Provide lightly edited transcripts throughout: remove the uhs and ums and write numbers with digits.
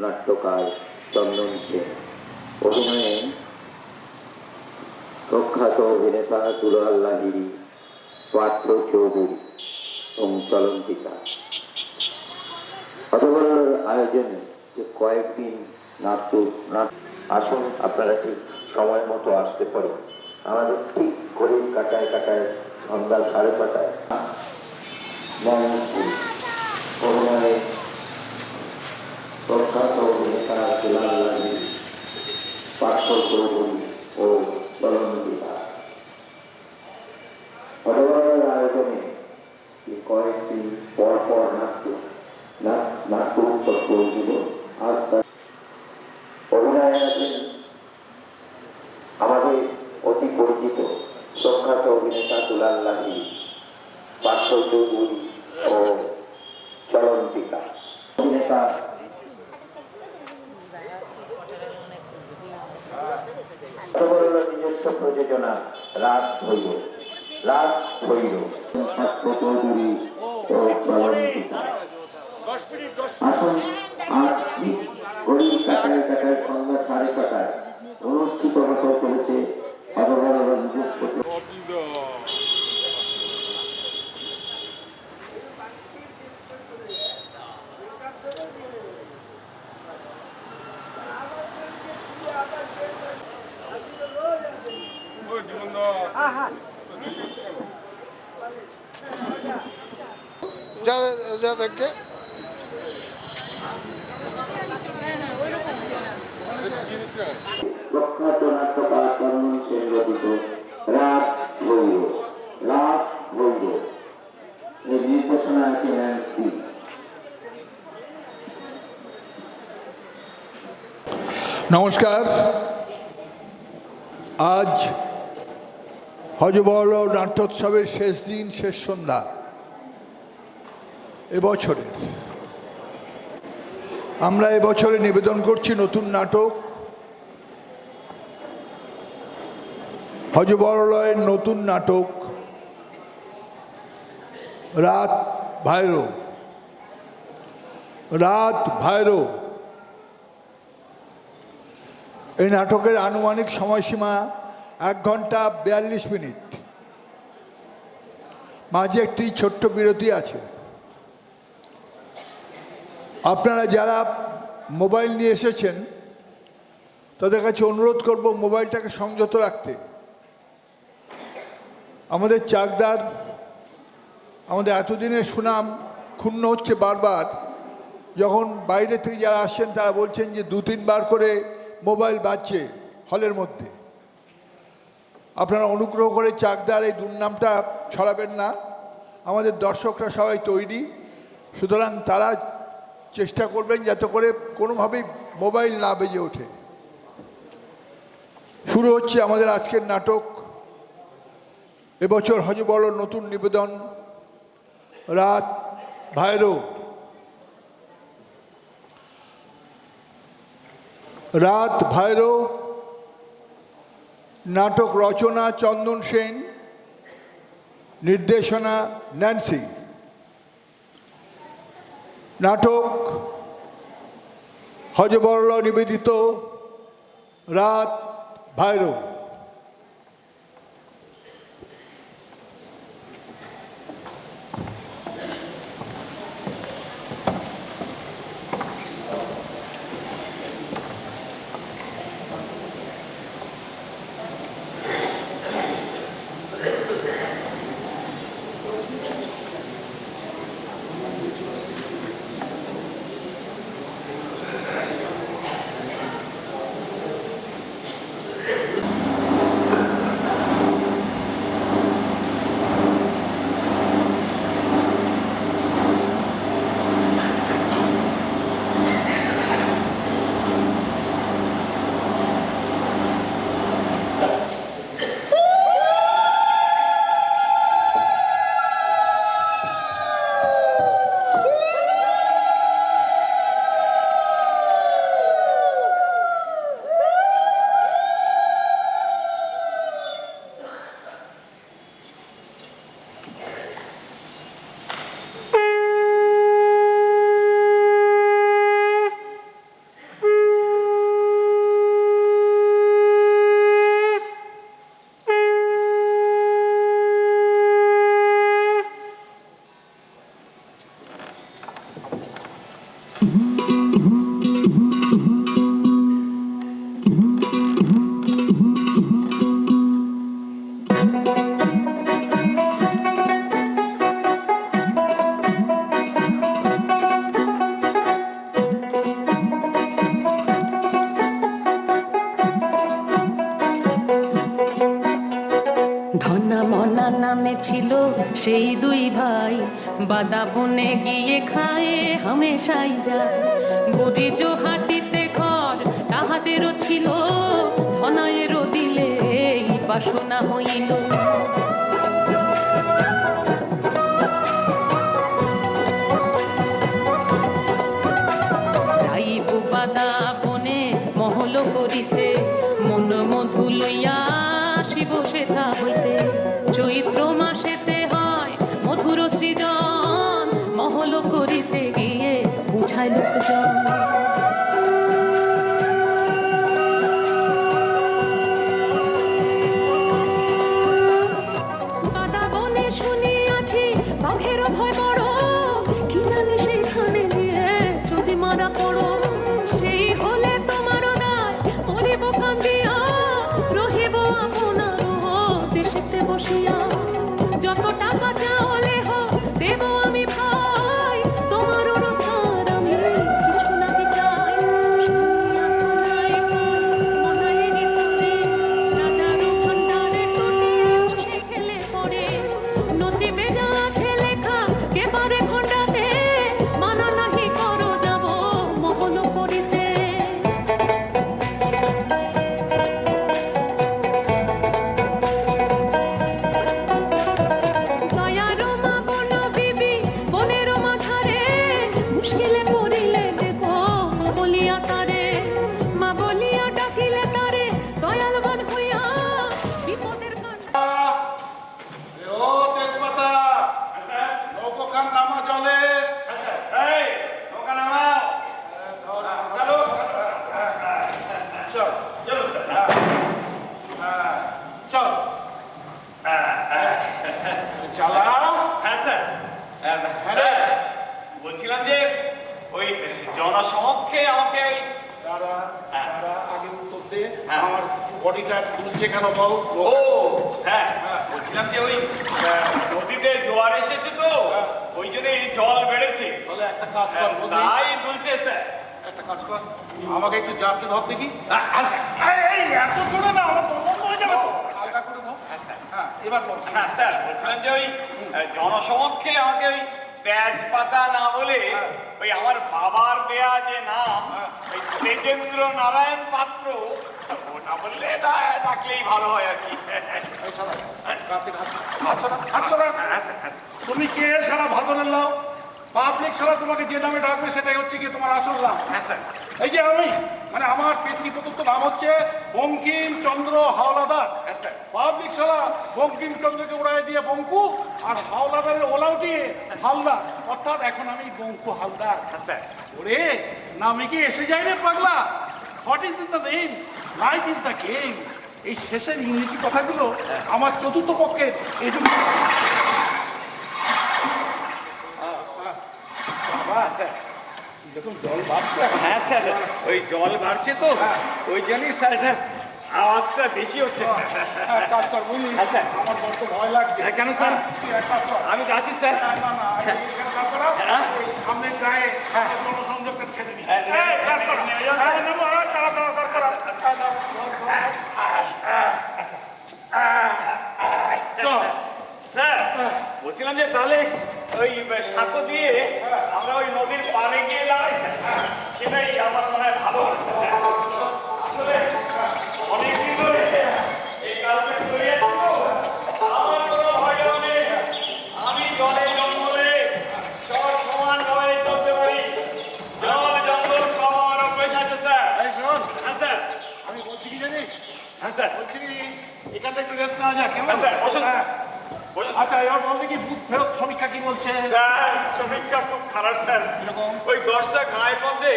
নাট্যকার চন্দন সেন, অভিনয়ে প্রখ্যাত অভিনেতা দুলাল লাহিড়ী, পার্থ চৌধুরী এবং চলন্তিকা। হযবরলের আয়োজনে যে কয়েকদিন নাট্য আসুন, আপনারা ঠিক সময় মতো আসতে পারেন। আমাদের ঠিক ঘড়ির কাটায় কাটায় সন্ধ্যা 6:30টায় অভিনয়ে প্রখ্যাত অভিনেতা দুলাল লাহিড়ী, পার্থ চৌধুরী ও চলন্তিকা। হযবরলের আয়োজনে কয়েকদিন পর পর নাট্য উৎসব চলছিল। আজ অভিনয়ে আছেন আমাদের অতি পরিচিত প্রখ্যাত অভিনেতা দুলাল লাহিড়ী, পার্থ চৌধুরী ও চলন্তিকা। অভিনেতা নিজস্ব প্রযোজনা রাত হইল পার্থ চৌধুরী ও চলন্তিকা। আসুন, আজ ঘড়ির কাটায় কাটায় সন্ধ্যা 6:30টায় অনুষ্ঠিত হতে চলেছে হযবরলের নিজস্ব যাদেরকে প্রখ্যাত নাট্যকার চন্দন সেন রচিত রাত হইল এর নির্দেশনা আছে ন্যান্সি। নমস্কার। আজ হযবরল নাট্যোৎসবের শেষ দিন, শেষ সন্ধ্যা। এবছরের আমরা এবছরে নিবেদন করছি নতুন নাটক, হযবরলের নতুন নাটক রাত ভাইরো। এই নাটকের আনুমানিক সময়সীমা 1 ঘন্টা 42 মিনিট। মাঝে একটি ছোট্ট বিরতি আছে। আপনারা যারা মোবাইল নিয়ে এসেছেন তাদের কাছে অনুরোধ করব মোবাইলটাকে সংযত রাখতে। আমাদের চাকদার, আমাদের এতদিনের সুনাম ক্ষুণ্ণ হচ্ছে বারবার। যখন বাইরে থেকে যারা আসছেন তারা বলছেন যে 2-3 বার করে মোবাইল বাজছে হলের মধ্যে। আপনারা অনুগ্রহ করে চাকদার এই দুর্নামটা ছড়াবেন না। আমাদের দর্শকরা সবাই তৈরি, সুতরাং তারা চেষ্টা করবেন যাতে করে কোনোভাবেই মোবাইল না বেজে ওঠে। শুরু হচ্ছে আমাদের আজকের নাটক, এবছর হযবরল নতুন নিবেদন রাত ভাইরো। রাত ভাইরো নাটক রচনা চন্দন সেন, নির্দেশনা ন্যান্সি। নাটক হযবরল নিবেদিত রাত ভাইরো। নামে ছিল সেই দুই ভাই, বাদা বনে গিয়ে খায় হামেশাই যায়। গড়ি জোহাটিতে ঘর তাহাদেরও ছিল, ধনায়েরও দিলে এই বাসনা হইল। যাইব বাদা বনে মহল করিতে, মন মধু লইয়া শিব সেথা হইতে। চৈত্র মাসেতে হয় মধুর সৃজন, মহল করিতে গিয়ে বুঝায় লোকজন। বাদা বনে শুনিয়াছি বাঘেরও ভয় বড়, কি জানি সেখানে গিয়ে যদি মারা পড়ো, সেই হলে তোমারও দায় মরিব কান্দিয়া, রহিব আপনারও দেশেতে বসিয়া। যত টাকা চাওলে হোক দেব আমি ভাই, তোমারও রোজগার আমি কিছু নাহি চাই। শুনিয়া তোলাই কর মনায়ের ভিতরে, রাজারও ভাণ্ডারে টুটিয়ে বসে খেলে পড়ে। নসিবে যা আছে লেখা কে পারে খণ্ডাতে, মানা নাহি করো যাব মহল করিতে। দয়ারও মা বন বিবি বনেরও মাঝারে, মুশকিলে পড়িলে দেব মা বলিয়া তারে। মা বলিয়া ডাকিলে তারে দয়ালবান হইয়া বিপদের কান্না। ও তেজপাতা, নৌকোখান নামা জলে। এই নৌকা নামাও। চলো চল চলো চল চালাও। হ্যাঁ স্যার, স্যার বলছিলাম যে ওই জনসমক্ষে আমাকে ওই তারা আগে উত্তর দে, আমার বডিটা দুলছে কেন বল। ও স্যার বলছিলাম যে ওই নদীতে জোয়ার এসেছে তো, ওই জন্য এই জল বেড়েছে, তাহলে একটা কাজ কর, বুঝলি? তাই দুলছে স্যার। একটা কাজ কর, আমাকে একটু জারতে ধর দেখি। এই এত ছোট না, আমার বন্ধ হয়ে যাবে তো। হালকা করে ধর। হ্যাঁ স্যার, হ্যাঁ, এবার বল। হ্যাঁ স্যার বলছিলাম যে ওই জনসমক্ষে আমাকে ওই তেজপাতা না বলে ওই আমার বাবার দেয়া যে নাম ওই তেজেন্দ্র নারায়ণ পাত্র, ওটা বললে ডাকলেই ভালো হয় আর কি। এই শালা, কার্তিক হাত সরা, হাত সরা। হ্যাঁ স্যার, হ্যাঁ স্যার। তুমি কে সারা ভাদরের লাও? পাবলিক সারা তোমাকে যে নামে ডাকবে সেটাই হচ্ছে কি তোমার আসল নাম। হ্যাঁ স্যার। এই যে আমি, মানে আমার পেতনি প্রদত্ত নাম হচ্ছে বঙ্কিমচন্দ্র হাওলাদার। হ্যাঁ স্যার। পাবলিক সারা বঙ্কিমচন্দ্রকে উড়াই দিয়ে বঙ্কু, আর হাওলাদারের ওলা উঠিয়ে হালদার, অর্থাৎ এখন আমি বঙ্কু হালদার। হ্যাঁ স্যার। ওরে নামে কি এসে যায় রে পাগলা? What is in the name? Life is the game. এই শেষের ইংরেজি কথাগুলো আমার চতুর্থ পক্ষে স্যার দেখুন জল বাড়ছে। হ্যাঁ স্যার, ওই জল বাড়ছে তো ওই জন্যই স্যার এটা আওয়াজটা বেশি হচ্ছে স্যার। এক কাজ কর, বুঝলি? হ্যাঁ, স্যার। আমার বড্ড ভয় লাগছে। কেন স্যার? তুই এক কাজ কর। আমি যাচ্ছি স্যার। না, না, না, আমি এখানে দাঁড় করাও। ওই সামনের গায়ে জনসংযোগটা ছেড়ে দিই। হ্যাঁ, এই, দাঁড় করা। নিয়ে যাও, হ্যাঁ, নেবো, হ্যাঁ, দাঁড়া, দাঁড়া, দাঁড় করা। চল। স্যার বলছিলাম যে তাহলে ওই সাঁকো দিয়ে আমরা ওই নদীর পাড়ে গিয়ে দাঁড়াই স্যার, সেটাই আমার মনে হয় ভালো হবে স্যার। আসলে অনেকদিন ধরে এই কাজটা করে যাচ্ছি তো, আমার কোনো ভয়ও নেই। আমি জলে জঙ্গলে সব সমানভাবে চলতে পারি। জল জঙ্গল সব আমার অভ্যেস আছে স্যার। এই শোন, হ্যাঁ স্যার। আমি বলছি কি জানিস? হ্যাঁ স্যার। বলছি কি, এখানটা একটু রেস্ট নেওয়া যাক, কেমন? হ্যাঁ স্যার, বসুন স্যার। হ্যাঁ। বলুন আচ্ছা, এবার বল দেখি বুথ ফেরত সমীক্ষা কি বলছে? স্যার, সমীক্ষা খুব খারাপ স্যার। এরকম? ওই 10টা গায়ের মধ্যে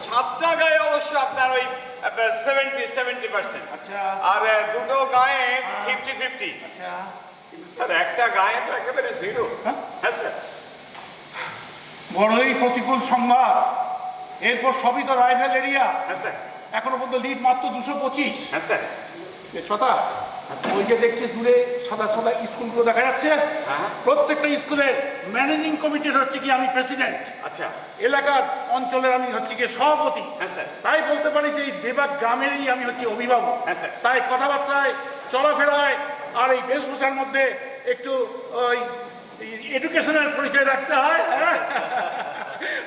7টা গায়ে অবশ্য আপনার ওই 70%, আচ্ছা। আর দুটো গায়ে 50-50। আচ্ছা, কিন্তু স্যার একটা গায়ে তো একেবারে 0। হ্যাঁ স্যার। বড়ই প্রতিকূল সংবাদ। এরপর সবই তো রাইভেল এরিয়া। হ্যাঁ স্যার। এখনো পর্যন্ত লিড মাত্র 225। হ্যাঁ স্যার। তেজপাতা, ওই যে দেখছি দূরে সাদা সাদা স্কুলগুলো দেখা যাচ্ছে, প্রত্যেকটা স্কুলের ম্যানেজিং কমিটির হচ্ছে কি আমি প্রেসিডেন্ট। আচ্ছা। এলাকার অঞ্চলের আমি হচ্ছে কি সভাপতি। হ্যাঁ স্যার। তাই বলতে পারি যে এই দেবাগ গ্রামেরই আমি হচ্ছে অভিভাবক। হ্যাঁ স্যার। তাই কথাবার্তায়, চলাফেরায় আর এই বেশভূষার মধ্যে একটু ওই এডুকেশনের পরিচয় রাখতে হয়। হ্যাঁ,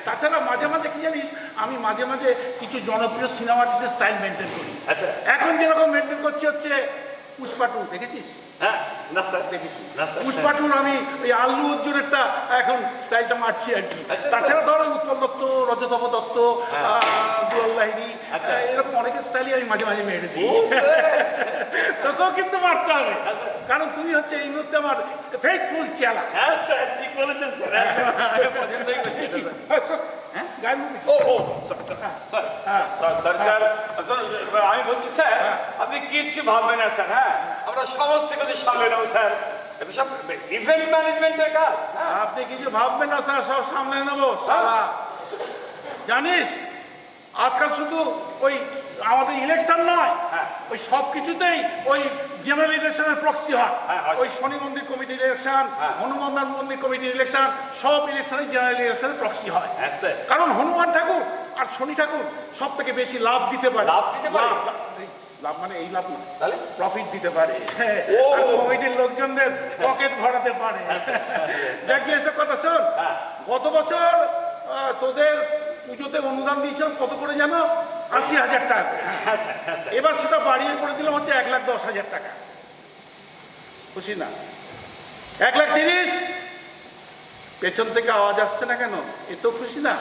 তাছাড়া মাঝে মাঝে কি জানিস, আমি মাঝে মাঝে কিছু জনপ্রিয় সিনেমা আর্টিস্টের স্টাইল মেনটেন করি। আচ্ছা। এখন যেরকম মেনটেন করছি হচ্ছে পুষ্পা 2, দেখেছিস? হ্যাঁ, না স্যার, দেখিস না স্যার। পুষ্পা 2 আমি ওই আল্লু অর্জুনেরটা এখন স্টাইলটা মারছি আর কি। আচ্ছা, তাছাড়া ধরো উৎপল দত্ত, রজতভ দত্ত, দুয়াল লাহিড়ী, আচ্ছা। এরকম অনেকের স্টাইলই আমি মাঝে মাঝে মেরে দিই। তোকেও কিন্তু মারতে হবে, কারণ তুমি হচ্ছে এই মুহূর্তে আমার ফেইথফুল চেলা। হ্যাঁ স্যার, ঠিক বলেছেন স্যার, আমি পছন্দই করছি এটা স্যার। গায়ে মুখে। ও সরি স্যার, আমি বলছি স্যার, আপনি কিচ্ছু ভাববেন না স্যার। হ্যাঁ, আমরা সমস্ত কিছু সামলে নেবো স্যার, এটা সব ইভেন্ট ম্যানেজমেন্টের কাজ। আপনি কিছু ভাববেন না স্যার, সব সামলে নেবো সালা। জানিস আজকাল শুধু ওই আমাদের ইলেকশন নয়, ওই সব কিছুতেই ওই জেনারেল ইলেকশনের প্রক্সি হয়। ওই শনি মন্দির কমিটির ইলেকশন, হনুমান মন্দির কমিটির ইলেকশন, সব ইলেকশনে জেনারেল ইলেকশনের প্রক্সি হয়। হ্যাঁ স্যার। কারণ হনুমান ঠাকুর আর শনি ঠাকুর সব থেকে বেশি লাভ দিতে পারে। লাভ দিতে পারে? লাভ মানে এই লাভ না, তাহলে প্রফিট দিতে পারে। ও। আর কমিটির লোকজনদের পকেট ভরাতে পারে। যাক গিয়ে এসব কথা শোন, গত বছর তোদের পুজোতে অনুদান দিয়েছিলাম কত করে জানো? 80,000 টাকা করে। হ্যাঁ স্যার, হ্যাঁ স্যার। এবার সেটা বাড়িয়ে করে দিলাম হচ্ছে 1,10,000 টাকা। খুশি না? 1,30,000। পেছন থেকে আওয়াজ আসছে না কেন? এতেও খুশি না?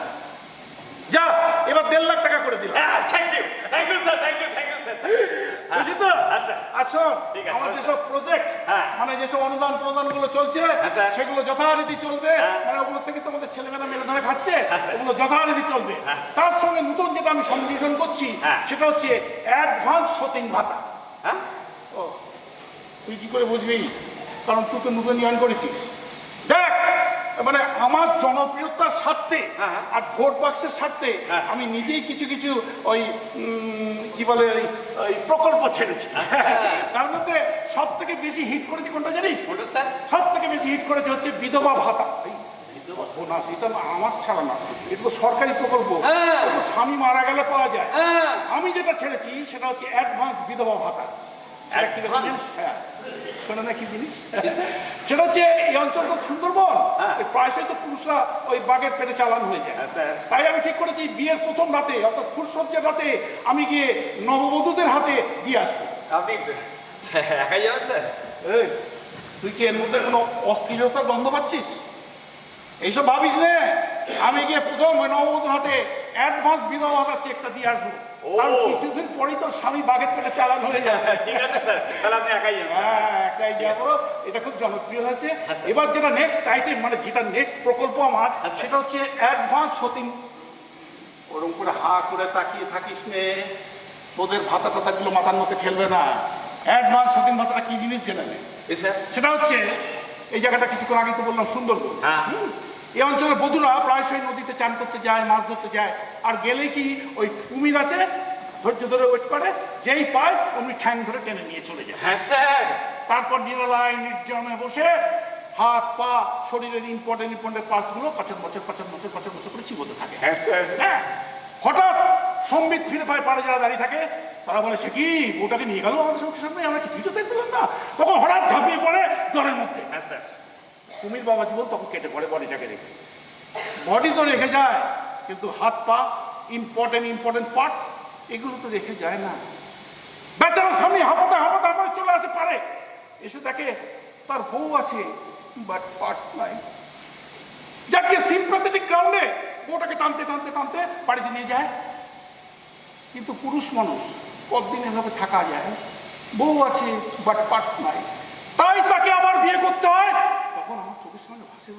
যা, এবার 1,50,000 টাকা করে দিলাম। Thank you sir, thank you sir. বুঝি তো? আচ্ছা। আসো, ঠিক আছে, আমার আচ্ছা। যেসব প্রজেক্ট, হ্যাঁ। মানে যেসব অনুদান প্রদান গুলো চলছে, স্যার। সেগুলো যথারীতি চলবে। হ্যাঁ। মানে ওগুলো থেকে তোমাদের ছেলেমেয়েরা মেলে ধরে খাচ্ছে, স্যার। ওগুলো যথারীতি চলবে। হ্যাঁ। তার সঙ্গে নতুন যেটা আমি সংযোজন করছি, হ্যাঁ। সেটা হচ্ছে অ্যাডভান্স সতীং ভাতা। হ্যাঁ, ও, তুই কি করে বুঝবি? কারণ তুই তো নতুন জয়েন করেছিস। দেখ, মানে আমার জনপ্রিয়তার স্বার্থে হ্যাঁ। আর ভোট বাক্সের স্বার্থে হ্যাঁ। আমি নিজেই কিছু কিছু ওই কি বলে ওই প্রকল্প ছেড়েছি। তার মধ্যে সব থেকে বেশি হিট করেছে কোনটা জানিস? কোনটা স্যার? সব থেকে বেশি হিট করেছে হচ্ছে বিধবা ভাতা। বোনাস, এটা না আমার ছাড়া না, এটা তো সরকারি প্রকল্প। হ্যাঁ। এটা তো স্বামী মারা গেলে পাওয়া যায়। হ্যাঁ। আমি যেটা ছেড়েছি সেটা হচ্ছে অ্যাডভান্স বিধবা ভাতা। সেটা কি Advance? জিনিস? হ্যাঁ, শোনো না কি জিনিস? সেটা হচ্ছে এই অঞ্চলটা সুন্দরবন, এই প্রায়শই তো পুরুষরা ওই বাঘের পেটে চালান হয়ে যায়। হ্যাঁ, স্যার। তাই আমি ঠিক করেছি বিয়ের প্রথম রাতে অর্থাৎ ফুলসজ্জার রাতে আমি গিয়ে নববধূদের হাতে দিয়ে আসবো। আপনি একাই যাবেন স্যার? এই, তুই কি এর মধ্যে কোনো অস্থিরতার গন্ধ পাচ্ছিস? এইসব ভাবিস নে। আমি গিয়ে প্রথম ওই নববধূর হাতে অ্যাডভান্স বিধবা ভাতার চেকটা দিয়ে আসবো। কারণ কিছুদিন পরেই তোর স্বামী বাঘের পেটে চালান হয়ে যাবে। ঠিক আছে স্যার, তাহলে আপনি একাই যাবেন। হ্যাঁ, একাই যাবো। এটা খুব জনপ্রিয় হয়েছে। স্যার। এবার যেটা নেক্সট আইটেম, মানে যেটা নেক্সট প্রকল্প আমার, স্যার। সেটা হচ্ছে অ্যাডভান্স সতীং। ওরকম করে হা করে তাকিয়ে থাকিস নে, তোদের ভাতা টাতাগুলো মাথার মধ্যে খেলবে না। অ্যাডভান্স সতীং ভাতাটা কি জিনিস জেনে নে। স্যার। সেটা হচ্ছে এই জায়গাটা কিছুক্ষণ আগে তো বললাম সুন্দরবন। হ্যাঁ। এই অঞ্চলের বধূরা প্রায়শই নদীতে চান করতে যায়, মাছ ধরতে যায়। আর গেলে কি ওই কুমির আছে, ধৈর্য ধরে ওয়েট করে, যেই পায় অমনি ঠ্যাং ধরে টেনে নিয়ে চলে যায়। হ্যাঁ স্যার। তারপর নিরলায় নির্জনে বসে হাত পা শরীরের ইম্পর্টেন্ট পার্টসগুলো কচর মচর করে চিবোতে থাকে। হ্যাঁ স্যার। হ্যাঁ, হঠাৎ সম্বিত ফিরে পায় পাড়ে যারা দাঁড়িয়ে থাকে, তারা বলে সে কি বউটাকে নিয়ে গেল আমাদের সামনে, আমরা কিছুই তো দেখতে পেলাম না। তখন হঠাৎ ঝাঁপিয়ে পড়ে জলের মধ্যে। হ্যাঁ স্যার। কুমির বাবা জীবন তখন কেটে পড়ে বডিটাকে রেখে। বডি তো রেখে যায়, কিন্তু হাত পা ইম্পর্টেন্ট পার্টস এগুলো তো রেখে যায় না। বেচারা স্বামী হাঁপাতে চলে আসে পারে, এসে দেখে তার বউ আছে বাট পার্টস নাই। যাকে সিম্প্যাথেটিক গ্রাউন্ডে বউটাকে টানতে বাড়িতে নিয়ে যায়। কিন্তু পুরুষ মানুষ কতদিন এভাবে থাকা যায়? বউ আছে বাট পার্টস নাই, তাই তাকে আবার বিয়ে করতে হয়। তখন আমার চোখের সামনে ভাসে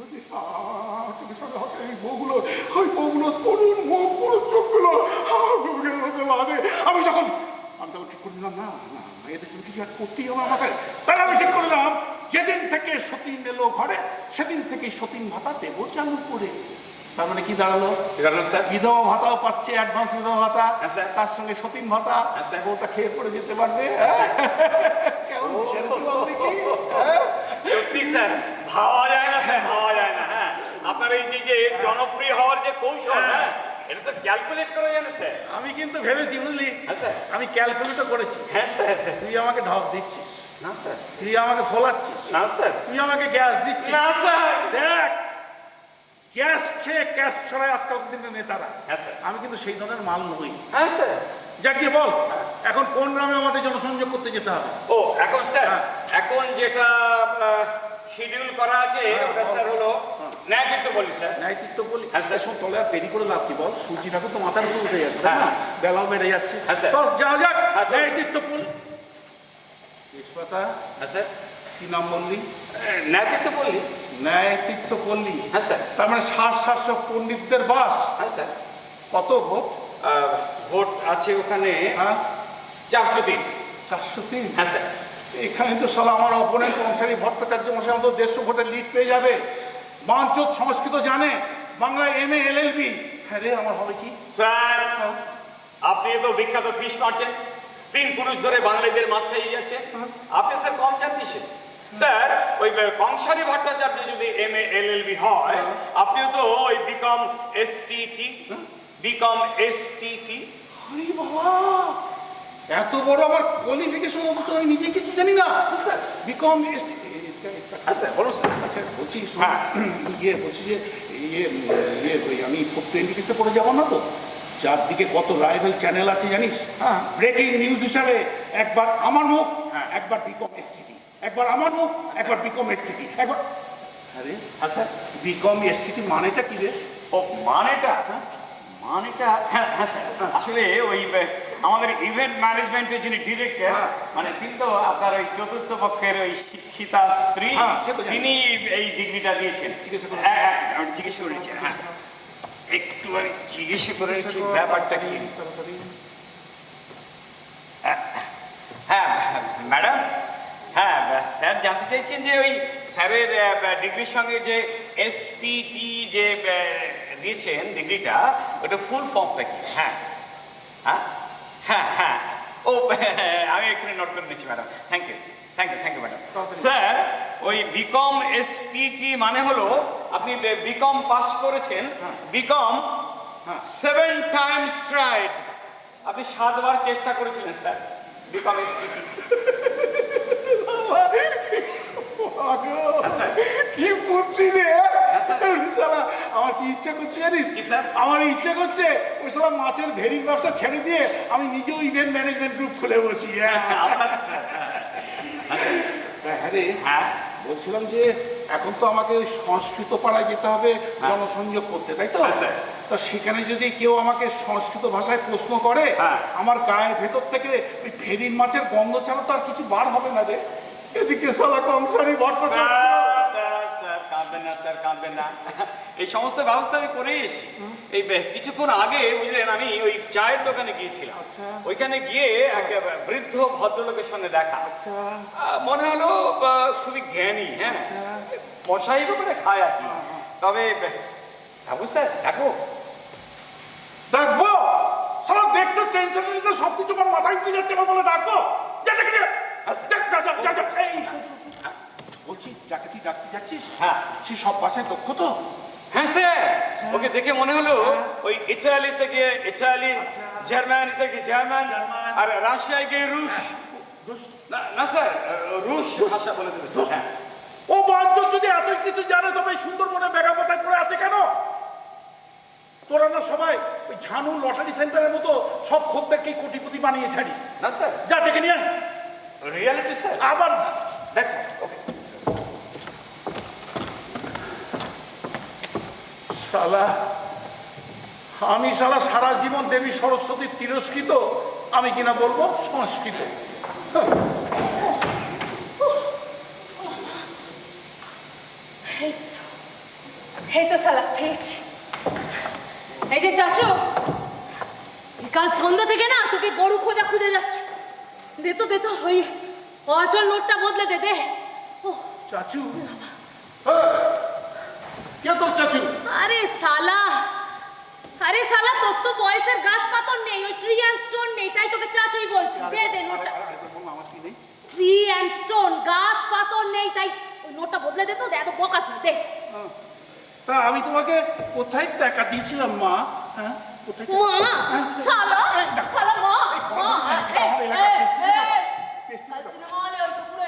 চোখের সামনে ভাসে ওই বউগুলো করুন মুখ, করুন চোখগুলো। আমি তখন ঠিক করে নিলাম, না এদের জন্য কিছু করতেই হবে আমাকে। তাই আমি ঠিক করে নিলাম, যেদিন থেকে সতীন এলো ঘরে সেদিন থেকে সতীন ভাতা দেবো চালু করে। তার মানে কি দাঁড়ালো? স্যার। বিধবা ভাতাও পাচ্ছে, অ্যাডভান্স বিধবা ভাতা, হ্যাঁ, স্যার। তার সঙ্গে সতীন ভাতা। হ্যাঁ, স্যার। বউটা খেয়ে পড়ে যেতে পারবে। কেমন ছেড়েছি বল দেখি? সত্যি স্যার, ভাবা যায় না স্যার, ভাবা যায় না। হ্যাঁ, আপনার এই যে জনপ্রিয় হওয়ার যে কৌশল, হ্যাঁ, এটা স্যার ক্যালকুলেট করা যায় না স্যার। আমি কিন্তু ভেবেছি, বুঝলি, হ্যাঁ স্যার। আমি ক্যালকুলেটও করেছি। হ্যাঁ স্যার। তুই আমাকে ঢপ দিচ্ছিস। না স্যার। তুই আমাকে ফলাচ্ছিস, না স্যার। তুই আমাকে গ্যাস দিচ্ছিস। না স্যার। দেখ, গ্যাস খেয়ে গ্যাস ছড়ায় আজকালকার দিনের নেতারা। হ্যাঁ স্যার। আমি কিন্তু সেই ধরনের মাল নই। হ্যাঁ স্যার। যা গিয়ে বল এখন কোন গ্রামে আমাদের জনসংযোগ করতে যেতে হবে। ও এখন স্যার, হ্যাঁ। এখন যেটা শিডিউল করা আছে ওটা স্যার হলো ন্যায়তীর্থ বলি স্যার। ন্যায়তীর্থ বলি। হ্যাঁ, স্যার। শোন, তলে আর দেরি করে লাভ কি বল, সূর্যি ঠাকুর তো মাথার উপর উঠে যাচ্ছে, তাই না? হ্যাঁ। বেলাও বেড়ে যাচ্ছে। হ্যাঁ, স্যার। চল যাওয়া যাক। হ্যাঁ, চল। ন্যায়তীর্থ বলি। তেজপাতা, হ্যাঁ স্যার। কি নাম বললি? ন্যায়তীর্থ বললি। ন্যায়তীর্থ বললি। হ্যাঁ স্যার। তার মানে 700 পণ্ডিতদের বাস। হ্যাঁ স্যার। কত ভোট? ভোট আছে ওখানে হ্যাঁ, 403। 403। হ্যাঁ স্যার। এখানে তো সালা আমার অপোনেন্ট অংশারী ভট্টাচার্য মশাই আমাদের 150 ভোটের লিড পেয়ে যাবে। বাঞ্চোত সংস্কৃত জানে, বাংলায় MA LLB। হ্যাঁ রে, আমার হবে কি? স্যার, আপনি তো বিখ্যাত ফিশ মারছেন, 3 পুরুষ ধরে বাঙালিদের মাছ খাইয়ে যাচ্ছেন। আপনি স্যার কম জানতেছেন। স্যার, ওই কংসারী ভট্টাচার্য যদি MA LLB হয়, আপনিও তো ওই বিকম STT। আরে বাবা, এত বড় আমার কোয়ালিফিকেশন অথচ আমি নিজে কিছু জানি না। স্যার। বিকম। হ্যাঁ স্যার, বলুন স্যার। আচ্ছা বলছি, হ্যাঁ। বলছি যে আমি 420 পড়ে যাবো না তো? চারদিকে কত রাইভাল চ্যানেল আছে জানিস? হ্যাঁ। ব্রেকিং নিউজ হিসাবে একবার আমার মুখ, একবার বিকম STT, একবার আমার মুখ, একবার বিকম STT, একবার। আরে হ্যাঁ স্যার। বিকম STT মানেটা কি রে? ও মানেটা, মানেটা হ্যাঁ হ্যাঁ স্যার, আসলে ওই আমাদের ইভেন্ট ম্যানেজমেন্টের যিনি ডিরেক্টর, হ্যাঁ। মানে তিনি তো আপনার ওই চতুর্থ পক্ষের ওই শিক্ষিতা স্ত্রী, হ্যাঁ, সে তো জানি। তিনি এই ডিগ্রিটা দিয়েছেন। জিজ্ঞাসা করুন। আমি জিজ্ঞেস করেছি। হ্যাঁ, একটু আমি জিজ্ঞেস করেছি ব্যাপারটা কি। হ্যাঁ ম্যাডাম, হ্যাঁ স্যার জানতে চাইছেন যে ওই স্যারের ডিগ্রির সঙ্গে যে STT যে দিয়েছেন ডিগ্রিটা, ওটা ফুল ফর্মটা কি? হ্যাঁ হ্যাঁ হ্যাঁ হ্যাঁ ও আমি এখানে নোট করে নিচ্ছি madam. Thank you madam. Sir, ওই বিকম STT মানে হলো আপনি বিকম পাস করেছেন, বিকম 7 times tried, আপনি 7 বার চেষ্টা করেছিলেন স্যার বিকম STT। স্যার। কি বুদ্ধি রে! স্যার। শালা, আমার কি ইচ্ছা করছে জানিস? কি স্যার? আমার ইচ্ছা করছে ওই সব মাছের ভেরিং ব্যবসা ছেড়ে দিয়ে আমি নিজেও ইভেন্ট ম্যানেজমেন্ট গ্রুপ খুলে বসি। আপনার স্যার। হ্যাঁ রে, হ্যাঁ বলছিলাম যে এখন তো আমাকে ওই সংস্কৃত পাড়ায় যেতে হবে জনসংযোগ করতে, তাই তো? হ্যাঁ, স্যার। তা সেখানে যদি কেউ আমাকে সংস্কৃত ভাষায় প্রশ্ন করে, হ্যাঁ। আমার গায়ের ভেতর থেকে ওই ফেরির মাছের গন্ধ ছাড়া তো আর কিছু বার হবে না রে। এদিকে শালা কংসারী ভট্টাচার্য। স্যার কাঁদবেন না স্যার, কাঁদবেন না। এই সমস্ত ব্যবস্থা আমি করেই এসেছি। এই কিছুক্ষণ আগে বুঝলেন আমি ওই চায়ের দোকানে গিয়েছিলাম। ওইখানে গিয়ে এক বৃদ্ধ ভদ্রলোকের সঙ্গে দেখা। মনে হলো খুবই জ্ঞানী। হ্যাঁ, মশাই করে খায় আর কি। তবে ডাকবো স্যার, ডাকবো? ডাকবো? শালা দেখতে টেনশন নিতে সবকিছু আমার মাথায় উঠে যাচ্ছে, আমার বলে ডাকবো? যা ডাক, ডাক। এই শোন, বলছি যাকে তুই ডাকতে যাচ্ছিস, হ্যাঁ, সে সব ভাষায় দক্ষ তো? হ্যাঁ স্যার, ওকে দেখে মনে হলো ওই ইটালি থেকে ইটালি, জার্মানি থেকে জার্মান, আর রাশিয়ায় গিয়ে রুশ। না স্যার, রুশ ভাষা বলে দেবে স্যার। হ্যাঁ। ও বাঞ্চোত যদি এত কিছু জানে তবে সুন্দরবনে বেগাপাতায় পড়ে আছে কেন? তোরা না সবাই ওই ঝানু লটারি সেন্টারের মতো সব খদ্দেরকেই কোটিপতি বানিয়ে ছাড়িস। না স্যার, যা ডেকে নিয়ে রিয়ালিটি স্যার। আবার দেখছি ওকে। শালা, আমি শালা সারা জীবন দেবী সরস্বতীর তিরস্কৃত, আমি কিনা বলবো সংস্কৃত। এই তো শালা পেয়েছি। এই যে চাচু, কাল সন্ধ্যা থেকে না তোকে গরু খোঁজা খুঁজে যাচ্ছে। দে তো ওই অচল নোটটা বদলে দে। চাচু? কে তোর চাচু? আরে শালা তোর তো বয়সের গাছ পাথর নেই, ওই ট্রি অ্যান্ড স্টোন নেই, তাই তোকে চাচুই বলছি। দে নোটটা। ট্রি অ্যান্ড স্টোন, গাছ পাথর নেই, তাই ওই নোটটা বদলে দে তো। এত বকাস না, দে। তা আমি তোমাকে কোথায় টাকা দিয়েছিলাম মা? হ্যাঁ, কোথায়? মা? শালা মা? আমার এলাকার প্রেস্টিজের ব্যাপার। সিনেমা হলে ওই তো পুরো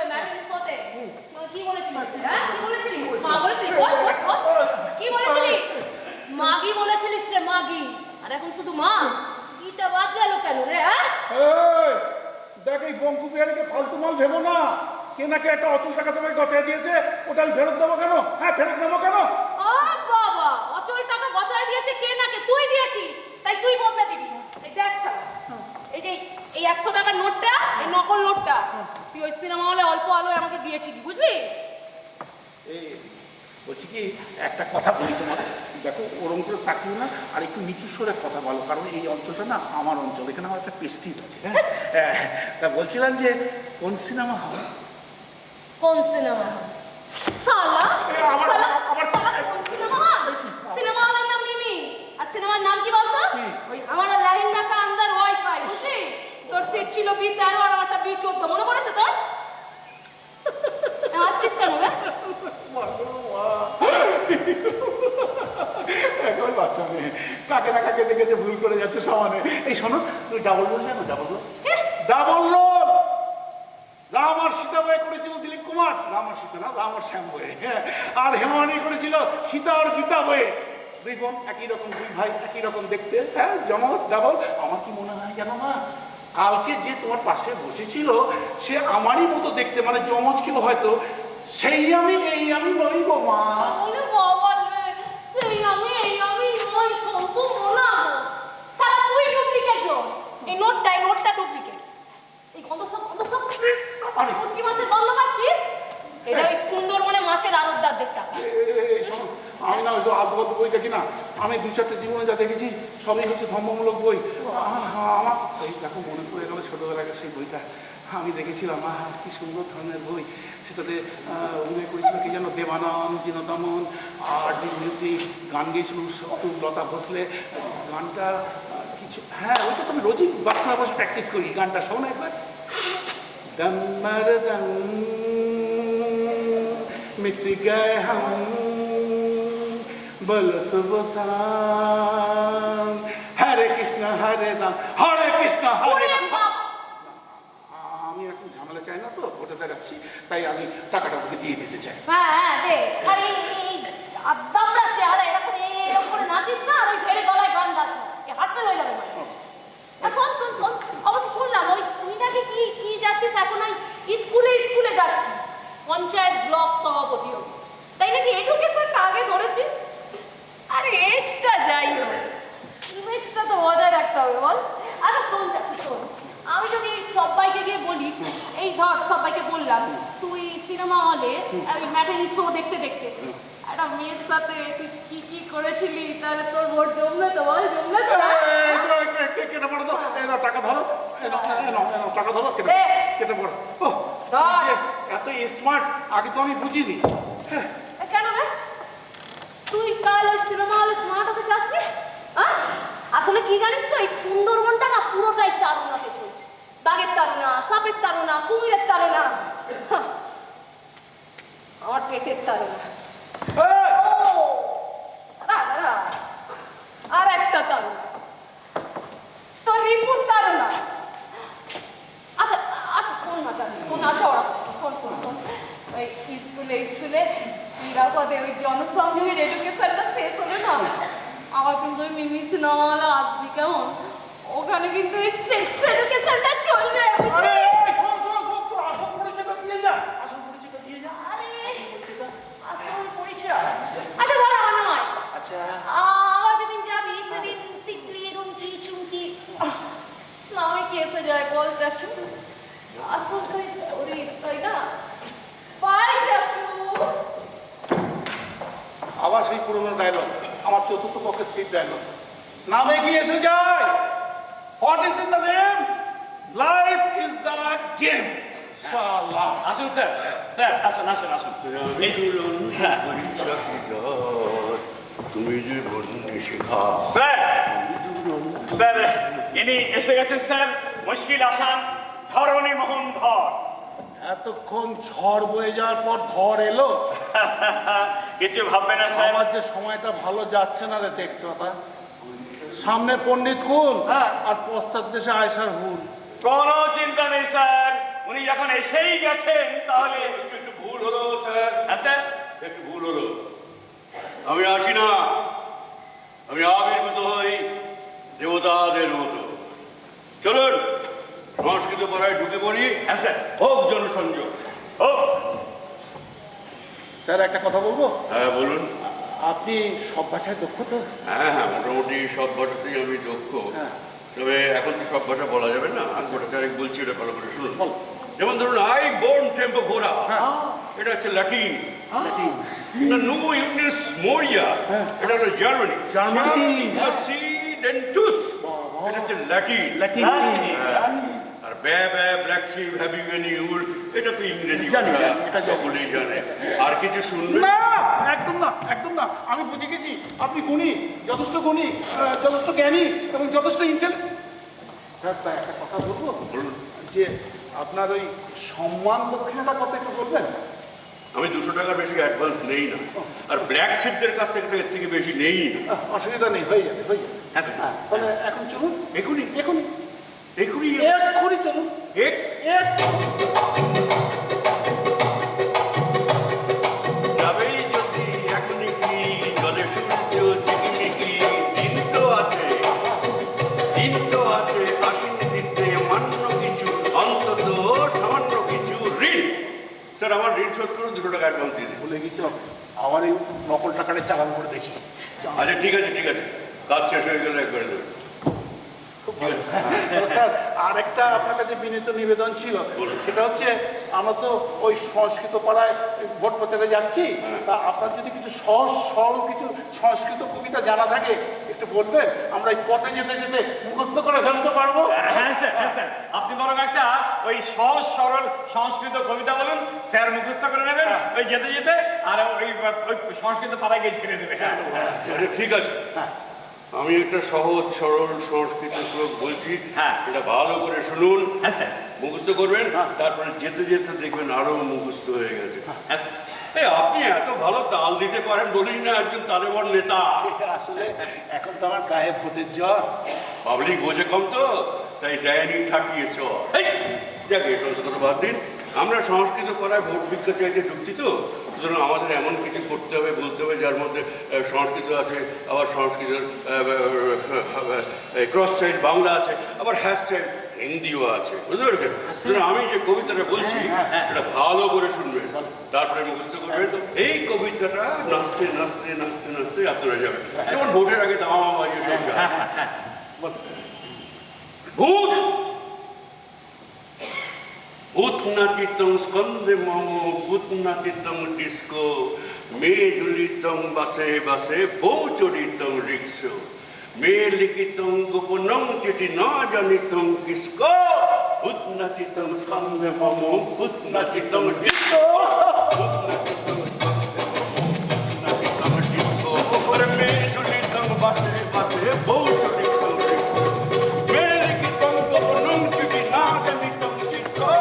বঙ্কু বিহারীকে ফালতু মাল ভেবো না। কে নাকি একটা অচল টাকা তোমাকে গচায় দিয়েছে, ওটা আমি ফেরত দেবো কেন? হ্যাঁ, ফেরত দেবো কেন? ও বাবা, অচল টাকা গচায় দিয়েছে কে নাকি? তুই দিয়েছিস, তাই তুই বদলা দিবি। এই দেখ শালা, এই যে এই 100 টাকার নোটটা, এই নকল নোটটা তুই ওই সিনেমা হলে অল্প আলোয় আমাকে দিয়েছিলি, বুঝলি? এই বলছি কি, একটা কথা বলি তোমার, দেখো ওরম করে তাকিও না, আর একটু নিচু স্বরে কথা বলো, কারণ এই অঞ্চলটা না আমার অঞ্চল, এখানে আমার একটা প্রেস্টিজ আছে। হ্যাঁ, তা বলছিলাম যে কোন সিনেমা হবে? কোন সিনেমা হল? শালা, আবার- শালা, আবার- শালা, কোন সিনেমা হল? সিনেমা হলের নাম মিমি, আর সিনেমার নাম কি বলতো? ওই আমার লাহিন্না কা আন্দার ওয়াইফাই, বুঝলি? তোর সিট ছিল B13 আর আমারটা B14, মনে পড়েছে তোর? আসছিস কেন রে? এখন বাচ্চা মেয়ে কাকে না কাকে দেখেছে ভুল করে যাচ্ছে সমানে। এই শোনো, তুই ডাবল রোল জানো? Double role, double role Ram আর সীতা বয়ে করেছিল দিলীপ কুমার, রাম আর সীতা না, রাম আর শ্যাম বয়ে। আর হেমানি করেছিল সীতা আর গীতা বয়ে। দুই বোন একই রকম, দুই ভাই একই রকম দেখতে, হ্যাঁ, জমজ ডাবল। আমার কি মনে হয় জানো মা, কালকে যে তোমার পাশে বসেছিল সে আমারই মতো দেখতে, মানে জমজ কেউ হয়তো, সেই আমি এই আমি নই গো মা। ওরে বাবা রে, সেই আমি এই আমি নই, সন্তু মোনা গো। শালা তুই ডুপ্লিকেট নোট, এই নোটটা ডুপ্লিকেট। এই কত সব আরে। কি মাছের গন্ধ পাচ্ছিস? এটা ওই সুন্দরবনে মাছের আড়তদারদের টাকা। এই শোনো, আমি না ওই যে আজগত বই দেখি না, আমি 2-4টে জীবনে যা দেখেছি সবই হচ্ছে ধর্মমূলক বই। আমার এই দেখো মনে পড়ে গেল ছোটবেলাকে সেই বইটা আমি দেখেছিলাম, কি সুন্দর ধরনের বই। সেটাতে অভিনয় করেছিল কি যেন, দেবানন্দ, জিনদমন, আর মিউজিক, গান গেয়েছিল লতা ভোসলে। গানটা কিছু, হ্যাঁ, ওইটা তো আমি রোজই বাথরুমে বসে প্র্যাকটিস করি। গানটা শোনো একবার। दम मरदम मिट गए हम बोलो सुबह शाम हरे कृष्ण हरे राम ওরে বাবা, আমি এখন ঝামেলা চাই না তো, ওটা দেখাচ্ছি, তাই আমি টাকাটা ওকে দিয়ে দিতে চাই। হ্যাঁ দে। আর এই আদামরা চেহারা এরকম এরকম করে নাচিস না, আর ওই ঘেরে গলায় গান গাছ না, এ হাঁটতে হয়ে যাবে। শোন, অবশ্য শুনলাম ওই তুই নাকি কি যাচ্ছিস এখন, ওই স্কুলে যাচ্ছিস, পঞ্চায়েত ব্লক সভাপতি হবি, তাই নাকি? এডুকেশনটা আগে ধরেছিস? আরে এজটা যাই হোক, ইমেজটা তো বজায় রাখতে হবে, বল। আচ্ছা শোন, আমি যদি সবাইকে গিয়ে বলি, এই ধর সবাইকে বললাম তুই সিনেমা হলে ওই ম্যাটেনি শো দেখতে একটা মেয়ের সাথে তুই কি করেছিলি, তাহলে তোর ভোট জমবে তো? বল, জমবে তো? কেটে পড়ো তো, টাকা ধরো, টাকা ধরো, কেটে পড়ো। এত স্মার্ট, আগে তো আমি বুঝিনি। কেন রে? তুই কাল ওই সিনেমা হলে স্মার্ট হতে চাসনি? আসলে কি জানিস তো, এই সুন্দরবনটা না পুরোটাই তারুণাতে চলছে। বাঘের তারুণা, সাপের তারুণা, কুমিরের তারুণা, আমার পেটের তারুণা। দাঁড়া, আর একটা তারুণা, তোর রিপুর তারুণা। আচ্ছা শোন না, শোন, আচ্ছা ওরা শোন, ওই স্কুলে নিরাপদে ওই জনসংযোগের এডুকেশনটা শেষ হলে না, আমার কিন্তু ওই মিমি সিনেমা আসবি কেমন? ওখানে কিন্তু এই সেক্স এডুকেশনটা চলবে, বুঝলি? আচ্ছা ধর আমার নাম আয়সা। আবার যেদিন যাবি সেদিন টিকলি রুমকি চুমকি নামে কি এসে যায় বল চাচু? আসল তো শরীর, তাই না? বাই চাচু। আবার সেই পুরোনো ডায়লগ, আমার চতুর্থ পক্ষের স্ত্রীর ডায়লগ, নামে কি এসে যায়? What is in the name? Life is the game. শালা আসুন স্যার, আসুন। তুমি যে বন্ধু শেখা স্যার, ইনি এসে গেছেন স্যার, মুশকিল আসান ধরণী মোহন ধর। এতক্ষণ ঝড় বয়ে যাওয়ার পর ধর এলো। কিছু ভাববে না স্যার। আমার যে সময়টা ভালো যাচ্ছে না রে, দেখছো তা? সামনে পণ্ডিত কুল, আর পশ্চাৎ দেশে আয়সার হুল। কোনো চিন্তা নেই স্যার, উনি যখন এসেই গেছেন তাহলে একটু ভুল হলো স্যার, স্যার একটু ভুল হলো। আমি আসি না, আমি আবির্ভূত হই দেবতাদের মতো। চলুন সংস্কৃত পাড়ায় ঢুকে পড়ি। হ্যাঁ স্যার। হোক জনসংযোগ। ও স্যার একটা কথা বলবো, হ্যাঁ বলুন। আপনি সব ভাষায় দক্ষ তো? হ্যাঁ হ্যাঁ, মোটামুটি সব ভাষাতেই আমি দক্ষ। তবে এখন তো সব ভাষা বলা যাবে না, আমি গোটা চারেক বলছি, এটা ভালো করে শুনুন। যেমন ধরুন আই বোর্ন টেম্পো ঘোরা, এটা হচ্ছে ল্যাটিন। নু ইউনিস মোরিয়া, এটা হলো জার্মানি। সি ডেন্টুস, এটা হচ্ছে ল্যাটিন। আর ব্যা ব্যা ব্ল্যাক শিপ হ্যাভিং এনি ইউল, এটা তো ইংরেজি ভাষা, এটা সকলেই জানে। আর কিছু শুনবেন? না, একদম না, একদম না। আমি বুঝে গেছি আপনি গুণী, যথেষ্ট গুণী, যথেষ্ট জ্ঞানী এবং যথেষ্ট স্যার তা একটা কথা বলবো, যে আপনার ওই সম্মান দক্ষিণাটা কত একটু বলবেন? আমি 200 টাকার বেশি অ্যাডভান্স নেই না, আর ব্ল্যাক শিপদের কাছ থেকে তো এর থেকে বেশি নেই না। অসুবিধা নেই, হয়ে যাবে, হয়ে যাবে। হ্যাঁ স্যার। তাহলে এখন চলুন, এখনই এখনই এখনই এক্ষুনি চলুন। যাবেই যদি এখনই কি জলে সূর্য ঝিকিমিকি, দিন তো আছে, দিন তো আছে, আসেনি দিতে মান্য কিছু, অন্তত সামান্য কিছু ঋণ। স্যার আমার ঋণ শোধ করুন, 200 টাকা অ্যাডভান্স দিয়ে দিন। ভুলে গেছিলাম, আবার এই নকল টাকাটা চালান করে দেখি। আচ্ছা ঠিক আছে, ঠিক আছে, কাজ শেষ হয়ে গেলে একবারে দেবেন। স্যার আরেকটা আপনার কাছে বিনীত নিবেদন ছিল, সেটা হচ্ছে আমরা তো ওই সংস্কৃত পাড়ায় ভোট প্রচারে যাচ্ছি, তা আপনার যদি কিছু সহজ সরল কিছু সংস্কৃত কবিতা জানা থাকে একটু বলবেন, আমরা এই পথে যেতে যেতে মুখস্থ করে ফেলতে পারবো। হ্যাঁ স্যার, হ্যাঁ স্যার, আপনি বরং একটা ওই সহজ সরল সংস্কৃত কবিতা বলুন, স্যার মুখস্থ করে নেবেন ওই যেতে যেতে, আর ওই সংস্কৃত পাড়ায় গিয়ে ছেড়ে দেবে। আচ্ছা ঠিক আছে, আমি একটা সহজ সরল সংস্কৃত শ্লোক বলছি, হ্যাঁ। এটা ভালো করে শুনুন। হ্যাঁ স্যার। মুখস্থ করবেন, তারপরে যেতে যেতে দেখবেন আরো মুখস্থ হয়ে গেছে। হ্যাঁ স্যার। এই আপনি এত ভালো তাল দিতে পারেন বলেই না একজন তালেবন নেতা। আসলে এখন তো আমার গায়ে ভোটের জ্বর। পাবলিক বোঝে কম তো, তাই ডায়ানি ঠাকিয়ে চল। দেখ এই সমস্ত কথা বাদ দিন, আমরা সংস্কৃত পাড়ায় ভোট ভিক্ষা চাইতে ঢুকছি তো, সুতরাং আমাদের এমন কিছু করতে হবে, বলতে হবে যার মধ্যে সংস্কৃত আছে, আবার সংস্কৃত ক্রস সাইড বাংলা আছে, আবার হ্যাশট্যাগ হিন্দিও আছে, বুঝতে পেরেছেন? সুতরাং আমি যে কবিতাটা বলছি এটা ভালো করে শুনবেন, তারপরে মুখস্থ করবেন। এই কবিতাটা নাচতে নাচতে নাচতে নাচতে আপনারা যাবেন, যেমন ভোটের আগে দামা বাজিয়ে সব যায়। ভূত ভূত নাচিতং স্কন্দে মম, ভূত নাচিতং ডিস্কো, মেয়ে ঝুলিতং বাসে বাসে, বউ চরিতং রিক্সো, মেয়ে লিখিতং গোপনং চিঠি না জানিতং কিসকো, ভূত নাচিতং স্কন্দে মম, ভূত নাচিতং ডিস্কো, ভূত নাচিতং স্কন্দে মম, ভূত নাচিতং ডিস্কো, মেয়ে ঝুলিতং বাসে বাসে, বউ চরিতং রিক্সো, মেয়ে লিখিতং গোপনং চিঠি না জানিতং কিসকো।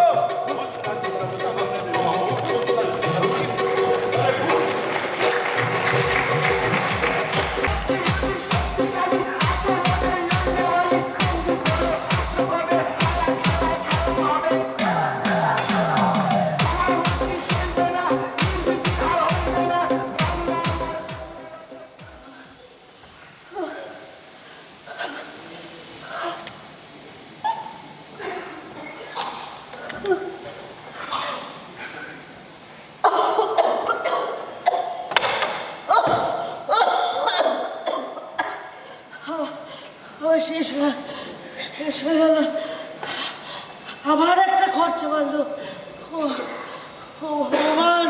শেষ হয়ে গেল, আবার একটা খরচা বাড়লো। ভগবান,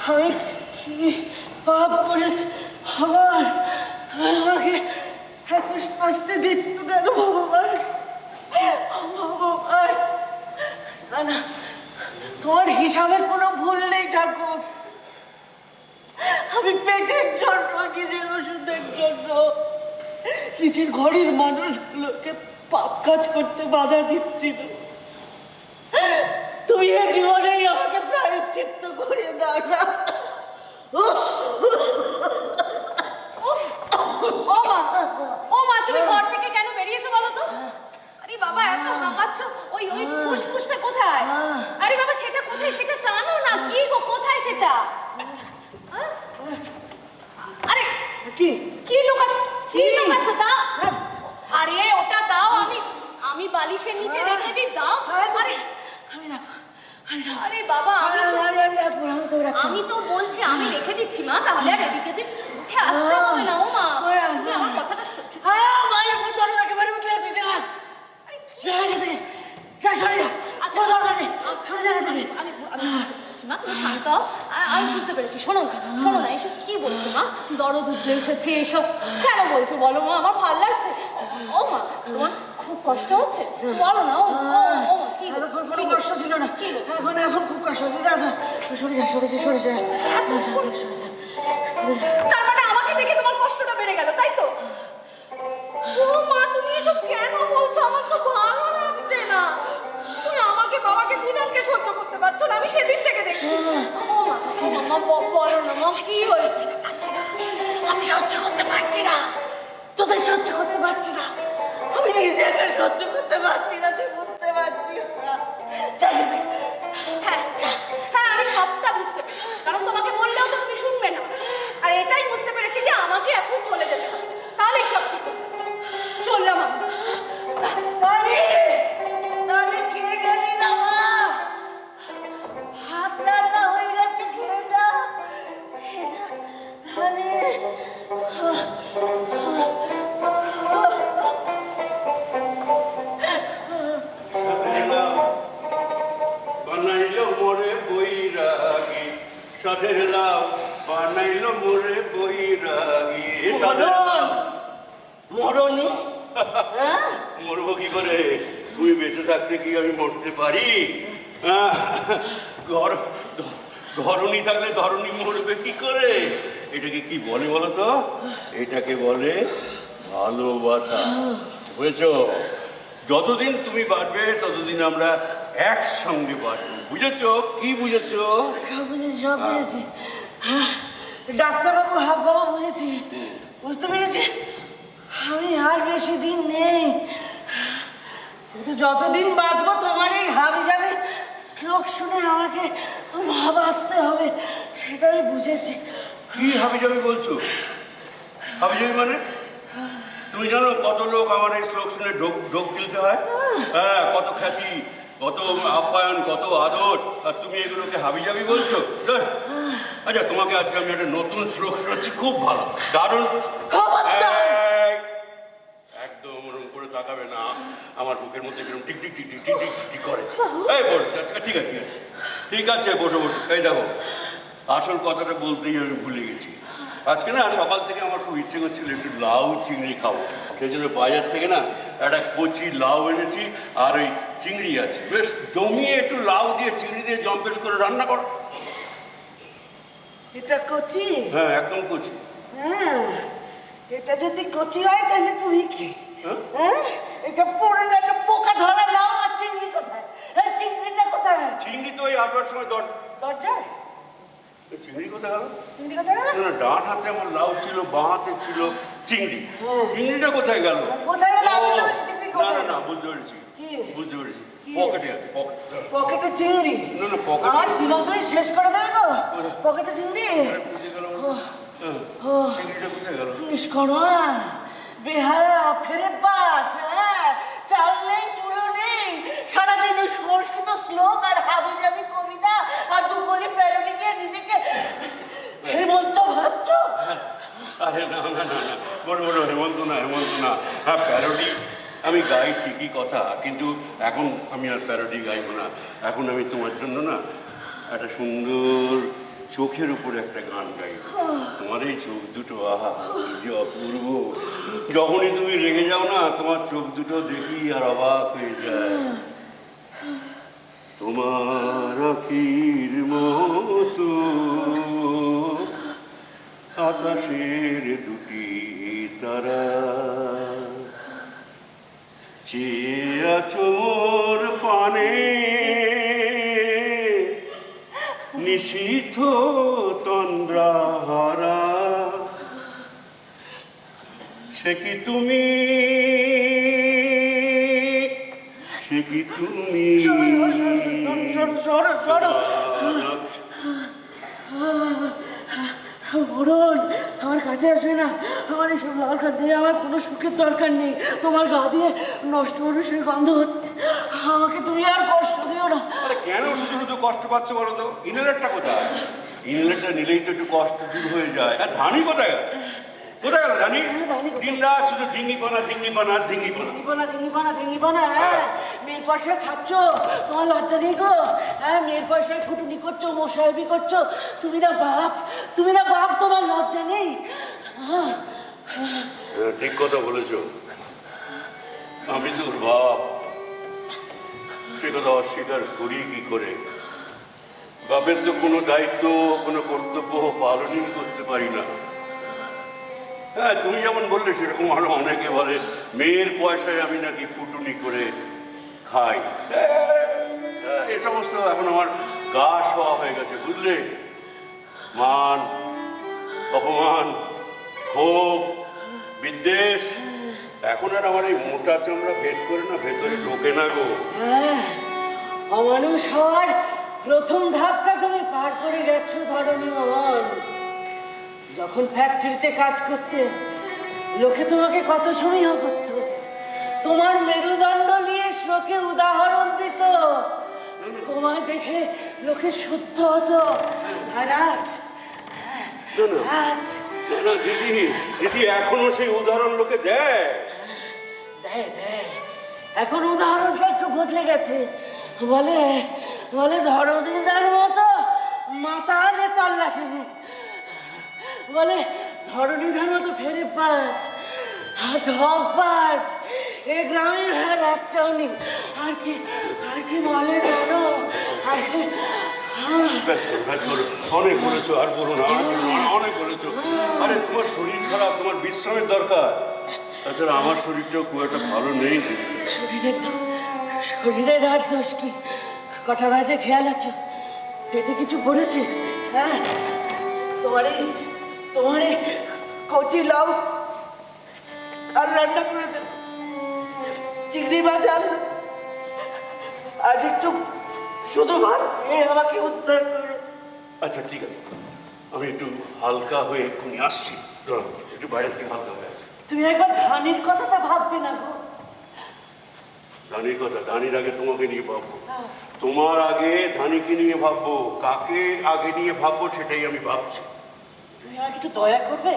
আমি কি পাপ করেছি? ভগবান তুমি আমাকে এত শাস্তি দিচ্ছ কেন ভগবান? ভগবান না না, তোমার হিসাবে কোনো ভুল নেই ঠাকুর। আমি পেটের জন্য, নিজের ওষুধের জন্য, নিজের ঘরের মানুষগুলোকে পাপ কাজ করতে বাধা দিচ্ছিল। তুমি এ জীবনেই আমাকে প্রায়শ্চিত্ত করে দাও না। ও মা, তুমি ঘর থেকে কেন বেরিয়েছো বলো তো? আরে বাবা, এত হাঁপাচ্ছ, ওই ওই ফুসফুসটা কোথায়? আরে বাবা, সেটা কোথায়? সেটা টানো না। কি গো, কোথায় সেটা? আরে কি কি লুকাচ্ছ? কি লুকাচ্ছ? দাও। আরে ওটা দাও, আমি আমি বালিশের নিচে রেখে দিই, দাও। আরে আমি রাখবো, আমি রাখবো। আরে বাবা, আমি তো বলছি আমি রেখে দিচ্ছি মা, তাহলে আর এদিকে তুই উঠে আসতে হবে না। ও মা, তুমি আমার কথাটা সহ্য করো। মা তুমি শান্ত হও। আমি বুঝতে পেরেছি। শোনো না, এসব কি বলছো মা? দরদ উঠলে উঠেছে, এসব কেন বলছো বলো মা? আমার ভালো লাগছে। ও মা, তোমার খুব কষ্ট হচ্ছে? বলো না। ও কি কোনো কষ্ট ছিল না, এখন খুব কষ্ট হচ্ছে। যা সরে যা। তার মানে আমাকে দেখে তোমার কষ্টটা বেড়ে গেল, তাই তো? ও মা, তুমি এসব কেন বলছো? আমার তো ভালো লাগছে না। তুমি আমাকে বাবাকে দুজনকে সহ্য করতে পারছো না, আমি সেদিন থেকে দেখছি। ও মা, বলো না মা, কি হয়েছে? আমি সহ্য করতে পারছি না, তোদের সহ্য করতে পারছি না, আমি নিজেকে সহ্য করতে পারছি না, তুই বুঝতে পারছিস না। হ্যাঁ, আমি সবটা বুঝতে পেরেছি, কারণ তোমাকে বললেও তো তুমি শুনবে না। আর এটাই বুঝতে পেরেছি যে আমাকে এখন চলে যেতে হবে, তাহলেই সব ঠিক হচ্ছে। চললাম আমি। আমি খেয়ে গেলি না মা, হাত রান্না হয়ে গেছে, খেয়ে যা। বানাইলো মোরে বৈরাগী, সাধের লাউ বানাইলো মোরে বৈরাগী। মরণি মরবো কি করে? তুমি বেঁচে থাকতে কি আমি মরতে পারি? ধরণী থাকলে ধরণী মরবে কি করে? এটাকে কি বলে বলো তো? এটাকে বলে ভালোবাসা। বুঝেছ? যতদিন তুমি বাঁচবে ততদিন আমরা একসঙ্গে বাঁচবো। বুঝেছ? কি বুঝেছ? সব বুঝেছি। ডাক্তারবাবু, হাববাবু বুঝতে পেরেছি। আমি আর বেশি দিন নেই, কিন্তু যতদিন বাঁচবো তোমার এই হাবি যাবে শ্লোক শুনে আমাকে বাঁচতে হবে, সেটা আমি বুঝেছি। কি হাবিজাবি বলছো? হাবিজাবি মানে? তুমি জানো কত লোক আমার এই শ্লোক শুনে ঢোক গিলতে হয়? হ্যাঁ, কত খ্যাতি, কত আপ্যায়ন, কত আদর, আর তুমি এগুলোকে হাবিজাবি বলছো? আচ্ছা, তোমাকে আজকে আমি একটা নতুন শ্লোক শোনাচ্ছি, খুব ভালো, দারুণ। একদম ওরকম করে তাকাবে না, আমার বুকের মধ্যে এরকম tick tick tick tick tick tick tick করে। এই বল, ঠিক আছে, বসো। এই দেখো, আসল কথাটা বলতেই আমি ভুলে গেছি। আজকে না সকাল থেকে আমার খুব ইচ্ছে করছিল একটু লাউ চিংড়ি খাবো, সেই জন্য বাজার থেকে না একটা কচি লাউ এনেছি, আর ওই চিংড়ি আছে, বেশ জমিয়ে একটু লাউ দিয়ে চিংড়ি দিয়ে জম্পেশ করে রান্না করো। এটা কচি? হ্যাঁ, একদম কচি। হ্যাঁ, এটা যদি কচি হয় তাহলে তুমি কি? হ্যাঁ, এটা পড়ে না, একটা পোকা ধরা লাউ। আর চিংড়ি কোথায়? চিংড়িটা কোথায়? চিংড়ি তো ওই আসবার সময় দরজায়। চিংড়ি কোথায় গেল? চিংড়ি কোথায় গেল? না, ডান হাতে আমার লাউ ছিল, বাঁ হাতে ছিল চিংড়ি। চিংড়িটা কোথায় গেল? কোথায় গেল? না, বুঝতে পেরেছি। পকেটে আছে, পকেটে চিংড়ি? না, পকেটে। আমার জীবন তুমি শেষ করে দেবে গো, পকেটে চিংড়ি? চিংড়িটা কোথায় গেল? নিষ্কর্মা, বেহায়া, ফেরে বাজ, চাল নেই, চুলো নেই, সারাদিন এই সংস্কৃত শ্লোক আর হাবিজাবি কবিতা আর দুকলি প্যারোডি গিয়ে নিজেকে হেমন্ত ভাবছো? আরে না, বড় হেমন্ত না। হ্যাঁ, প্যারোডি আমি গাই ঠিকই কথা, কিন্তু এখন আমি আর প্যারোডি গাইবো না। এখন আমি তোমার জন্য না একটা সুন্দর চোখের উপরে একটা গান গাইব। তোমার এই চোখ দুটো, আহা, যে অপূর্ব। যখনই তুমি রেগে যাও না, তোমার চোখ দুটো দেখি আর অবাক হয়ে যায়। তোমার আখির মতো আকাশের দুটি তারা, চেয়ে আছো মোর পানে, নিশীথ তন্দ্রাহারা। সে কি তুমি? বরুণ, আমার কাছে আসবে না, আমার এসব দরকার নেই, আমার কোনো সুখের দরকার নেই। তোমার গা দিয়ে নষ্ট মানুষের গন্ধ হচ্ছে, আমাকে তুমি আর কষ্ট দিও না। আরে কেন শুধু শুধু কষ্ট পাচ্ছ বলো তো? ইনহেলারটা কোথায়? ইনহেলারটা নিলেই তো একটু কষ্ট দূর হয়ে যায়। আর ধানি কোথায় গেল? কোথায় গেল ধানি? দিন রাত শুধু ডিঙ্গিপানা ডিঙ্গিপানা ডিঙ্গিপানা। ডিঙ্গিপানা, হ্যাঁ। মেয়ের পয়সায় খাচ্ছ, তোমার লজ্জা নেই গো? হ্যাঁ, মেয়ের পয়সায় ফুটুনি করছো, মোশারবি করছো। তুমি না বাপ, তোমার লজ্জা নেই? হ্যাঁ, ঠিক কথা বলেছ। আমি তোর বাপ, সে কথা অস্বীকার করি কি করে? বাপের তো কোনো দায়িত্ব, কোনো কর্তব্য পালনই করতে পারি না। হ্যাঁ, তুমি যেমন বললে সেরকম আরো অনেকে বলে মেয়ের পয়সায় আমি নাকি ফুটুনি করে খাই। এ সমস্ত এখন আমার গা শোয়া হয়ে গেছে, বুঝলে? মান, অপমান, ক্ষোভ, বিদ্বেষ এখন আর আমার এই মোটা চামড়া ভেদ করে না, ভেতরে ঢোকে না গো। হ্যাঁ, অমানুষ হওয়ার প্রথম ধাপটা তুমি পার করে গেছো ধরণী মোহন। যখন ফ্যাক্টরিতে কাজ করতে লোকে তোমাকে কত সমীহ করত, তোমার মেরুদণ্ড নিয়ে লোকে উদাহরণ দিত, তোমায় দেখে লোকে শুদ্ধ হতো। আর আজ না দিদি এখনো সেই উদাহরণ লোকে দেয়। এখন উদাহরণটা একটু বদলে গেছে। বলে ধরদিনার মতো মাতালে তল্লাশি নেই, বলে ধরণীধার মতো ফেরে পাঁচ ঢপ পাঁচ, এ গ্রামের হার একটাও নেই। আর কি বলে জানো? অনেক বলেছো, আর বলো না, অনেক বলেছো। আরে তোমার শরীর খারাপ, তোমার বিশ্রামের দরকার। তাছাড়া আমার শরীরটাও খুব একটা ভালো নেই। শরীরের আর দোষ কি? কটা বাজে খেয়াল আছে? পেটে কিছু পড়েছে? হ্যাঁ, তোমার কচি লাউ আর রান্না করে দেব, চিংড়ি মাছ আল, আজ একটু শুধু ভাত খেয়ে আমাকে উদ্ধার করো। আচ্ছা ঠিক আছে, আমি একটু হালকা হয়ে এক্ষুনি আসছি, একটু বাইরে থেকে হালকা হয়ে আসছি। তুমি একবার ধানির কথাটা ভাববে না গো? ধানির কথা? ধানির আগে তোমাকে নিয়ে ভাববো। তোমার আগে ধানিকে নিয়ে ভাববো, কাকে আগে নিয়ে ভাববো সেটাই আমি ভাবছি। তুমি আমাকে একটু দয়া করবে,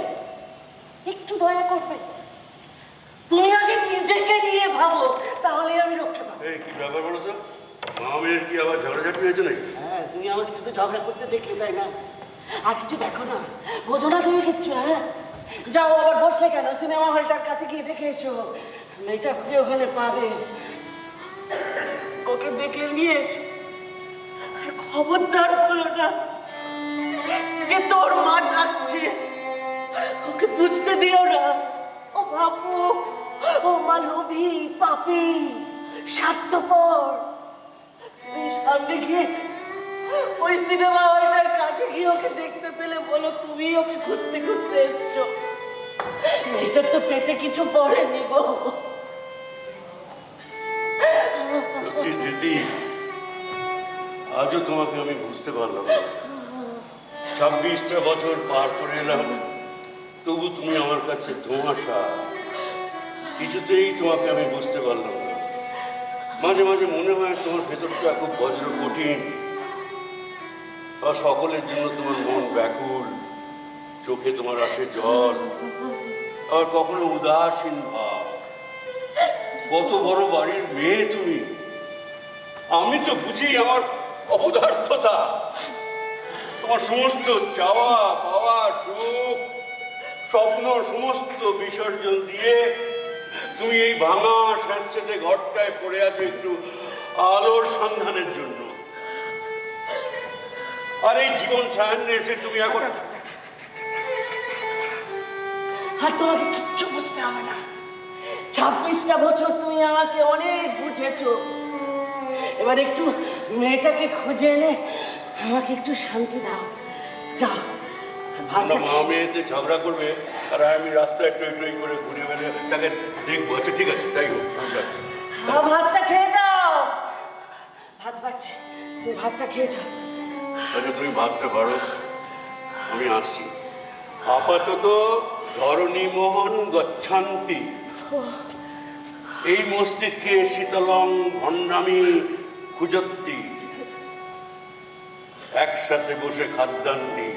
একটু দয়া করবে? তুমি আগে নিজেকে নিয়ে ভাবো, তাহলে আমি রক্ষা পাবো। এই কি ব্যাপার বলো তো? মামের কি আবার ঝগড়াঝাটি হয়েছে নাকি? হ্যাঁ, তুমি আমাকে শুধু ঝগড়া করতে দেখলে, তাই না? আর কিছু দেখো না, বোঝো না তুমি কিচ্ছু। হ্যাঁ, যাও, আবার বসলে কেন? সিনেমা হলটার কাছে গিয়ে দেখে এসো, মেয়েটাকে ওখানে পাবে, ওকে দেখলে নিয়ে এসো। আর খবরদার বলো না যে তোর মা ডাকছে, ওকে বুঝতে দিও না। ও বাবু, ও মা লোভী, পাপী, স্বার্থপর। তুমি সামনে গিয়ে ওই সিনেমা হলটার কাছে গিয়ে ওকে দেখতে পেলে বলো তুমি ওকে খুঁজতে খুঁজতে এসছো। মেয়েটার তো পেটে কিছু পড়েনি গো। দিদি, আজও তোমাকে আমি বুঝতে পারলাম না। 26টা বছর পার করে এলাম, তবু তুমি আমার কাছে ধোঁয়াশা। কিছুতেই তোমাকে আমি বুঝতে পারলাম না। মাঝে মাঝে মনে হয় তোমার ভেতরটা খুব বজ্র কঠিন, আর সকলের জন্য তোমার মন ব্যাকুল, চোখে তোমার আসে জল, আর কখনো উদাসীন ভাব। কত বড় বাড়ির মেয়ে তুমি, আমি তো বুঝি আমার অপদার্থতা। তোমার সমস্ত চাওয়া পাওয়া, সুখ স্বপ্ন সমস্ত বিসর্জন দিয়ে তুমি এই ভাঙা স্যাঁতসেঁতে ঘরটায় পড়ে আছো একটু আলোর সন্ধানের জন্য। আর এই জীবন সায়ান্নে এসে তুমি এখন আর তোমাকে কিচ্ছু বুঝতে হবে না। 26টা বছর তুমি আমাকে অনেক বুঝেছো। এবার একটু মেয়েটাকে খুঁজে এনে আমাকে একটু শান্তি দাও। যাও, মা মেয়েতে ঝগড়া করবে আর আমি রাস্তায় টই টই করে ঘুরে বেড়ে তাকে দেখবো। আচ্ছা ঠিক আছে, তাই হোক, ভাতটা খেয়ে যাও। ভাত বাড়ছে, তুমি ভাতটা খেয়ে যাও। আচ্ছা তুমি ভাতটা বাড়ো, আমি আসছি। আপাতত ধরণী মোহন গচ্ছান্তি। এই মস্তিষ্কে শীতলং ভণ্ডামি খুঁজত্তি, একসাথে বসে খাদ্যান্তি।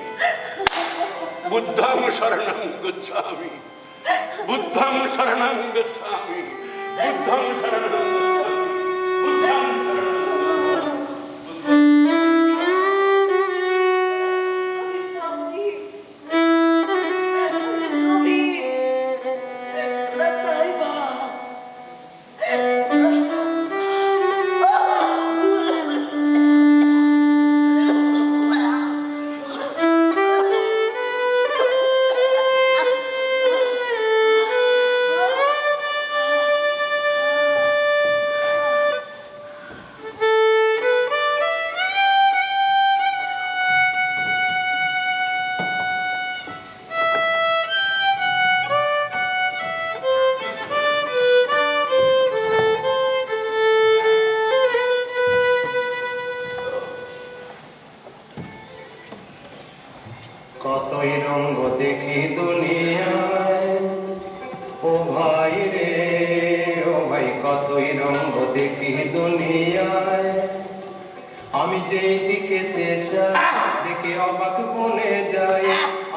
বুদ্ধং শরণং গচ্ছামি, বুদ্ধং শরণং গচ্ছামি, বুদ্ধং শরণং গচ্ছামি, বুদ্ধং শরণং। কতই রঙ্গ দেখি দুনিয়ায়, ও ভাই রে ও ভাই, কতই রঙ্গ দেখি দুনিয়ায়। আমি যেই দিকেতে চাই দেখে অবাক বনে যাই,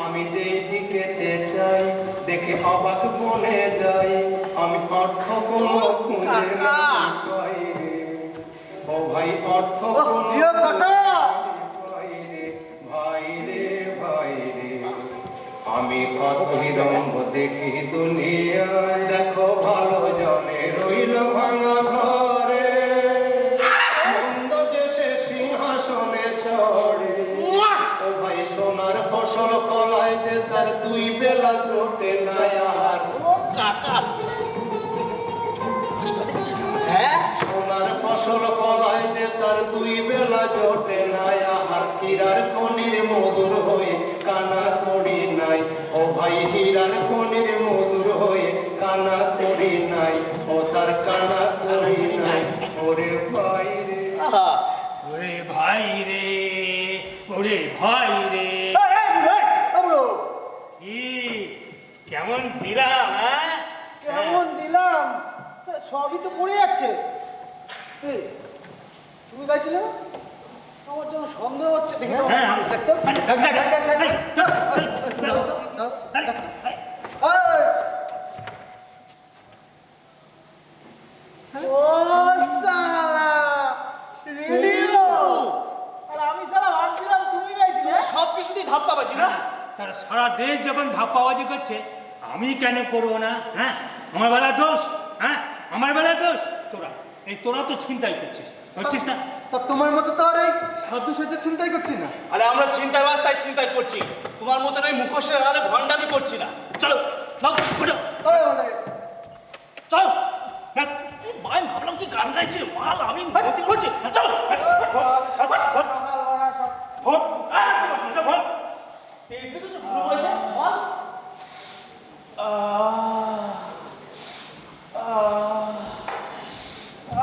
আমি যেই দিকেতে চাই দেখে অবাক বনে যাই। আমি অর্থ কোনো খুঁজে না পাই রে, ও ভাই অর্থ আমি কতই রঙ্গ দেখি দুনিয়ায়। দেখো ভালো জনে রইল ভাঙা ঘরে, মন্দ যে সে সিংহাসনে চড়ে। ও ভাই সোনার ফসল কলায় যে তার দুই বেলা চোটে নাই আর। সোনার ফসল কলায় যে তার দুই বেলা জোটে নাই আহার। হীরার খনির মজুর হয়ে কানা করি নাই, ও ভাই হীরার খনির মজুর হয়ে কানা করি নাই, ও তার কানা করি নাই। ওরে ভাই রে, ওরে ভাই রে, ওরে ভাই রে, কি কেমন দিলাম? হ্যাঁ কেমন দিলাম? সবই তো পড়ে যাচ্ছে। তুমি গাইছিলে না? আমার যেন সন্দেহ হচ্ছে। দেখে নাও। দেখতে হবে? ও সালা, রেডিও। আর আমি সালা ভাবছিলাম তুমি গাইছিলে। সব কিছুতেই ধাপ্পাবাজি না? তারা সারা দেশ যখন ধাপ্পাবাজি করছে, আমি কেন করবো না? হ্যাঁ, আমার বেলা দোষ। হ্যাঁ, আমার বেলা দোষ। তোরা তো ছিনতাই করছিস না? তা তোমার মতো তো আর এই সাধু সেজে চিন্তাই করছি না। আরে আমরা চিন্তায় বাস্তায় চিন্তায় করছি, তোমার মতন ওই মুখোশের আড়ালে ভণ্ডামি করছি না। চলো নাও, ওঠো। চলো। ভাই ভাবলাম কি গান গাইছি, মাল আমি ভর্তি করছি। চলো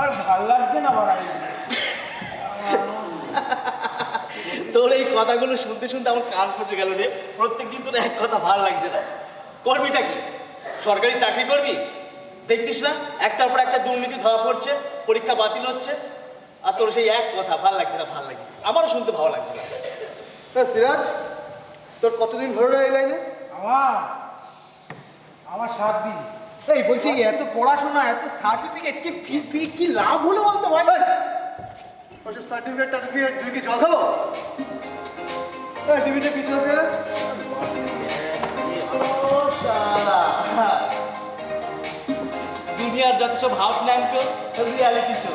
আর ভাল লাগছে না বাড়াই। তোর এই কথাগুলো শুনতে শুনতে আমার কান পচে গেল রে। প্রত্যেকদিন তোর এক কথা ভালো লাগছে না। করবিটা কি? সরকারি চাকরি করবি? দেখছিস না একটার পর একটা দুর্নীতি ধরা পড়ছে, পরীক্ষা বাতিল হচ্ছে, আর তোর সেই এক কথা ভালো লাগছে না। ভালো লাগছে, আমারও শুনতে ভালো লাগছে না। সিরাজ, তোর কতদিন ধরে এই লাইনে? আমার 7 দিন। এই বলছি, এত পড়াশোনা, এত সার্টিফিকেট, কি লাভ হলো বলতো ভাই? ওসব সার্টিফিকেট টার্টিফিকেট তুই কি জল খাবো? টিভিতে কি চলছে? দুনিয়ার যত সব হাফ ল্যাম্পটো রিয়ালিটি শো।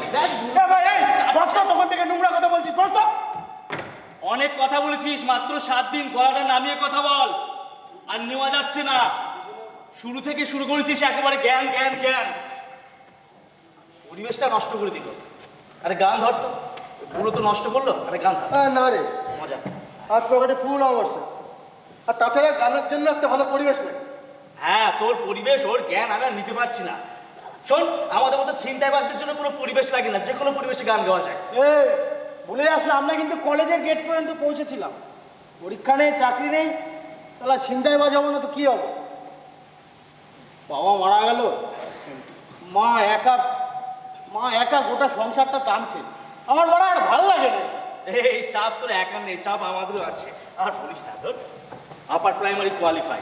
তখন থেকে নোংরা কথা বলছিস। অনেক কথা বলেছিস, মাত্র 7 দিন, গলাটা নামিয়ে কথা বল। আর নেওয়া যাচ্ছে না। শুরু থেকে শুরু করেছিস একেবারে জ্ঞান জ্ঞান জ্ঞান, পরিবেশটা নষ্ট করে দিল। আরে গান ধরতো, পুরো তো নষ্ট করলো। আরে গান ধর। না রে, মজা। আজ পকেটে ফুল অবশ্য। আর তাছাড়া গানের জন্য একটা ভালো পরিবেশ নেই। হ্যাঁ, তোর পরিবেশ, ওর জ্ঞান আমি আর নিতে পারছি না। শোন, আমাদের মতো ছিনতাইবাজদের জন্য কোনো পরিবেশ লাগে না, যে কোনো পরিবেশে গান গাওয়া যায়। ভুলে যাস না, আমরা কিন্তু কলেজের গেট পর্যন্ত পৌঁছেছিলাম। পরীক্ষা নেই, চাকরি নেই, তাহলে ছিনতাই বাজাবো না তো কি হবে? বাবা মারা গেল, মা একা গোটা সংসারটা টানছে। আমার বড় আর ভালো লাগে না। এই চাপ তোর একা নেই, চাপ আমাদেরও আছে। আর বলিস না, তোর আপার প্রাইমারি কোয়ালিফাই,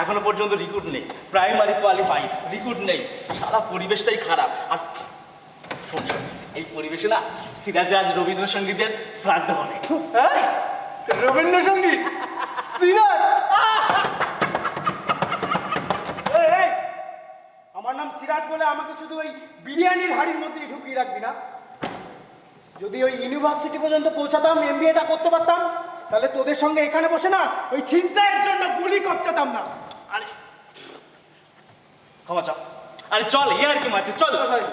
এখনো পর্যন্ত রিক্রুট নেই। প্রাইমারি কোয়ালিফাই, রিক্রুট নেই। সারা পরিবেশটাই খারাপ। আর শোন, এই পরিবেশে না সিরাজে আজ রবীন্দ্রসঙ্গীতের শ্রাদ্ধ হবে। হ্যাঁ, রবীন্দ্রসঙ্গীত? সিরাজ? আমার নাম সিরাজ বলে আমাকে শুধু ওই বিরিয়ানির হাড়ির মধ্যেই ঢুকিয়ে রাখবি না। যদি ওই ইউনিভার্সিটি পর্যন্ত পৌঁছাতাম, এমবিএটা করতে পারতাম, তাহলে তোদের সঙ্গে এখানে বসে না ওই ছিনতাইয়ের জন্য গুলি কপচাতাম না। আরে ক্ষমা চাও। আরে চল, ইয়ার কি মারছে, চল। ভাই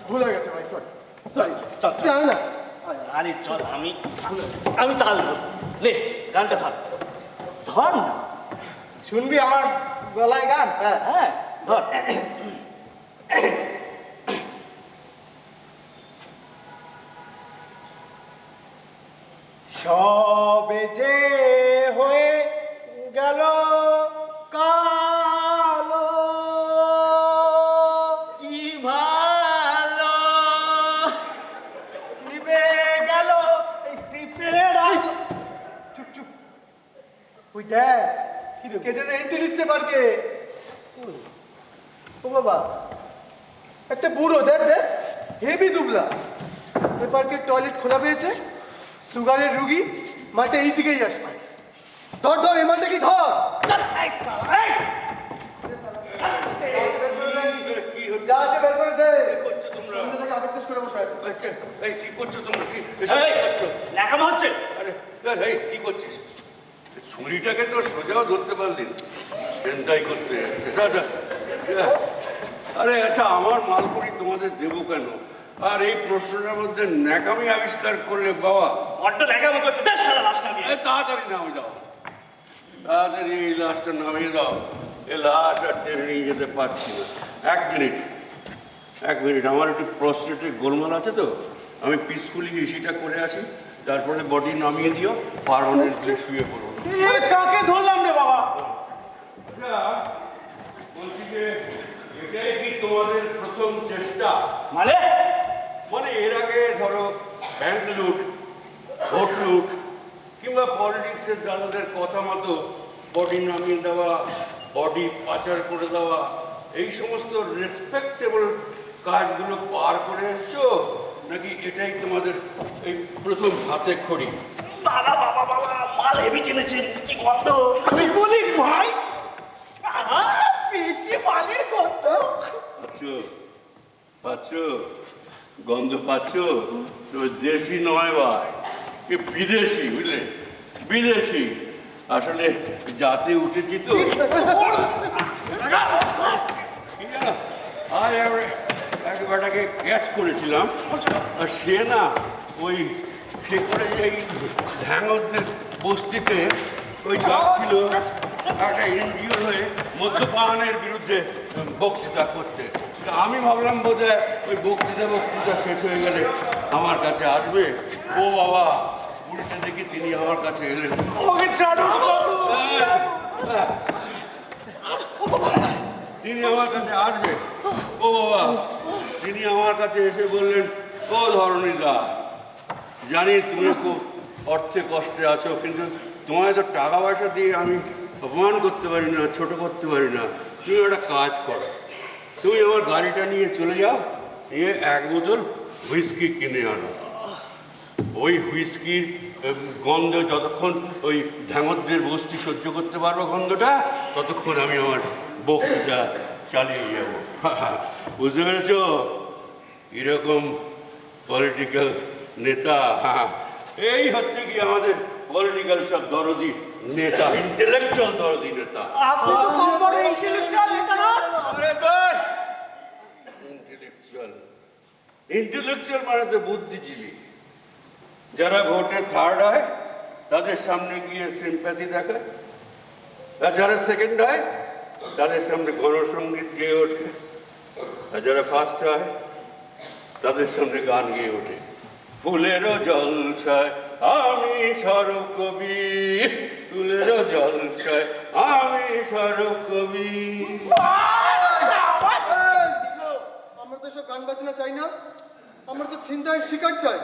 ভুল হয়ে গেছে ভাই, সরি সরি। চল চল না। আরে চল, আমি তাল দেবো। লে, গানটা ধর, ধর না। শুনবি আমার গলায় গান? হ্যাঁ ধর। সবে যে হয়ে গেল কালো, কি ভালো নিবে গেল এই দ্বীপের আলো। চুপ চুপ, ওই দেখ কে যেন এন্ট্রি নিচ্ছে পার্কে। ও বাবা, একটা বুড়ো, দেখ দেখ, হেভি দুবলা। এ পার্কের টয়লেট খোলা পেয়েছে, সুগারের রুগী মাঠে এই দিকেই আসছে। ধর ধর, এই মালটা কি ধর। কি হচ্ছে? যা আছে বের করে দে। করছো তোমরা? সন্ধ্যাটাকে আবেগ করে বসে আছে। এই কি করছো তোমরা? কি এসব কি করছো? লেখামা হচ্ছে। আরে এই কি করছিস? ছুরিটাকে তো সোজাও ধরতে পারলি, ছিনতাই করতে। আরে আচ্ছা, আমার মালপুরি তোমাদের দেবো কেন? আর এই প্রশ্নটার মধ্যে ন্যাকামি আবিষ্কার করলে বাবা। বড্ড লেখামা করছে, দেখ সারা লাশ নামিয়ে। তাড়াতাড়ি নামিয়ে দাও, তাড়াতাড়ি এই লাশটা নামিয়ে দাও। এই লাশ আর টেনে নিয়ে যেতে পারছি না। এক মিনিট, আমার একটু প্রস্টেটে গোলমাল আছে তো, আমি পিসফুলি ইসিটা করে আসি, তারপরে বডি নামিয়ে দিও, পার্মানেন্টলি শুয়ে পড়বো। কাকে ধরলাম রে বাবা? বলছি যে এটাই কি তোমাদের প্রথম চেষ্টা? মানে এর আগে ধরো ব্যাংক লুট, ভোট লুট, কিংবা পলিটিক্সের দাদাদের কথা মতো বডি নামিয়ে দেওয়া, বডি পাচার করে দেওয়া, এই সমস্ত রেসপেক্টেবল কাজগুলো পার করে এসছো, নাকি এটাই তোমাদের এই প্রথম হাতে খড়ি? বাবা বাবা বাবা, মাল হেভি টেনেছেন, কি গন্ধ। তুই বলিস ভাই? বেশি মালের গন্ধ। পাচ্ছ গন্ধ পাচ্ছ? তো দেশি নয় ভাই, এ বিদেশি, বুঝলে, বিদেশি। আসলে যাতে উঠেছি তো। আজ এক বেটাকে ক্যাচ করেছিলাম, আর সে না ওই সে করে এই ঢ্যাঙদের বস্তিতে ওই যাচ্ছিল একটা এনজিও হয়ে মদ্যপানের বিরুদ্ধে বক্তৃতা করতে। আমি ভাবলাম বোধহয় ওই বক্তৃতা শেষ হয়ে গেলে আমার কাছে আসবে। ও বাবা, পুলিশে দেখি তিনি আমার কাছে এলেন। তিনি আমার কাছে আসবে, ও বাবা, তিনি আমার কাছে এসে বললেন, ও ধরণীদা, জানি তুমি খুব অর্থে কষ্টে আছো, কিন্তু তোমায় তো টাকা পয়সা দিয়ে আমি অপমান করতে পারি না, ছোট করতে পারি না। তুমি একটা কাজ করো, তুমি আমার গাড়িটা নিয়ে চলে যাও, নিয়ে এক বোতল হুইস্কি কিনে আনো। ওই হুইস্কির গন্ধ যতক্ষণ ওই ঢ্যাঙদের বস্তি সহ্য করতে পারবো গন্ধটা, ততক্ষণ আমি আমার বক্তৃতা চালিয়ে যাব। বুঝতে পেরেছ? এরকম পলিটিক্যাল নেতা, এই হচ্ছে কি আমাদের পলিটিক্যাল সব দরদি নেতা, ইন্টেলেকচুয়াল দরদি নেতা। আপনি তো কম বড় ইন্টেলেকচুয়াল নেতা না? ইন্টেলেকচুয়াল মানে তো বুদ্ধিজীবী। যারা ভোটে থার্ড হয় তাদের সামনে গিয়ে সিম্প্যাথি দেখায়, আর যারা সেকেন্ড হয় তাদের সামনে গণসঙ্গীত গেয়ে ওঠে, আর যারা ফার্স্ট হয় তাদের সামনে গান গেয়ে ওঠে। ফুলেরও জলছায় আমি সরব কবি, ফুলের জলছায় আমি সরব কবি। আমরা তো সব গান বাজনা চাই না, আমরা তো ছিনতাইয়ের শিকার চাই।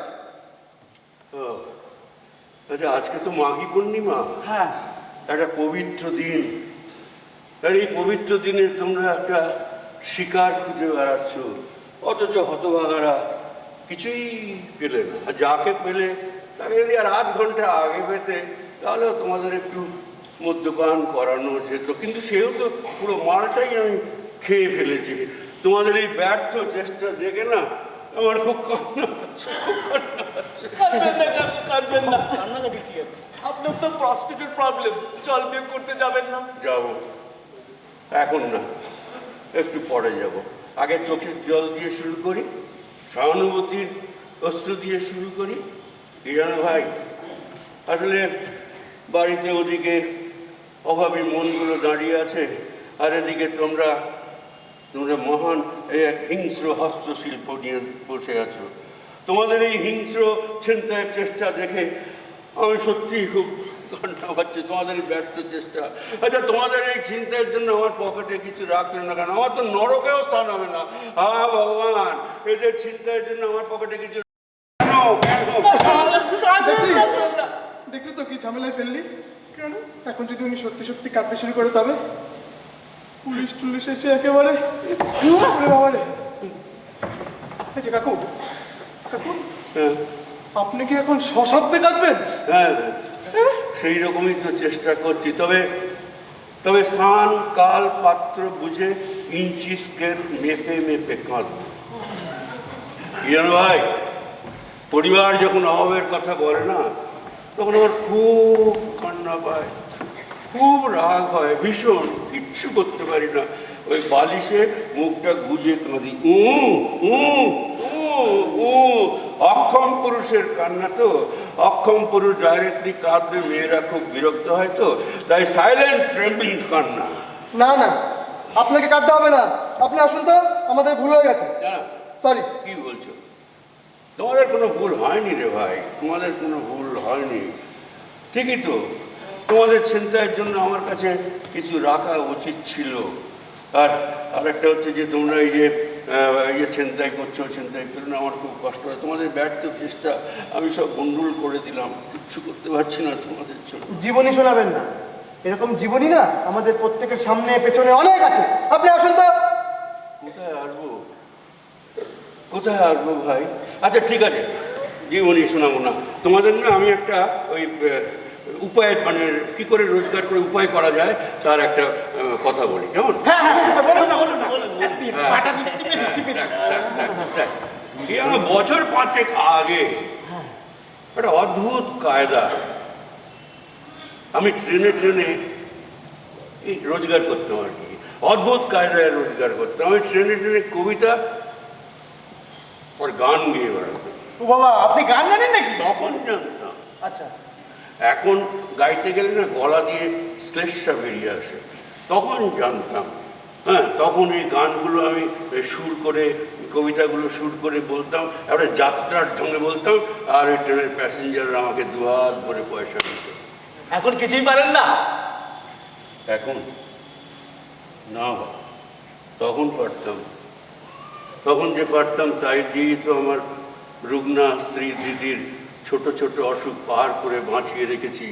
আচ্ছা, আজকে তো মাঘী পূর্ণিমা, হ্যাঁ, একটা পবিত্র দিন। আর এই পবিত্র দিনে তোমরা একটা শিকার খুঁজে বেড়াচ্ছ, অথচ হতভাগারা কিছুই পেলে না। আর যাকে পেলে তাকে যদি আর আধ ঘন্টা আগে পেতে তাহলেও তোমাদের একটু মদ্যপান করানো যেত, কিন্তু সেও তো পুরো মালটাই আমি খেয়ে ফেলেছি। তোমাদের এই ব্যর্থ চেষ্টা দেখে না আমার খুব কান্না হচ্ছে, খুব কান্না হচ্ছে। কাঁদবেন না, কান্নাকাটি কি আছে? আপনার তো প্রস্টিটিউট প্রবলেম, জল বিয়ে করতে যাবেন না? যাবো, এখন না, একটু পরে যাব। আগে চোখের জল দিয়ে শুরু করি, সহানুভূতির অস্ত্র দিয়ে শুরু করি। কি জানো ভাই, আসলে বাড়িতে ওদিকে অভাবী মনগুলো দাঁড়িয়ে আছে, আর এদিকে তোমরা মহান এক হিংস্র হস্তশিল্প নিয়ে বসে আছো। তোমাদের এই হিংস্র ছিনতাইয়ের চেষ্টা দেখে আমি সত্যিই খুব কান্না পাচ্ছি, তোমাদের এই ব্যর্থ চেষ্টা। আচ্ছা, তোমাদের এই ছিনতাইয়ের জন্য আমার পকেটে কিছু রাখলে না কেন? আমার তো নরকেও স্থান হবে না। ভগবান, এদের ছিনতাইয়ের জন্য আমার পকেটে কিছু দেখলি তো কি ঝামেলায় ফেললি। কেন এখন যদি উনি সত্যি সত্যি কাঁদতে শুরু করে, তবে পুলিশ টুলিশ এসে একেবারে বাবারে। আচ্ছা কাকু, কাকু আপনি কি এখন সশব্দে কাঁদবেন? হ্যাঁ, সেই রকমই তো চেষ্টা করছি। তবে স্থান কাল পাত্র বুঝে ইঞ্চি স্কেল মেপে মেপে কাঁদ। ভাই, পরিবার যখন অভাবের কথা বলে না, তখন আমার খুব কান্না পায়, খুব রাগ হয়, ভীষণ, কিচ্ছু করতে পারি না। ওই বালিশে মুখটা গুজে কাঁদি। অক্ষম পুরুষের কান্না তো, অক্ষম পুরুষ ডাইরেক্টলি কাঁদলে মেয়েরা খুব বিরক্ত হয়, তো তাই সাইলেন্ট ট্রেম্বলিং কান্না। না না, আপনাকে কাঁদতে হবে না, আপনি আসুন তো, আমাদের ভুল হয়ে গেছে। সরি। কি বলছো? তোমাদের কোনো ভুল হয়নি রে ভাই, তোমাদের কোনো ভুল হয়নি। ঠিকই তো, তোমাদের ছিনতাইয়ের জন্য আমার কাছে কিছু রাখা উচিত ছিল। আর একটা হচ্ছে যে তোমরা এই যে ছিনতাই করছো, ছিনতাই করলে আমার খুব কষ্ট হয়। তোমাদের ব্যর্থ চেষ্টা আমি সব গন্ডগোল করে দিলাম, কিচ্ছু করতে পারছি না তোমাদের জন্য। জীবনী শোনাবেন না, এরকম জীবনী না আমাদের প্রত্যেকের সামনে পেছনে অনেক আছে। আপনি আসুন তো। কোথায় আসবো ভাই? আচ্ছা ঠিক আছে, জীবনী শোনাবো না তোমাদের। না, আমি একটা ওই উপায়, মানে কি করে রোজগার করে উপায় করা যায় তার একটা কথা বলি, কেমন? বছর 5 আগে একটা অদ্ভুত কায়দা, আমি ট্রেনে রোজগার করতাম আর কি। অদ্ভুত কায়দায় রোজগার করতাম। আমি ট্রেনে কবিতা আর গান গিয়ে বেড়াতাম। বাবা, আপনি গান জানেন নাকি? তখন জানতাম। আচ্ছা, এখন গাইতে গেলে না গলা দিয়ে শ্লেষা বেরিয়ে আসে, তখন জানতাম। হ্যাঁ, তখন এই গানগুলো আমি সুর করে, কবিতাগুলো সুর করে বলতাম, একটা যাত্রার ঢঙে বলতাম, আর ওই ট্রেনের প্যাসেঞ্জাররা আমাকে দুহাত ভরে পয়সা দিত। এখন কিছুই পারেন না? এখন না, তখন পারতাম। তখন যে পারতাম তাই দিয়েই তো আমার রুগ্না স্ত্রী দিদির ছোট ছোট অসুখ পার করে বাঁচিয়ে রেখেছি।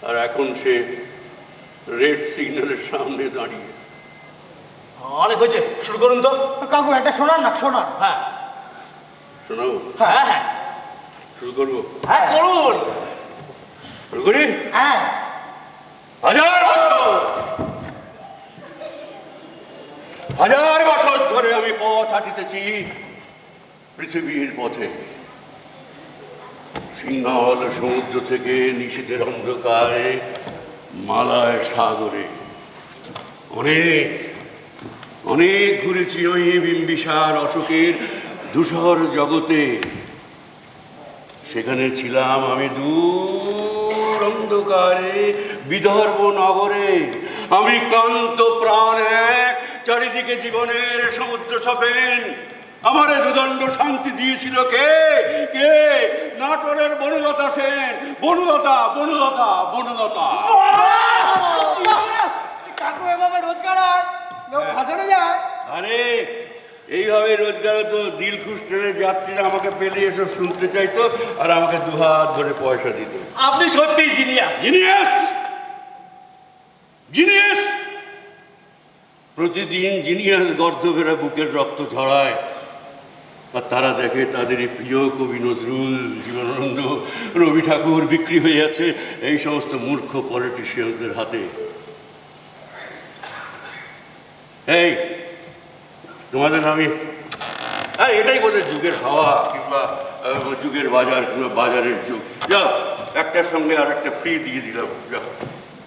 আর এখন সে রেড সিগন্যালের সামনে দাঁড়িয়ে। অনেক হয়েছে, শুরু করুন তো। কাকু একটা শোনান না, শোনান। হ্যাঁ শোনাবো? হ্যাঁ হ্যাঁ, শুরু করবো? হ্যাঁ করুন। শুরু করি? হ্যাঁ। 1000 বছর, 1000 বছর ধরে আমি পথ হাঁটিতেছি পৃথিবীর পথে। সিংহল সমুদ্র থেকে নিশীথের অন্ধকারে, মালায় সাগরে, অনেক অনেক ঘুরেছি ওই বিম্বিসার অশোকের ধূসর জগতে। সেখানে ছিলাম আমি দূর অন্ধকারে বিদর্ভ নগরে। আমি ক্লান্ত প্রাণ এক, চারিদিকে জীবনের সমুদ্র সপেন। আমারে দুদণ্ড শান্তি দিয়েছিল কে? কে? নাটোরের বনলতা সেন। বনলতা, বনলতা, বনলতা। কাকু এভাবে রোজগার হয়, লোক হাসানো যায়। আরে এইভাবে রোজগার তো দিলখুশ ট্রেনের যাত্রীরা আমাকে পেলে এসব শুনতে চাইতো আর আমাকে দুহাত ধরে পয়সা দিত। আপনি সত্যিই জিনিয়াস। Genius, genius. প্রতিদিন জিনিয়াস গর্ধবেরা বুকের রক্ত ঝরায় আর তারা দেখে তাদের এই প্রিয় কবি নজরুল, জীবনানন্দ, রবি ঠাকুর বিক্রি হয়ে যাচ্ছে এই সমস্ত মূর্খ পলিটিশিয়ানদের হাতে। এই তোমাদের আমি এটাই বলে যুগের হাওয়া কিংবা যুগের বাজার কিংবা বাজারের যুগ। যাও, একটার সঙ্গে আর একটা ফ্রি দিয়ে দিলাম। যাও।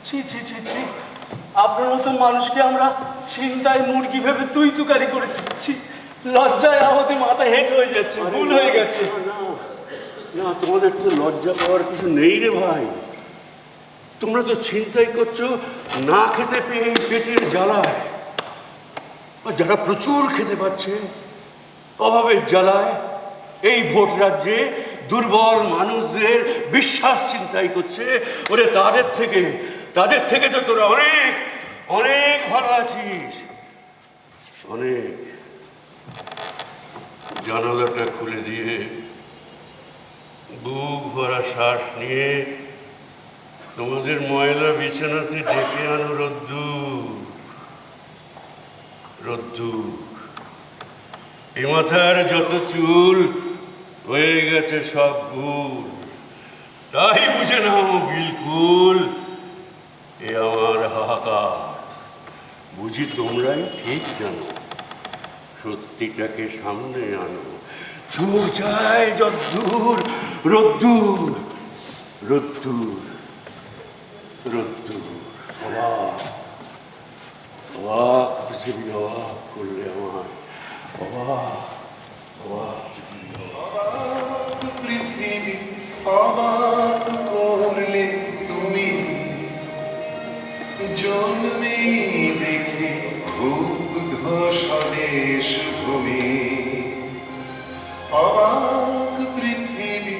ছি ছি ছি ছি, আপনার মতো মানুষকে আমরা ছিনতাই মুরগি ভেবে তুই তুকারি করেছি। ছি, লজ্জায় আমাদের মাথা হেঁট হয়ে যাচ্ছে, ভুল হয়ে গেছে। না, তোমাদের তো লজ্জা পাওয়ার কিছু নেই রে ভাই। তোমরা তো ছিনতাই করছো না খেতে পেয়ে পেটের জ্বালায়, আর যারা প্রচুর খেতে পাচ্ছে অভাবের জ্বালায় এই ভোট রাজ্যে দুর্বল মানুষদের বিশ্বাস ছিনতাই করছে। ওরে তাদের থেকে তো তোরা অনেক অনেক ভালো আছিস। অনেক। জানালাটা খুলে দিয়ে বুক ভরা শ্বাস নিয়ে তোমাদের ময়লা বিছানাতে ডেকে আনো রোদ্দুর। এ মাথার যত চুল হয়ে গেছে সব ভুল, তাই বুঝে নাও বিলকুল এ আমার হাহাকার। বুঝি তোমরাই ঠিক জানো, সত্যিটাকে সামনে আনো। চোখ যায় যদ্দূর, রোদ্দুর রোদ্দুর রোদ্দুর। অবাক পৃথিবী অবাক করলে আমায়, অবাক পৃথিবী অবাক করলে তুমি, জন্মে দেখে ক্ষুব্ধ স্বদেশ ভূমি। অবাক পৃথিবী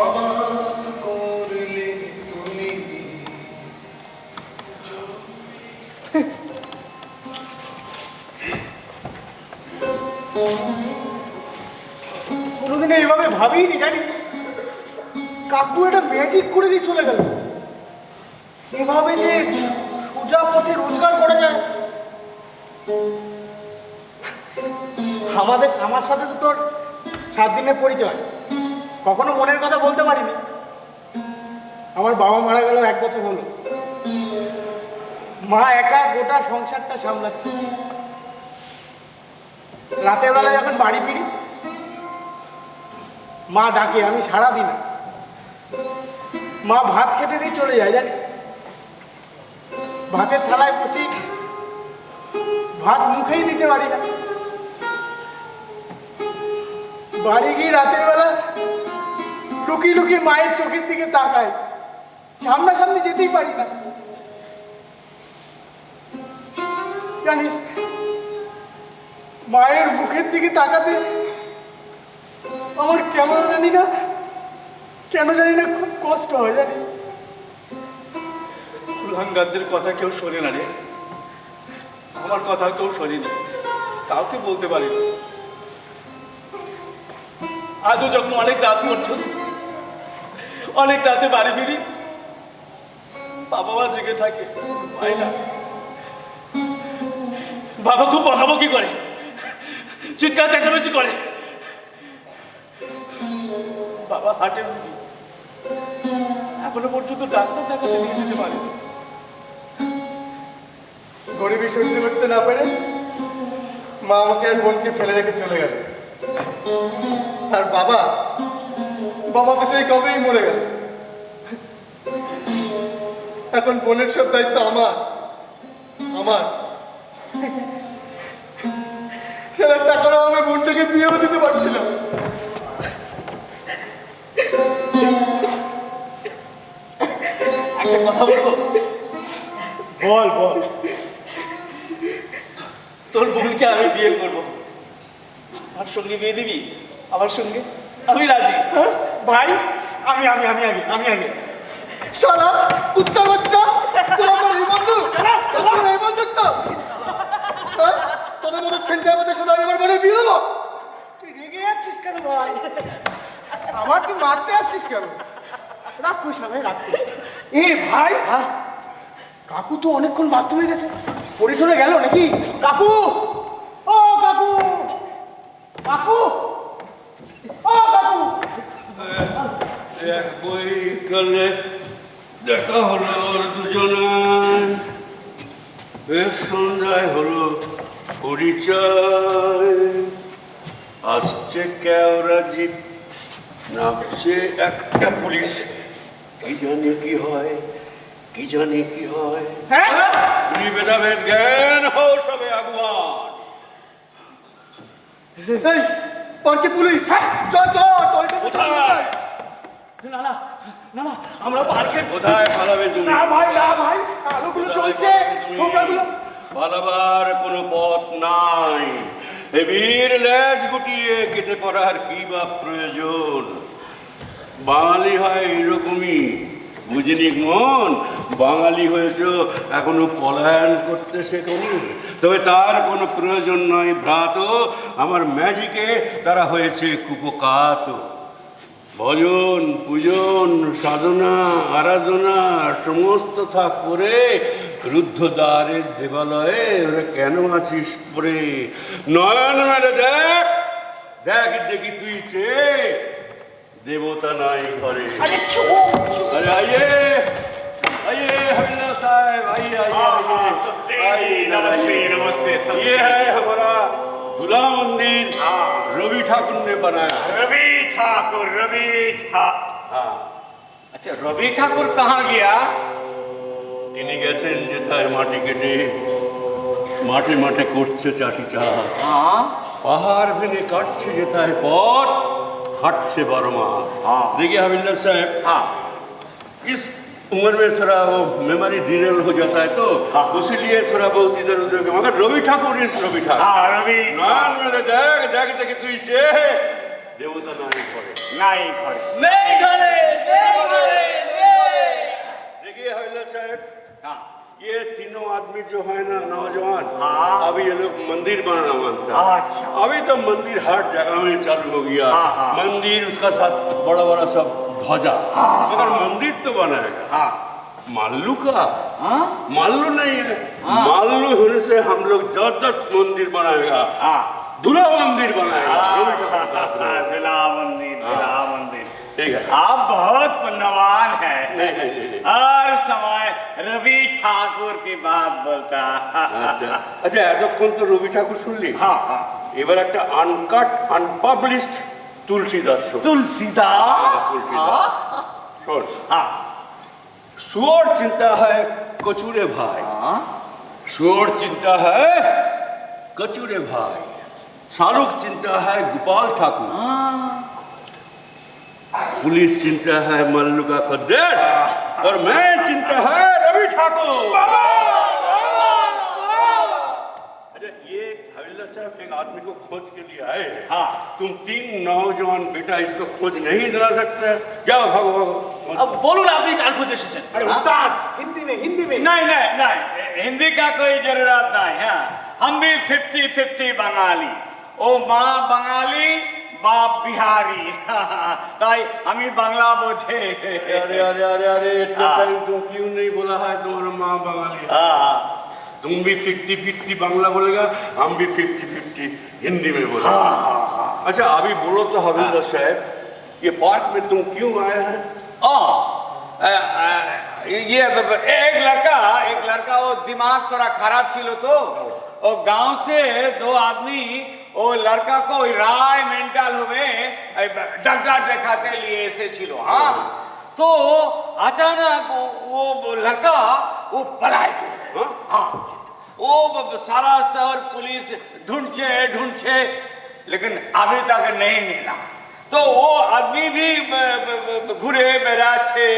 অবাক করলে তুমি। কোনোদিন এইভাবে ভাবিনি জানিস, কাকু এটা ম্যাজিক করে দিয়ে চলে গেল। এভাবে যে সোজা পথে রোজগার করা যায়। আমার সাথে তো তোর 7 দিনের পরিচয়, কখনো মনের কথা বলতে পারিনি। আমার বাবা মারা গেল 1 বছর হলো, মা একা গোটা সংসারটা সামলাচ্ছে। রাতের বেলা যখন বাড়ি ফিরি মা ডাকে, আমি সারা দিন মা ভাত খেতে দিয়ে চলে যায় জানিস। ভাতের থালায় বসি, ভাত মুখেই দিতে পারি না। বাড়ি গিয়ে রাতের বেলা লুকিয়ে লুকিয়ে মায়ের চোখের দিকে তাকাই, সামনাসামনি যেতেই পারি না জানিস। মায়ের মুখের দিকে তাকাতে আমার কেন জানি না খুব কষ্ট হয় জানিস। কুলাঙ্গারদের কথা কেউ শোনে না রে, আমার কথা কেউ শোনেনি, কাউকে বলতে পারিনি। আজও যখন অনেক রাত পর্যন্ত অনেক রাতে বাড়ি ফিরি, বাবা মা জেগে থাকে, পাই না। বাবা খুব বকাবকি করে, চিৎকার চেঁচামেচি করে। বাবা হার্টের রোগী, এখনো পর্যন্ত ডাক্তার দেখাতে নিয়ে যেতে পারেনি। গরিবী সহ্য করতে না পেরে মা আমাকে আর বোনকে ফেলে রেখে চলে গেল। আর বাবা তো সেই কবেই মরে গেল। এখন বোনের সব দায়িত্ব আমার। সেটার টাকারও আমি বোনটাকে বিয়েও দিতে পারছিলাম। একটা কথা বলবো? বল। তোর বোনকে আমি বিয়ে করবো, আর সঙ্গে বিয়ে দিবি আমার সঙ্গে? আমি রাজি। হ্যাঁ? ভাই আমি আমি আমি আগে আমি আগে শালা কুত্তা বাচ্চা তোর আমার এই বন্ধু তোর এই বন্ধুত্ব হ্যাঁ? তোদের মতো ছেলে মতো শোনা আমার বলে বিয়ে দেবো? তুই রেগে যাচ্ছিস কেন ভাই? আমার তুই মারতে আসছিস কেন? রাক্ষস ভাই রাক্ষস। এ ভাই হ্যাঁ কাকু তো অনেকক্ষণ বাথরুমে গেছে, পরিসরে গেল নাকি? কাকু ও কাকু কাকু ও কাকু। এক বৈকালে দেখা হলো দুজনায়, বেশ সন্ধ্যায় হলো পরিচয়। আসছে কেওড়া জিপ, নামছে একটা পুলিশ। কি জানে কি হয়, কি জানে কি হয়। পুরি ভেদাভেদ জ্ঞান হো সবে আগুয়ান। এই পার্কে পুলিশ চ চ কোথায়? না না না না আমরা পার্কের কোথায় পালাবে তুমি? না ভাই আলোগুলো চলছে তোমরাগুলো পালাবার কোনো পথ নাই। এ বীর লেজ গুটিয়ে কেটে পড়ার কি বা প্রয়োজন? বাঙালি হয় এরকমই, বুঝিনি মন? বাঙালি হয়েছ এখনো পলায়ন করতে শেখেনি, তবে তার কোনো প্রয়োজন নয় ভ্রাত। আমার ম্যাজিকে তারা হয়েছে কুপকাত। ভজন পূজন সাধনা আরাধনা সমস্ত থাক করে রুদ্ধদ্বারের দেবালয়ে ওরা কেন আছিস পরে? নয়ন মেরে দেখ দেখ দেখি তুই চেয়ে দেবতা নাই ঘরে। अरे आइए आइए हविलदार साहब आइए आइए। नमस्ते नमस्ते। ये है हमारा दूल्हा मंदिर, रवि ठाकुर ने बनाया। रवि ठाकुर हाँ अच्छा रवि ठाकुर कहाँ गया? তিনি গেছেন যেথায় মাটি কেটে মাঠে মাঠে করছে চাষি চাষ। পাহাড় ভেঙে কাটছে যেথায় পথ, खाटছে 12 मास। देखिए हविलदार साहब, इस उम्र में थोड़ा वो मेमोरी डिरेल हो जाता है तो इसीलिए थोड़ा बहुत इधर उधर, मगर रवि ठाकुर इस रवि ठाकुर रवि नान मेरे देख देख देख तू चे देवता नहीं घरे नहीं घरे नहीं घरे देखिए हविलदार साहब, ये तीनों आदमी जो है ना नौजवान, अभी ये लोग मंदिर बनाना मानता है। अच्छा। अभी तो मंदिर हर जगह में चालू हो गया। मंदिर उसका साथ बड़ा बड़ा सब ध्वजा, मगर मंदिर तो बनाएगा माल्लू का। माल्लू नहीं है, माल्लू होने से हम लोग जबरदस्त मंदिर बनाएगा, दूल्हा मंदिर बनाएगा। दूल्हा मंदिर ठीक है। आप बहुत पुण्यवान है। हर समय रवि ठाकुर की बात बोलता। अच्छा এতক্ষণ তো রবি ঠাকুর শুনলি। এবার একটা uncut unpublished Tulsidas Tulsidas shown. सुअर चिंता है कचूरे भाई, सुअर चिंता है कचूरे भाई, शाहरुख चिंता है गोपाल ठाकुर, पुलिस चिंता है मल्लू का खद्देर, और मैं चिंता है रवि ठाकुर। साहब एक आदमी को खोज के लिए आए। तुम 3 नौजवान बेटा इसको खोज नहीं दिला सकते? जाओ भागो भागो। अब बोलो ना আপনি কার খোঁজ এসেছেন? अरे उस्ताद हिंदी में नहीं हिंदी का कोई जरूरत नहीं है। हम भी 50-50 बंगाली, ओ माँ बंगाली बाप बिहारी ताई हमी बांग्ला बोझे। अरे अरे अरे अरे इतना टाइम तुम क्यों नहीं बोला है तुम्हारा माँ बंगाली? तुम भी 50-50 बांग्ला बोलेगा, हम भी 50-50 हिंदी में बोलेगा। अच्छा अभी बोलो तो हविलदार साहब, ये पार्क में तुम क्यों आए हैं? ये एक लड़का वो दिमाग थोड़ा खराब छिलो तो वो गांव से 2 आदमी वो लड़का को राय मेंटल हुए डॉक्टर दिखाते लिए से छिलो। हाँ तो अचानक वो लड़का वो पलाए गया। वो सारा शहर पुलिस ढूंढे लेकिन अभी तक नहीं मिला। तो वो आदमी भी घुरे बेरा छे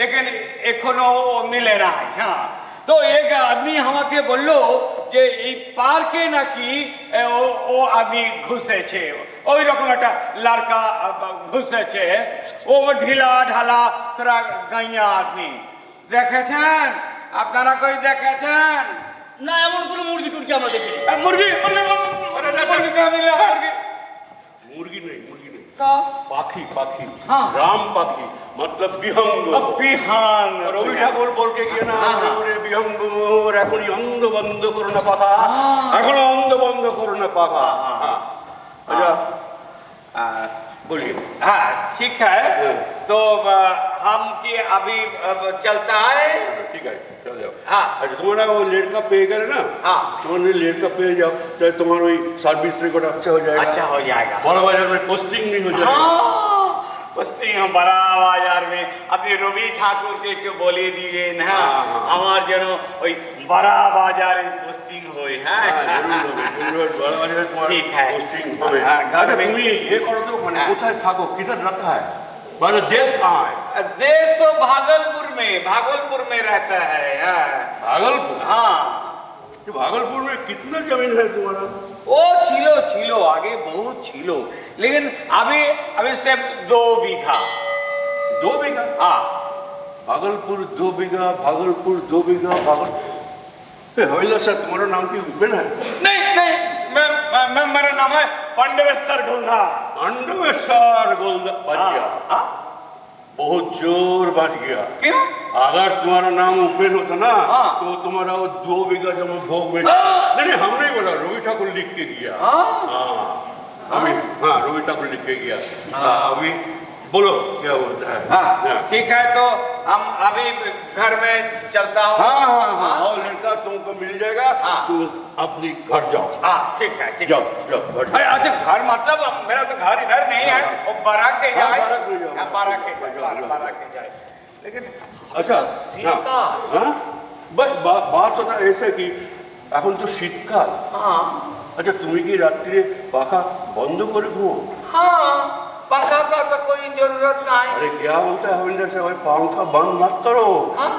लेकिन एखोनो मिले ना। हाँ तो एक आदमी हमाके बोलो जे ई पार्के ना की ओ आदमी घुसे छे ওই রকম একটা লড়কা ঘুষেছে, ও ঢিলা ঢালা তোরা গাইয়া আদমি। দেখেছেন আপনারা, কই দেখেছেন? না, এমন কোনো মুরগি টুরগি আমরা দেখিনি। মুরগি মুরগি মুরগি নেই, মুরগি নেই, তো পাখি, পাখি, হ্যাঁ। রাম পাখি, মতলব বিহঙ্গ। বিহান রবি ঠাকুর বলকে গিয়ে না করে বিহঙ্গ, এখনই অন্ধ বন্ধ করো না পাখা, এখনো অন্ধ বন্ধ করো না পাখা। আচ্ছা बोलिए। हाँ ठीक है, तो हम की अभी चलता है। ठीक है, चल जाओ। हाँ अच्छा, तुम्हारा वो लड़का पे करे ना, हाँ तुम्हारे लड़का पे जाओ तो तुम्हारा वही सर्विस रिकॉर्ड अच्छा हो जाएगा। अच्छा हो जाएगा, बड़ा बाजार में पोस्टिंग नहीं हो जाएगा। पोस्टिंग बड़ा बाजार में अपनी रवि ठाकुर के একটু বলে দিবেন, হ্যাঁ আমার যেন ওই बड़ा बाजार में पोस्टिंग होए। हाँ बड़ा बाजार में तुम्हारा ठीक है, पोस्टिंग होए। हाँ, घर अच्छा, में तुम ये करो तो मैंने कोথায় থাকো, किधर रहता है, मतलब देश कहाँ है? देश तो भागलपुर में रहता है। भागलपुर? हाँ। ये भागलपुर में कितना जमीन है तुम्हारा? ओ छिलो आगे बहुत छिलो, लेकिन अभी सिर्फ 2 बीघा। 2 बीघा? हाँ। भागलपुर 2 बीघा, भागलपुर 2 बीघा, हवेला सर तुम्हारा नाम की उपेन है? नहीं, मैं मेरा नाम है पांडवेश्वर गोलदा। पांडवेश्वर गोलदा बच गया। बहुत जोर बच गया। क्यों? अगर तुम्हारा नाम उपेन होता ना तो तुम्हारा वो 2 बीघा जमा भोग में नहीं, हम नहीं बोला, रवि ठाकुर लिख के गया। अभी हाँ, रवि ठाकुर लिख के गया। अभी बोलो क्या बोलता है? ठीक है, तो हम अभी घर में चलता हूँ। हाँ, और लड़का तुमको मिल जाएगा, तुम अपनी घर जाओ। हाँ ठीक है, ठीक जाओ है। अच्छा, घर मतलब मेरा तो घर इधर नहीं है, वो बाराक के जाए। बाराक के जाए, लेकिन अच्छा बात होता ऐसे कि এখন তো শীতকাল। अच्छा, তুমি কি রাত্রে পাখা বন্ধ করে ঘুমো? हाँ, पंखा का तो कोई जरूरत नहीं। अरे क्या बोलता है हविलदार साहब, भाई पंखा बंद मत करो,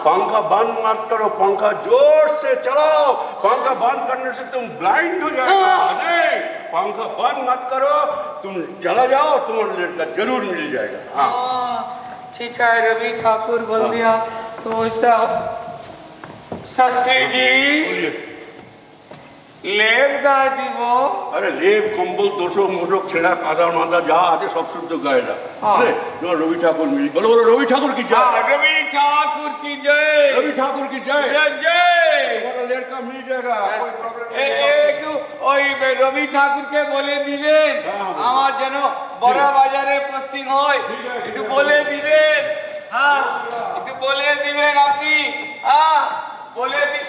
पंखा बंद मत करो, पंखा जोर से चलाओ, पंखा बंद करने से तुम ब्लाइंड हो जाएगा। नहीं, पंखा बंद मत करो, तुम चला जाओ, तुम्हारा लड़का जरूर मिल जाएगा। हाँ ठीक है, रवि ठाकुर बोल दिया तो ऐसा। शास्त्री जी लेप गाয়ে দিব। अरे लेप कम्बल तोषक मोटक छेड़ा कादा मादा जा आते सब शुद्ध गाए ना। रवि ठाकुर मिली, बोलो बोलो रवि ठाकुर की जय। रवि ठाकुर की जय। रवि ठाकुर की जय। जय। तुम्हारा लड़का मिल जाएगा, कोई प्रॉब्लम नहीं। একটু ওই রবি ঠাকুরকে বলে দিবেন আমার যেন বড় বাজারে পোস্টিং হয়, একটু বলে দিবেন। হ্যাঁ একটু বলে দিবেন আপনি। হ্যাঁ বলে দি।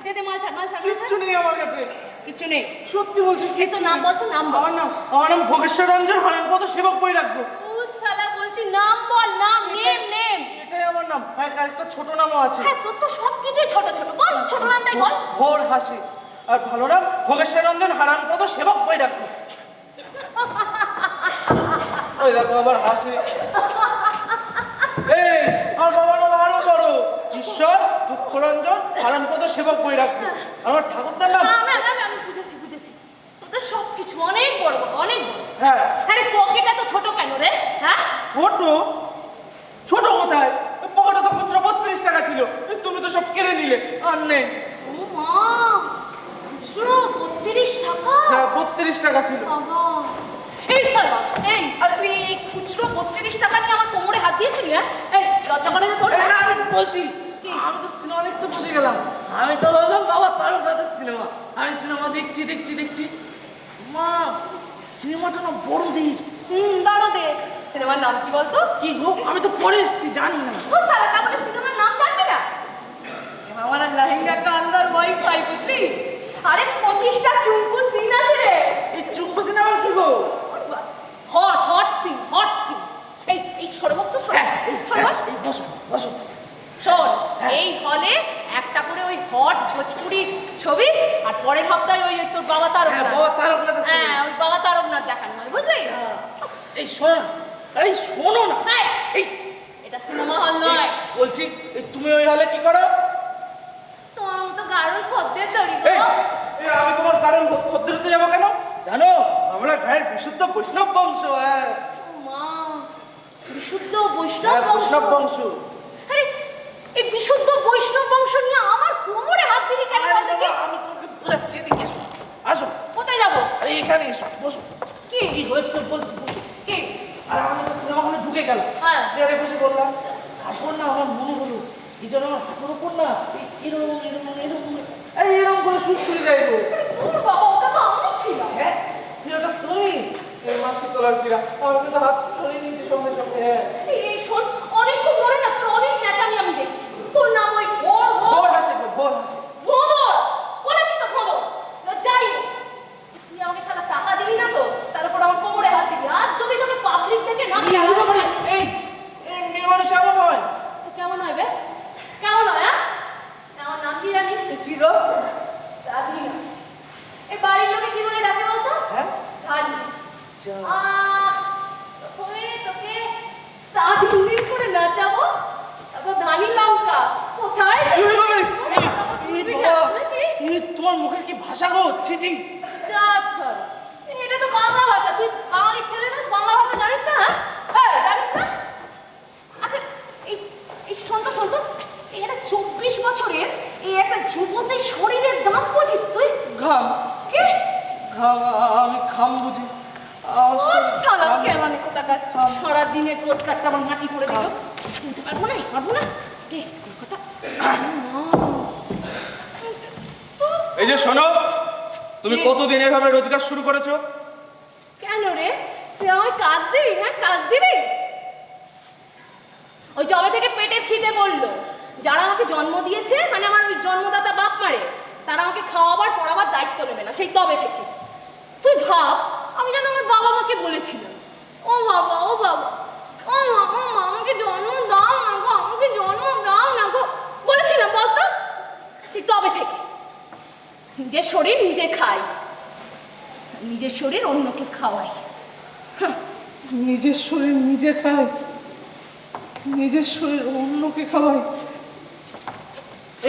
দে দে মাল ছাড় মাল ছাড় কিচ্ছু নেই আমার কাছে, কিচ্ছু নেই। সত্যি বলছি। এই তো নাম বল তো, নাম বল। আমার নাম ভোগেশ্বর রঞ্জন হারানপদ সেবক বই রাখবো। ও শালা বলছি নাম বল, নাম, নেম নেম। এটাই আমার নাম, আর একটা ছোট নামও আছে। হ্যাঁ তোর তো সব কিছুই ছোট ছোট, বল ছোট নামটাই বল। ভোর হাসি। আর ভালো নাম ভোগেশ্বর রঞ্জন হারানপদ সেবক বই রাখবো। ওই দেখো আবার হাসি। এই আমার বাবার নাম আরো বড়, ঈশ্বর দুঃখরঞ্জন হারানপদ সেবক বই রাখবো। আমার ঠাকুরদার নাম। আমি বুঝেছি বুঝেছি, তোদের সব কিছু অনেক বড় বড়, অনেক বড়। হ্যাঁ। আরে পকেটটা তো ছোট কেন রে? হ্যাঁ ছোট ছোট কোথায়, পকেটে তো খুচরো 32 টাকা ছিল, তুমি তো সব কেড়ে নিলে, আর নেই। ও মা, খুচরো 32 টাকা? হ্যাঁ 32 টাকা ছিল। বাবা এই সালা, এই তুই এই খুচরো 32 টাকা নিয়ে আমার কোমরে হাত দিয়েছিলি? হ্যাঁ এই লজ্জা করে না তোর? না আমি বলছি, আমি তো সিনেমা দেখতে বসে গেলাম, আমি তো ভাবলাম বাবা তারক রাতের সিনেমা, আমি সিনেমা দেখছি দেখছি দেখছি, মা সিনেমাটা না বড় দিন। বড় দে। সিনেমার নাম কি বলতো? কি গো, আমি তো পরে এসেছি জানি না। ও সালা, তাহলে সিনেমার নাম জানবি না? আমার লেহেঙ্গা কা আন্দার ওয়াইফাই, বুঝলি? আরে 25টা চুম্পু সিন আছে রে। এই চুম্পু সিন আবার কি গো? Hot hot scene, hot scene. এই সর্বস্ত সর্বস এই বসো বসো। শোন, এই হলে একটা করে ওই হট ভোজপুরি ছবি, আর পরের সপ্তাহে ওই তোর বাবা তারকনাথ। হ্যাঁ বাবা তারকনাথ। হ্যাঁ ওই বাবা তারকনাথ দেখানো হয়, বুঝলি? এই শোনো, আরে শোনো না, এই এটা সিনেমা হল নয়। বলছি তুমি ওই হলে কি করো? তোমার মতো গাড়ল খদ্দের তৈরি এই, গো। এই আমি তোমার কারণ খদ্দের হতে যাবো কেন? জানো আমরা গায়ের বিশুদ্ধ বৈষ্ণব বংশ। হ্যাঁ মা, বিশুদ্ধ বৈষ্ণব হ্যাঁ, বংশ। বৈষ্ণব বংশ। আরে এই বিশুদ্ধ বৈষ্ণব বংশ নিয়ে আমার কোমরে হাত দিলি কেন? আরে বল দেখি। বাবা, আমি তোমাকে বোঝাচ্ছি, এদিকে এসো, আসো। কোথায় যাবো? আরে এখানে এসো, বসো। কি কি হয়েছিল বলছি, বসো। কি? আর আমি তো সিনেমা হলে ঢুকে গেলাম, হ্যাঁ। চেয়ারে বসে বললাম, তারপর না আমার মনে হলো এই জন্য আমার হাতের উপর না এরকম এরকম এরকম আরে এরকম করে সুস্থির যাই গো। ওর বাবা, ওটা তো আমি ছিলাম। হ্যাঁ ওটা তুমি, এই মাসি তোলার কিরা আমার কিন্তু হাত সরিয়ে নিতে সঙ্গে সঙ্গে। হ্যাঁ এই শোন, অনেকক্ষণ ধরে না তোর অনেক ন্যাকামি আমি দেখছি। তোর নাম ওই ভোর ভোর হাসে গো, ভোর হাসে। ভোদর বলেছি তো, ভোদর। যাই হোক, তুই আমাকে সারা টাকা দিবি না তো, তার উপর আমার কোমরে হাত দিবি। আর যদি তোকে পাবলিক থেকে না এই এই মেয়ে মানুষ এমন হয়? কেমন হয় বে? কেমন হয়? হ্যাঁ আমার নাম কি জানিস? কি গো? রাধিনা। এই বাড়ির লোকে কি বলে ডাকে বলতো? হ্যাঁ ধানি। তোকে রাধিনী করে নাচাবো, তারপর ধানি লঙ্কা কোথায়? তোমার মুখের কি ভাষা গো, ছিচি। এটা তো বাংলা ভাষা, তুই বাঙালির ছেলে না, বাংলা ভাষা জানিস না? হ্যাঁ জানিস না? আচ্ছা এই শোন তো এই একটা 24 বছরের এই একটা যুবতীর শরীরের দাম বুঝিস তুই? ঘাম। কি ঘাম? আমি খাম বুঝি। সালা কেলানি কোথাকার, সারাদিনের রোজগারটা আমার মাটি করে দিল। কিনতে পারবো না রে কলকাতা। এই যে শোনো, তুমি কতদিন এভাবে রোজগার শুরু করেছো? কেন রে, তুই আমায় কাজ দিবি? হ্যাঁ কাজ দিবি? ওই জবে থেকে পেটের খিদে বললো, যারা আমাকে জন্ম দিয়েছে, মানে আমার ওই জন্মদাতা বাপ মারে, তারা আমাকে খাওয়াবার পড়াবার দায়িত্ব নেবে না, সেই তবে থেকে। তুই ভাব, আমি যেন আমার বাবা মাকে বলেছিলাম, ও বাবা ও বাবা ও মা আমাকে জন্ম দাও না গো, আমাকে জন্ম দাও না গো বলেছিলাম, বলতো? সেই তবে থেকে নিজের শরীর নিজে খাই, নিজের শরীর অন্যকে খাওয়াই। নিজের শরীর নিজে খায়, নিজের শরীর অন্যকে খাওয়ায়।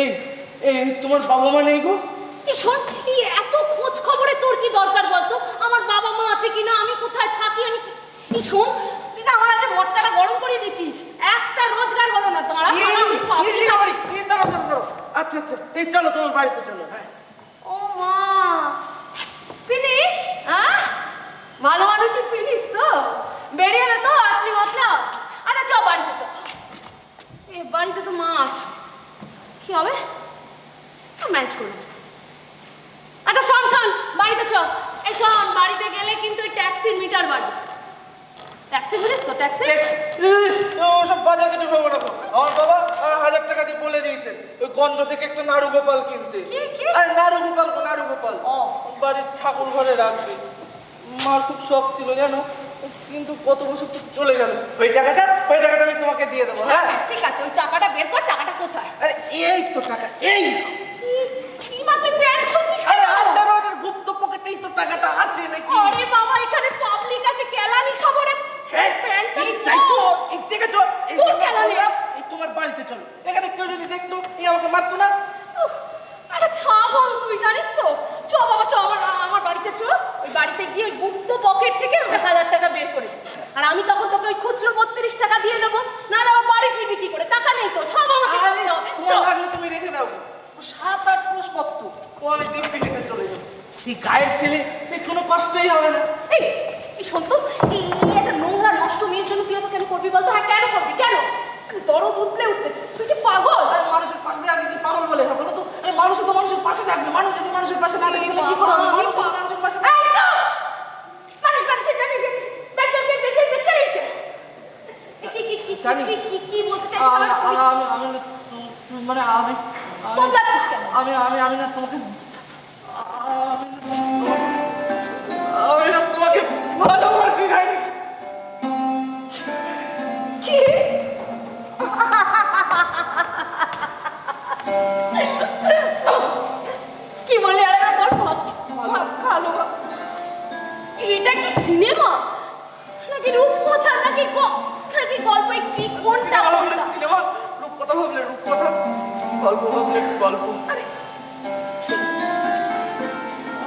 এই এই তোমার বাবা মা নেই গো? শোন, এই এত খোঁজ খবরে তোর কি দরকার বলতো? আমার বাবা মা আছে কিনা, আমি কোথায় থাকি, আমি এই শোন, তুই না আমার আগে মটকাটা গরম করে দিচ্ছিস। একটা রোজগার হলো না তোমার। আচ্ছা আচ্ছা, এই চলো তোমার বাড়িতে চলো। হ্যাঁ ও মা, ফিনিশ? হ্যাঁ ভালো মানুষের ফিনিশ তো বেরিয়ে এলো তো আসলি মতলব। আচ্ছা চ বাড়িতে চ। এই বাড়িতে তো মাছ কি হবে, ম্যানেজ করবো। আচ্ছা শোন বাড়িতে চ। এই শোন, বাড়িতে গেলে কিন্তু ট্যাক্সির মিটার বাড়বে। ট্যাক্সি বলিস তো ট্যাক্সি? ওসব বাজার কিছু ভেবো না। আমার বাবা 1000 টাকা দিয়ে বলে দিয়েছেন ওই গঞ্জ থেকে একটা নাড়ু গোপাল কিনতে। আরে নাড়ু গোপাল বাড়ির ঠাকুর ঘরে রাখবে। মার খুব শখ ছিল জানো, কিন্তু কত বছর তো চলে গেল। ওই টাকাটা আমি তোমাকে দিয়ে দেবো। হ্যাঁ ঠিক আছে, ওই টাকাটা বের কর। টাকাটা কোথায়? আরে এই তো টাকা, এই তুই প্যান্ট খুলছিস? আরে আন্ডারওয়্যারের গুপ্ত পকেটেই তো টাকাটা আছে নাকি? আরে বাবা, এখানে পাবলিক আছে, কেলানি খবরে প্যান্টটা তাই তো। এই দেখে চল, এই তোর কেলানি। এই তোমার বাড়িতে চলো, এখানে কেউ যদি দেখতো এই আমাকে মারতো না। আরে ছাগল তুই, জানিস তো। চ বাবা চ, আমার বাড়িতে চ। ওই বাড়িতে গিয়ে ওই গুপ্ত পকেট থেকে আমাকে 1000 টাকা বের করে দে। আর আমি তখন তোকে ওই খুচরো 32 টাকা দিয়ে দেবো। না আমার বাড়ি ফিরবি কি করে? টাকা নেই তো, সব আমাকে দিতে হবে। তোমার লাগলে তুমি রেখে দাও। 7-8 প্রশ্নপত্র ও আমি দিব্যি রেখে চলে যাবো। এই গায়ের ছেলে কোনো কষ্টই হবে না। এই শোন তো, এই একটা নোংরা নষ্ট মেয়ের জন্য তুই আমাকে কেন করবি বলতো? হ্যাঁ কেন করবি? কেন? দরদ উঠলে উঠছে। তুই কি পাগল? মানুষের পাশে থাকলে কি পাগল বলে হবে না তো? মানুষ তো মানুষের পাশে থাকবে। মানুষ যদি মানুষের পাশে না থাকে তাহলে কি করে হবে? মানুষ যদি মানুষের পাশে এই চুপ! মানুষের জানি কি বলতে চাই? মানে আমি না তোমাকে ভালোবাসি না। কি? কি বলে? আর ভালো? এটা কি সিনেমা নাকি রূপকথা নাকি গল্প? কি কোনটা? সিনেমা রূপকথা ভাবলে রূপকথা, গল্প ভাবলে গল্প।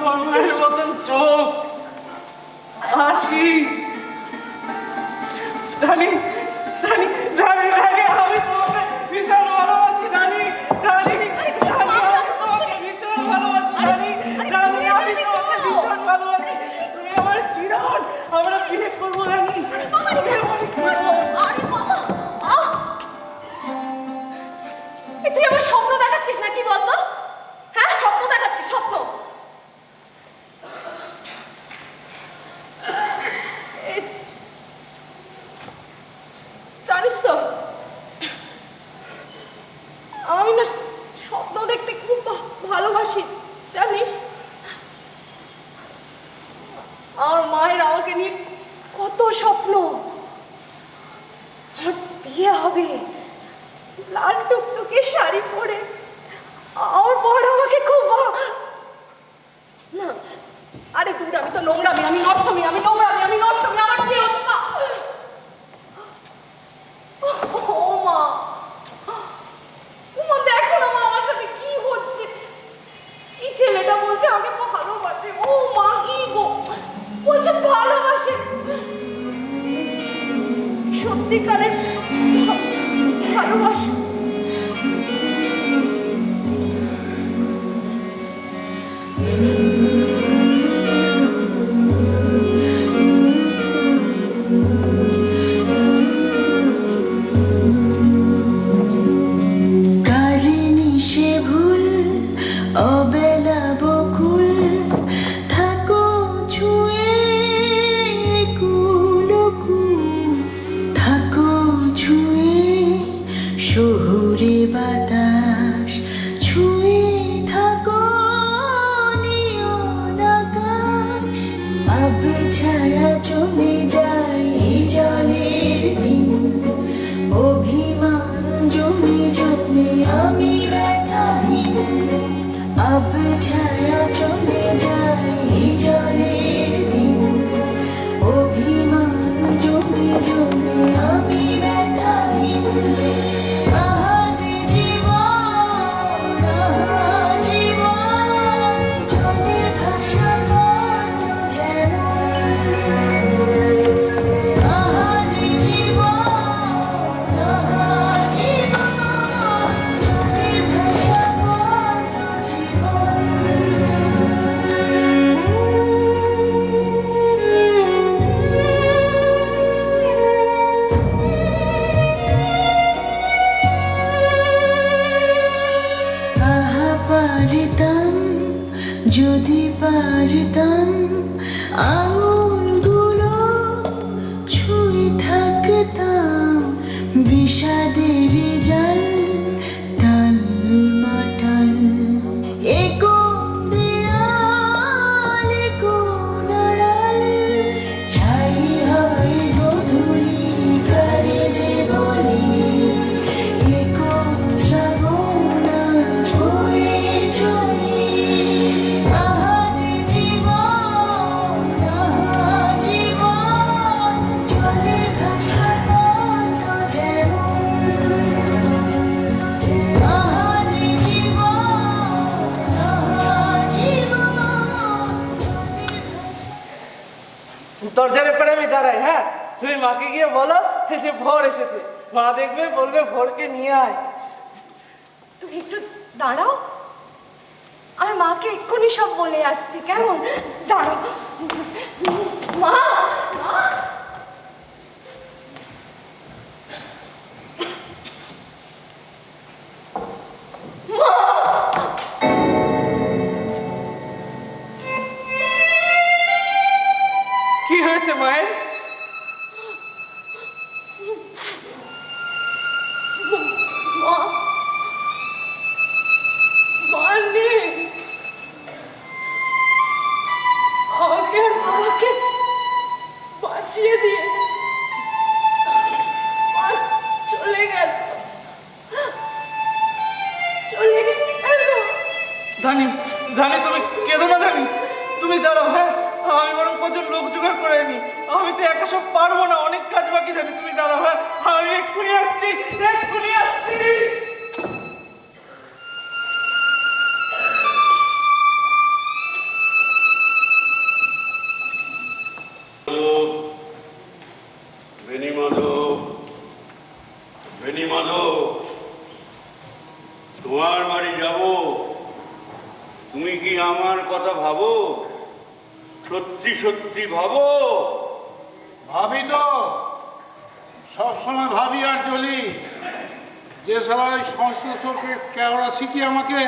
মায়ের মতন চোখ, হাসি। রানী আমি তোমাকে ভীষণ ভালোবাসি। রানী আমি তোমাকে ভীষণ ভালোবাসি। রানী আমি তোমাকে ভীষণ ভালোবাসি। তুমি আমার কিরণ, আমরা বিয়ে করবো। রানী তুই আমার স্বপ্ন দেখাচ্ছিস না কি বলতো? হ্যাঁ স্বপ্ন দেখাচ্ছিস, স্বপ্ন। জানিস তো আমি না স্বপ্ন দেখতে খুব ভালোবাসি, জানিস? আমার মায়ের আমাকে নিয়ে কত স্বপ্ন। আমার বিয়ে হবে, লাল টুকটুকে শাড়ি পরে আমার বড় আমাকে খুব না। আরে দূর, আমি তো নোংরামি, আমি নষ্টমি, আমার কি হতো? ও মা দেখো না মা, আমার সাথে কি হচ্ছে। এই ছেলেটা বলছে আমাকে ভালোবাসে। ও মা কি গো, বলছে ভালোবাসে। সত্যিকারের ভালোবাসা। কারিনি সে ভুল, অবেলা বকুল, থাকো ছুঁয়ে কুলকুল, থাকো ছুঁয়ে শহুরে বাতাস, ছুঁয়ে থাকো নিয়ন আকাশ। আবছায়া চলে যায় জলের দিন, অভিমান জমে জমে আমি ব্যথাহীন। আবছায়া চলে যায় জলের দিন, অভিমান জমে জমে আমি ব্যথাহীন। আহারে জীবন, জীবন জলে ভাসা পথ যেমন। আহারে জীবন, জলে ভাসা পথ জীবন। আহা পারতাম, যদি পারতাম আঙুলগুলো ছুঁয়ে বিষাদের জল টাল মাটাল এগো দেয়াল এগো নাড়াল ছাই হয় গধূলি করে যে বলি এগো শ্রাবণ করে চলি আহারে জীবন চলে ভাষা পথ যেমন আহারে দরজার পরে আমি দাঁড়াই। হ্যাঁ, তুমি মাকে গিয়ে বলো যে ভোর এসেছে। মা দেখবে, বলবে ভোরকে নিয়ে আয়। তুমি একটু দাঁড়াও, আর মাকে এক্ষুনি সব বলে আসছি, কেমন? দাঁড়াও। মা, মা। কি হয়েছে মায়ের? মা মা নেই, আমাকে আর বাবাকে বাঁচিয়ে দিয়ে মা চলে গেল, চলে গেল। ধানি, ধানি তুমি কেঁদো না ধানি, তুমি দাঁড়াও। হ্যাঁ, আমি বরং কজন লোক জোগাড় করে আনি, আমি তো একা সব পারবো না, অনেক কাজ বাকি। ধানি তুমি দাঁড়াও। হ্যাঁ, আমি এক্ষুনি আসছি, এক্ষুনি আসছি। তোমার বাড়ি যাব, তুমি কি আমার কথা ভাবো? সত্যি সত্যি ভাবো? ভাবি তো, সবসময় ভাবি আর চলি। যে সালা ওই সংশ্লেষকে কেওড়া শিখিয়ে আমাকে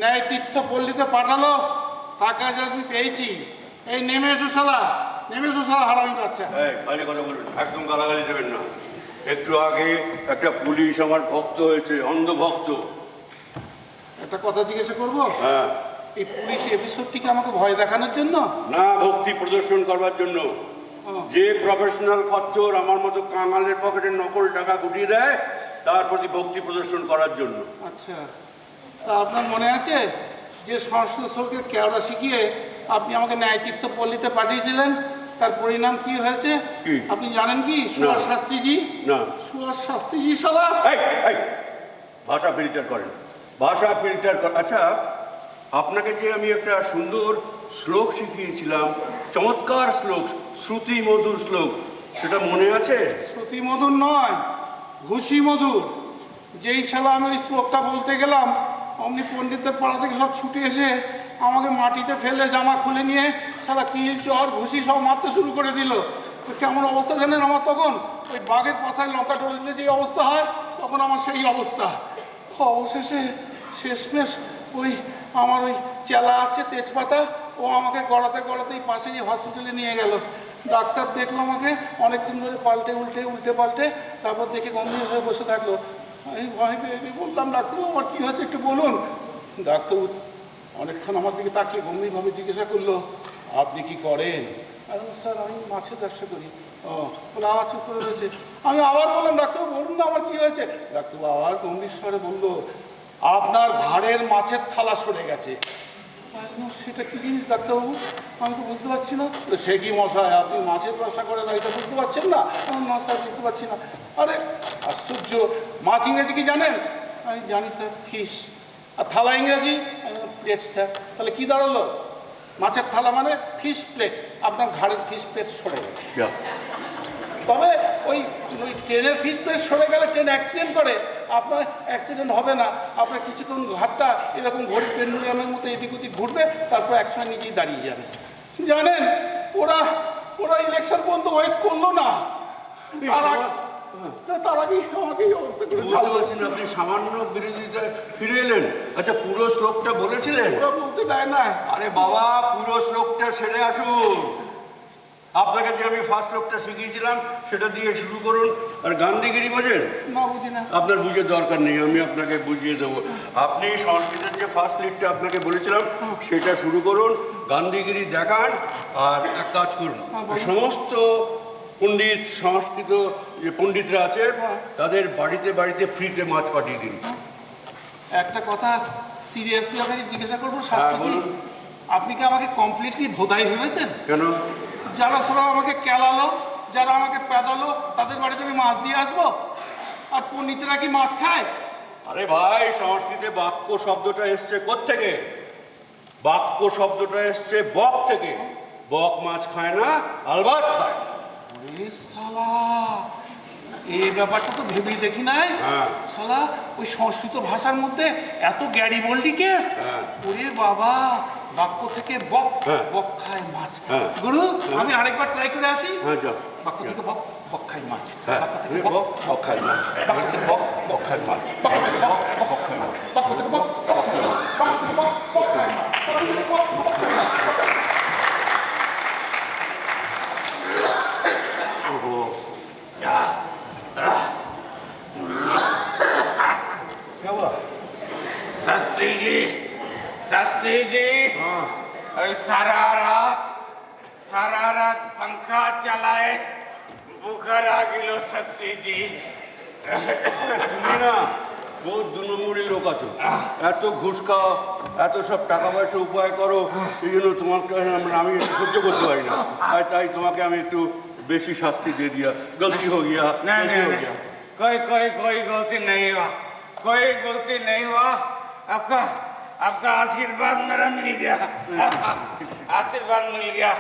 ন্যায় তীর্থ পল্লীতে পাঠালো, তাকে আজ আমি পেয়েছি। এই নেমে এসো শালা, নেমে এসো শালা হারামি বাচ্চা। খালি কথা বলবেন, একদম গালাগালি দেবেন না। একটু আগে একটা পুলিশ আমার ভক্ত হয়েছে, অন্ধ ভক্ত। একটা কথা জিজ্ঞাসা করবো? হ্যাঁ। এই পুলিশ এপিসোডটিকে আমাকে ভয় দেখানোর জন্য না, ভক্তি প্রদর্শন করবার জন্য। যে প্রফেশনাল খচ্চর আমার মতো কাঙালের পকেটে নকল টাকা গুটিয়ে দেয়, তার প্রতি ভক্তি প্রদর্শন করার জন্য। আচ্ছা, তা আপনার মনে আছে যে সংশ্লেষকে কেওড়া শিখিয়ে আপনি আমাকে ন্যায়তীর্থ পল্লীতে পাঠিয়েছিলেন, তার পরিণাম কি হয়েছে আপনি জানেন কি? সুভাষ শাস্ত্রীজি। না, সুভাষ শাস্ত্রীজি শালা। ভাষা ফিল্টার করেন, ভাষা ফিল্টার করেন। আচ্ছা, আপনাকে যে আমি একটা সুন্দর শ্লোক শিখিয়েছিলাম, চমৎকার শ্লোক, শ্রুতি মধুর শ্লোক, সেটা মনে আছে? শ্রুতি মধুর নয়, ঘুষি মধুর। যেই শালা আমি ওই শ্লোকটা বলতে গেলাম, অমনি পণ্ডিতদের পাড়া থেকে সব ছুটে এসে আমাকে মাটিতে ফেলে জামা খুলে নিয়ে শালা কিল চর ঘুষি সব মারতে শুরু করে দিল। কেমন অবস্থা জানেন আমার তখন? ওই বাঘের পাশায় লঙ্কা টলে দিলে যে অবস্থা হয়, তখন আমার সেই অবস্থা। অবশেষে শেষমেশ ওই আমার ওই চেলা আছে তেজপাতা, ও আমাকে গড়াতে গড়াতেই পাশে যে হসপিটালে নিয়ে গেল। ডাক্তার দেখলো আমাকে অনেকক্ষণ ধরে উল্টে পাল্টে, তারপর দেখে গম্ভীর হয়ে বসে থাকলো। আমি ভয় পেয়ে বললাম, ডাক্তারবাবু আমার কী হচ্ছে একটু বলুন। ডাক্তারবাবু অনেকক্ষণ আমার দিকে তাকিয়ে গম্ভীরভাবে জিজ্ঞাসা করলো, আপনি কি করেন? আর স্যার আমি মাছের ব্যবসা করি। ও বলে আবার চুপ করে রয়েছে। আমি আবার বললাম, ডাক্তারবাবু বলুন না আমার কী হয়েছে? ডাক্তারবাবু আবার গম্ভীর স্বরে বললো, আপনার ঘাড়ের মাছের থালা সরে গেছে। সেটা কি জিনিস ডাক্তারবাবু? আমি তো বুঝতে পারছি না। সে কি মশাই, আপনি মাছের ব্যবসা করেন, এটা বুঝতে পারছেন না? না স্যার, বুঝতে পারছি না। আরে আশ্চর্য, মাছ ইংরেজি কি জানেন? আমি জানি স্যার, ফিশ। আর থালা ইংরেজি? Plate sir. তাহলে কি দাঁড়ালো? মাছের থালা মানে ফিশ প্লেট। আপনার ঘাড়ের ফিশ প্লেট সরে গেছে। তবে ওই ট্রেনের ফিশ প্লেট সরে গেলে ট্রেন অ্যাক্সিডেন্ট করে, আপনার অ্যাক্সিডেন্ট হবে না। আপনার কিছুক্ষণ ঘাটটা এরকম ঘড়ির পেন্ডুলামের মতো এদিক ওদিক ঘুরবে, তারপর একসময় নিজেই দাঁড়িয়ে যাবে। জানেন, ওরা ইলেকশন পর্যন্ত ওয়েট করলো না, তার আগেই আমাকে এই অবস্থা করে বুঝতে পারছেন। আপনি সামান্য বিরোধিতায় ফিরে এলেন। আচ্ছা, পুরো শ্লোকটা বলেছিলেন? ওরা বলতে দেয় না। আরে বাবা, পুরো শ্লোকটা সেরে আসুন। আপনাকে যে আমি ফার্স্ট লোকটা শিখিয়েছিলাম সেটা দিয়ে শুরু করুন। আর গান্ধীগিরি বোঝেন? না বুঝি না। আপনার বুঝে দরকার নেই, আমি আপনাকে বুঝিয়ে দেবো। আপনি সংস্কৃতের যে ফার্স্ট লিডটা আপনাকে বলেছিলাম সেটা শুরু করুন, গান্ধীগিরি দেখান। আর এক কাজ করুন, সমস্ত পণ্ডিত সংস্কৃত যে পণ্ডিতরা আছে তাদের বাড়িতে বাড়িতে ফ্রিতে মাছ পাঠিয়ে দিন। একটা কথা সিরিয়াসলি আপনাকে জিজ্ঞাসা করবো শাস্ত্রীজি, আপনি কি আমাকে কমপ্লিটলি ভোদাই ভেবেছেন? কেন? যারা সবাই আমাকে কেলালো, যারা আমাকে পেদালো, তাদের বাড়িতে আমি মাছ দিয়ে আসবো? আর পণ্ডিতরা কি মাছ খায়? আরে ভাই, সংস্কৃতে বাক্য শব্দটা এসছে কোত্থেকে? বাক্য শব্দটা এসছে বক থেকে। বক মাছ খায় না, আলবাত খায়। ওরে শালা, এই ব্যাপারটা তো ভেবেই দেখি নাই। শালা ওই সংস্কৃত ভাষার মধ্যে এত গ্যারিবল্ডি কেস। ওরে বাবা, বাক্য থেকে বক, বক খায় মাছ। গুরু, আমি আরেকবার ট্রাই করে আসি। বাক্য থেকে বক, বক খায় মাছ। বাক্য থেকে বক, বক খায় মাছ। বাক্য থেকে বক, বক খায় মাছ। বাক্য থেকে বক, বক খায় মাছ। বাক্য থেকে বক, বক খায় মাছ। বাক্য থেকে বক, বক খায় মাছ। বাক্য থেকে বক, বক খায় মাছ। शास्त्री जी सारा रात पंखा चलाए बुखार आ गिलो शास्त्री जी। তুমি না বহুত 2 নম্বরী লোক আছো, এত ঘুষ খাও, এত সব টাকা পয়সা উপায় করো, এই জন্য তোমাকে আমি সহ্য করতে পারি না। তাই তোমাকে আমি একটু বেশি শাস্তি দিয়ে দিয়া। গলতি হো গিয়া। कोई गलती नहीं हुआ, कोई गलती नहीं हुआ। आपका आशीर्वाद मेरा मिल गया। आशीर्वाद मिल गया।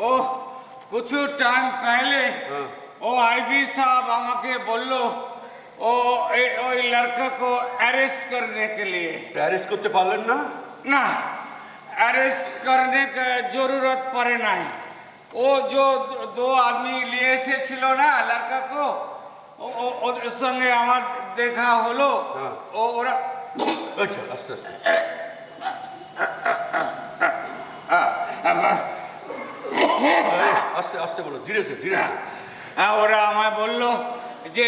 ओ कुछ टाइम पहले ओ आईबी साहब আমাকে বললো ওই लड़का को अरेस्ट करने के लिए। अरेस्ट করতে पारलेन ना? ना, अरेस्ट करने का जरूरत पड़े नहीं। वो जो 2 आदमी लिए से ছিল না लड़का को, ওদের সঙ্গে আমার দেখা হলো। ওরা আচ্ছা, আস্তে আস্তে আস্তে বলো, ধীরে ধীরে। ওরা আমায় বললো যে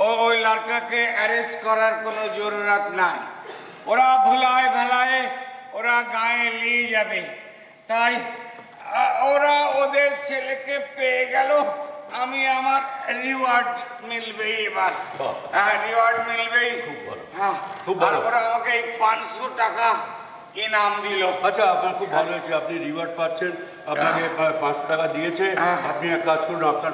ওই লড়কাকে অ্যারেস্ট করার কোনো জরুরত নাই, ওরা ভুলায় ভালায় ওরা গায়ে নিয়ে যাবে। তাই ওরা ওদের ছেলেকে পেয়ে গেল, আমি আমার রিওয়ার্ড মিলবেই এবার। রিওয়ার্ড মিলবেই। আর ওরা আমাকে 500 টাকা ইনাম দিল। আচ্ছা, আপনার খুব ভালো হয়েছে, আপনি রিওয়ার্ড পাচ্ছেন। আপনাকে 500 টাকা দিয়েছে। আপনি এক কাজ করুন, আপনার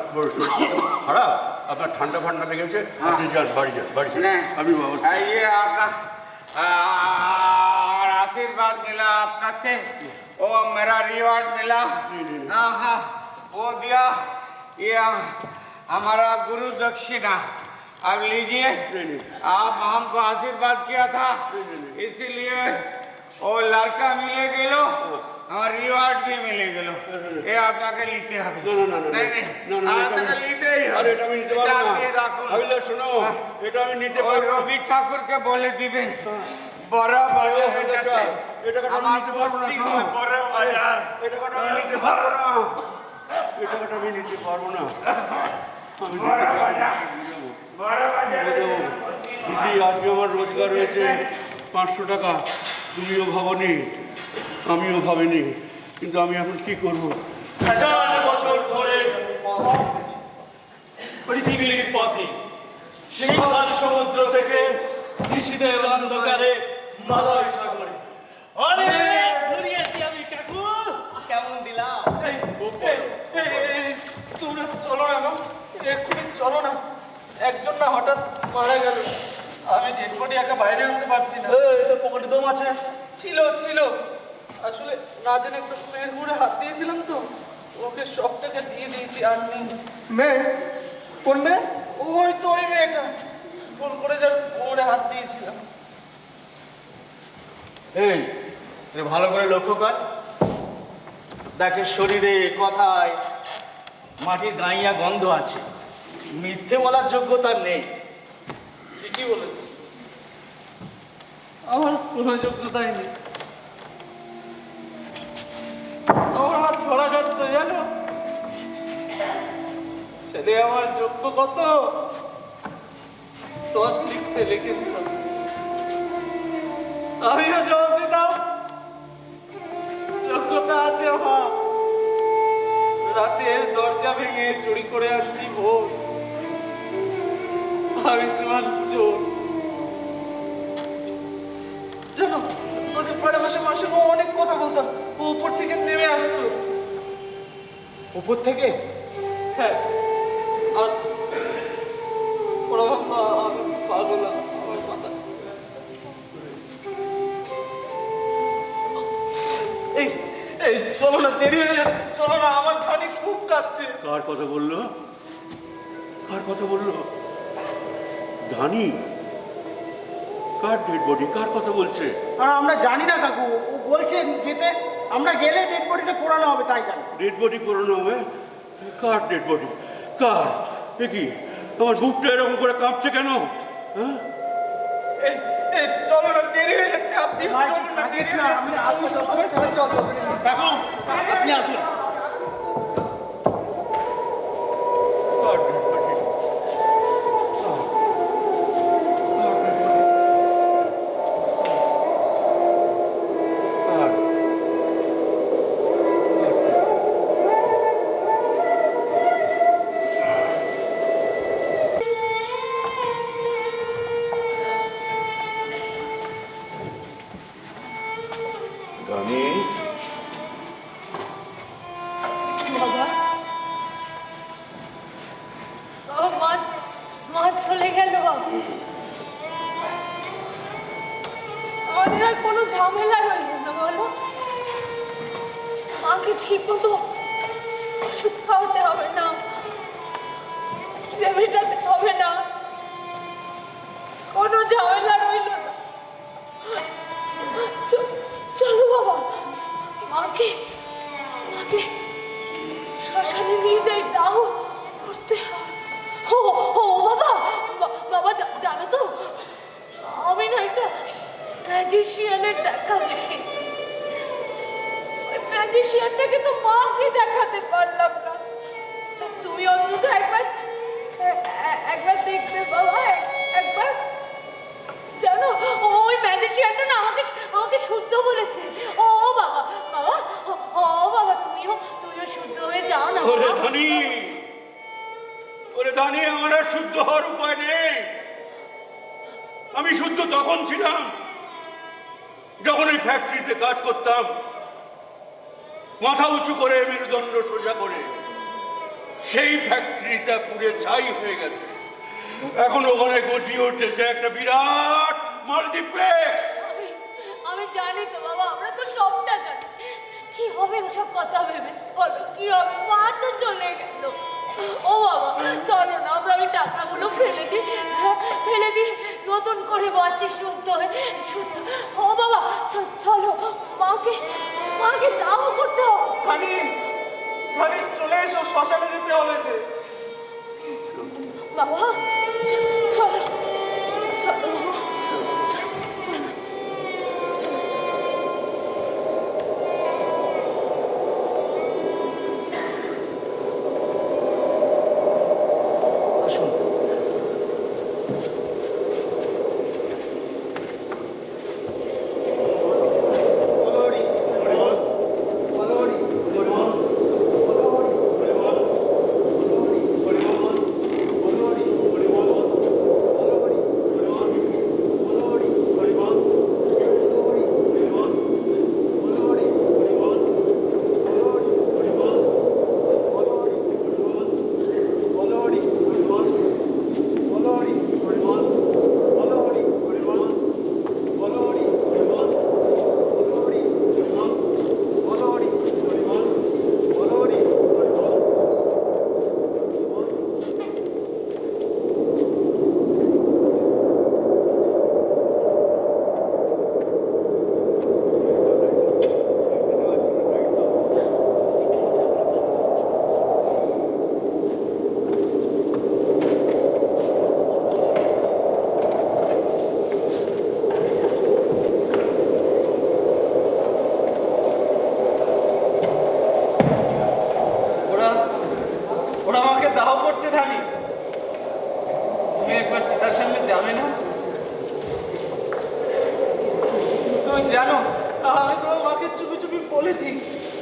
খারাপ, আপনার ঠান্ডা ফান্ডা লেগেছে, আপনি যান বাড়ি যান, বাড়ি যান। আমি ये आपका आशीर्वाद मिला आपका से, वो मेरा रिवॉर्ड मिला। हाँ, वो दिया, ये हमारा गुरु दक्षिणा। अब लीजिए, आप हमको आशीर्वाद किया था, इसीलिए वो लड़का मिले गेलो और रिवॉर्ड भी मिले गेलो। ये আপনাকে নিতে হবে। না, আপনাকে নিতেই হবে। আরে এটা আমি নিতে পারবো না। আবিলা শোনো, এটা আমি নিতে পারবো না। রবি ঠাকুরকে বলে দিবেন বড় বাজারে যেতে। এটা আমি নিতে পারবো না। শোনো, বড় বাজার। এটা আমি নিতে পারবো না। এটা আমি নিতে পারবো না। দিদি, আজকে আমার রোজগার হয়েছে 500 টাকা। তুমিও ভাবনি, আমিও ভাবিনি, কিন্তু আমি এখন কি করবো? 1000 বছর ধরে পৃথিবীর পথে সিংহাল সমুদ্র থেকে ঋষিদের অন্ধকারে মালয় সাগরে অনেক ঘুরিয়েছি আমি। কাকু কেমন দিলাম? তোমরা চলো না, এক্ষুনি চলো না। একজন না হঠাৎ মারা গেল, আমি ডেড বডি একা বাইরে আনতে পারছি না। তোর পকেটে দম আছে? ছিল আসলে না জেনে একটু মেয়ের মুড়ে হাত দিয়েছিলাম তো, ওকে সব টাকা দিয়ে দিয়েছি। আর নেই। মেয়ে? কোন মেয়ে? ওই তো ওই মেয়েটা, ফোন করে যার মুড়ে হাত দিয়েছিলাম। এই ভালো করে লক্ষ্য কর, দেখে শরীরে কথায় মাটির গাইয়া গন্ধ আছে, মিথ্যে বলার যোগ্যতা নেই। ঠিকই বলেছ, আমার কোনো যোগ্যতাই নেই। আমার হাত ছড়া কাটতো জানো, ছেলে আমার যোগ্য কত 10 লিখতে লিখে দিতাম, আমিও জবাব দিতাম যোগ্যতা আছে আমার। রাতের দরজা ভেঙে চুরি করে আনছি ভোর, আমি শ্রীমান চোর। জানো ওদের পরে বসে মাসে অনেক কথা বলতাম, ও উপর থেকে নেমে আসতো। উপর থেকে? হ্যাঁ, আর ওরা ভাবতো আমি পাগল, আমার মাথা। এই এই চলো না, দেরি হয়ে যাচ্ছে, চলো না, আমার খানি খুব কাঁদছে। কার কথা বললো? কার কথা বললো? ধানি? কার ডেড বডি? কার কথা বলছে? আর আমরা জানি না কাকু, ও বলছে যেতে, আমরা গেলে ডেড বডিটা পোড়ানো হবে তাই জানি। ডেড বডি পুরনো হবে? কার ডেড বডি? কার? এ কি আমার বুকটা এরকম করে কাঁপছে কেন? হ্যাঁ, এই চলো না, দেরি হয়ে যাচ্ছে, আপনি চলুন না, দেরি হয়ে যাচ্ছে। কাকু আপনি আসুন। কার ডেড বডি? ধানি? বাবা, মা মা চলে গেল বাবা। আমাদের আর কোনো ঝামেলা রইল না বলো। মাকে ঠিক মতো ওষুধ খাওয়াতে হবে না, খিদে মেটাতে হবে না, কোনো ঝামেলা রইল না। চলো বাবা, মাকে মাকে শ্মশানে নিয়ে যাই, দাও করতে হবে। ও ও বাবা, বাবা জানো তো আমি না একটা ম্যাজিশিয়ানের দেখা পেয়েছি। ওই ম্যাজিশিয়ানটাকে তো মাকে দেখাতে পারলাম না, তুমি অন্তত একবার একবার দেখবে বাবা, একবার। জানো ওই ম্যাজিশিয়ানটা না আমাকে আমাকে শুদ্ধ বলেছে। ও বাবা, বাবা, ও বাবা, তুমিও শুদ্ধ হয়ে যাও না। ওরে ধানি, ওরে ধানি, আমার আর শুদ্ধ হওয়ার উপায় নেই। আমি শুদ্ধ তখন ছিলাম যখন ওই ফ্যাক্টরিতে কাজ করতাম, মাথা উঁচু করে, মেরুদণ্ড সোজা করে। সেই ফ্যাক্টরিটা পুড়ে ছাই হয়ে গেছে, এখন ওখানে গজিয়ে উঠেছে একটা বিরাট মাল্টিপ্লেক্স। আমি জানি তো বাবা, আমরা তো সবটা জানি। কি হবে ওসব কথা ভেবে? বলো কি হবে? মা তো চলে গেল। ও বাবা চলো না, আমরা ওই টাকাগুলো ফেলে দিই, নতুন করে বাঁচি শুদ্ধ হয়ে, শুদ্ধ। ও বাবা চলো, মাকে দাহ করতে হবে। ধানি, ধানি চলে এসো, শ্মশানে যেতে হবে যে। বাবা চলো, চলো বাবা। চুপি চুপি বলেছি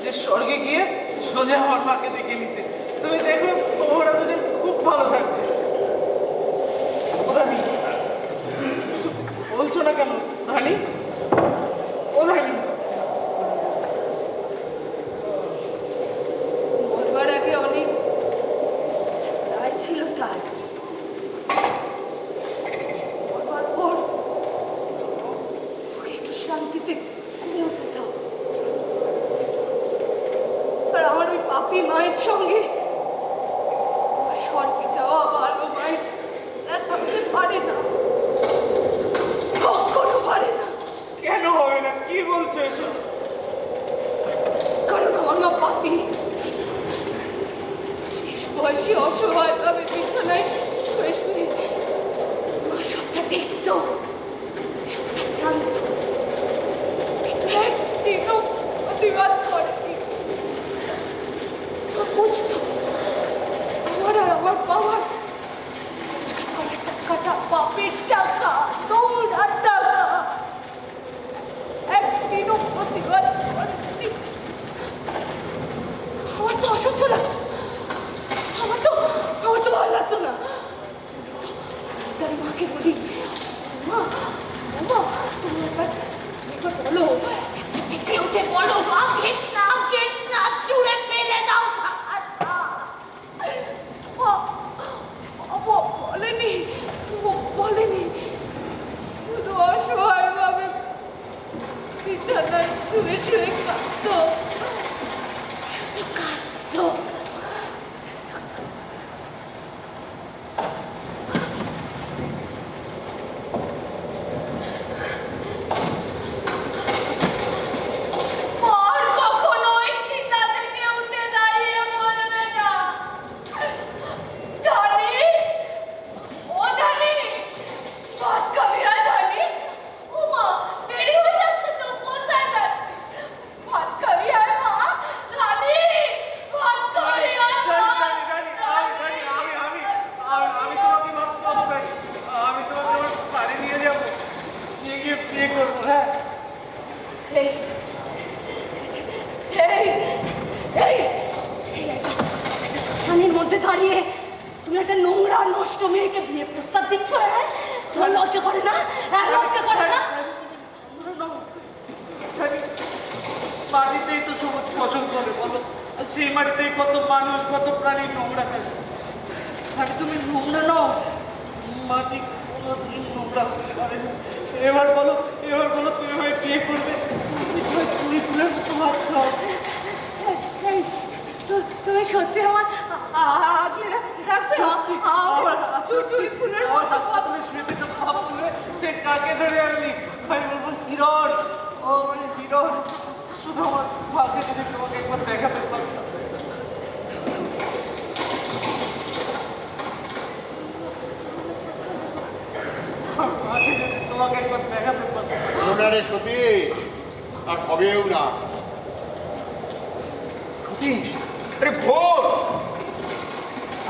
যে স্বর্গে গিয়ে সোজা আমার মাকে দেখে নিতে। তুমি দেখো ওরা দুজন খুব ভালো থাকবে। ও ধানি, চুপ বলছো না কেন ধানি? ও ধানি, মরবার আগে অনেক রায় ছিল তার। মরবার পর ওকে একটু শান্তিতে ঘুমোতে দাও। আর আমার ওই পাপী মায়ের সঙ্গে আমার স্বর্গে যাওয়া ভালো মায়ের দেখা হতে পারে না, কখনো পারে না। কেন হবে না? কি বলছো এসব? কারণ আমার মা পাপী। শেষ বয়সে অসহায় ভাবে বিছানায় শুয়ে শুয়ে মা সবটা দেখত, সবটা জানত, কিন্তু একদিনও প্রতিবাদ করেনি। মা বুঝতো আমার আর আমার বাবার টাকাটা পাপের টাকা, নোংরা টাকা। একদিনও প্রতিবাদ করেনি। আমার তো অসহ্য লাগতো, আমার তো ভালো লাগতো না। তার মাকে বলি, মা মা তুমি একবার বলো, চেঁচে উঠে বলো, মা ঘেন্না চুড়ে ফেলে দাও টাকাটা। বলেনি, শুধু অসহায় ভাবে বিছানায় শুয়ে শুয়ে কাঁদতো, শুধু কাঁদতো। আর কখনো ওই চিতা থেকে উঠে দাঁড়িয়ে বলবে না, ধানি, ও ধানি, ভাত খাবি না ধানি? ও মা, দেরি হয়ে যাচ্ছে তো, কোথায় যাচ্ছিস? ভাত খাবি আর মা? ধানি, ভাত খাবি আর মা? আমি তোমাকে ভাত খাবো ভাই। আমি তোমাকে আমার বাড়ি নিয়ে যাবো, নিয়ে গিয়ে বিয়ে করবো। হ্যাঁ, এই এই এই শ্মশানের মধ্যে দাঁড়িয়ে তুমি একটা নোংরা নষ্ট মেয়েকে বিয়ে প্রস্তাব দিচ্ছ? হ্যাঁ, তোমার লজ্জা করে না? হ্যাঁ, লজ্জা করে না? মাটিতেই তো সবুজ ফসল করে বলো, আর সেই মাটিতেই কত মানুষ, কত প্রাণী নোংরা ফেলে। আর তুমি নোংরা নও, মাটি কোনোদিন নোংরা হতে পারে না। এবার বলো তুমি আমায় বিয়ে করবে? চুরি ফুলের মতো ভাত খাও। এই, তুমি সত্যি আমার আগলে রাখবে? চুরি ফুলের আমার মতো হাসপাতালে শুয়ে থেকে ভাব তুলে কাকে ধরে আনলি? আমি বলবো হিরণ, ও মানে হিরণ। শুধু আমার ভাগ্যে যদি তোমাকে একবার দেখাতে পারতাম। ভাগ্যে যদি তোমাকে একবার দেখাতে পারতাম। ওনারে সতী আর হবেও না। সতীশ, আরে ভোর,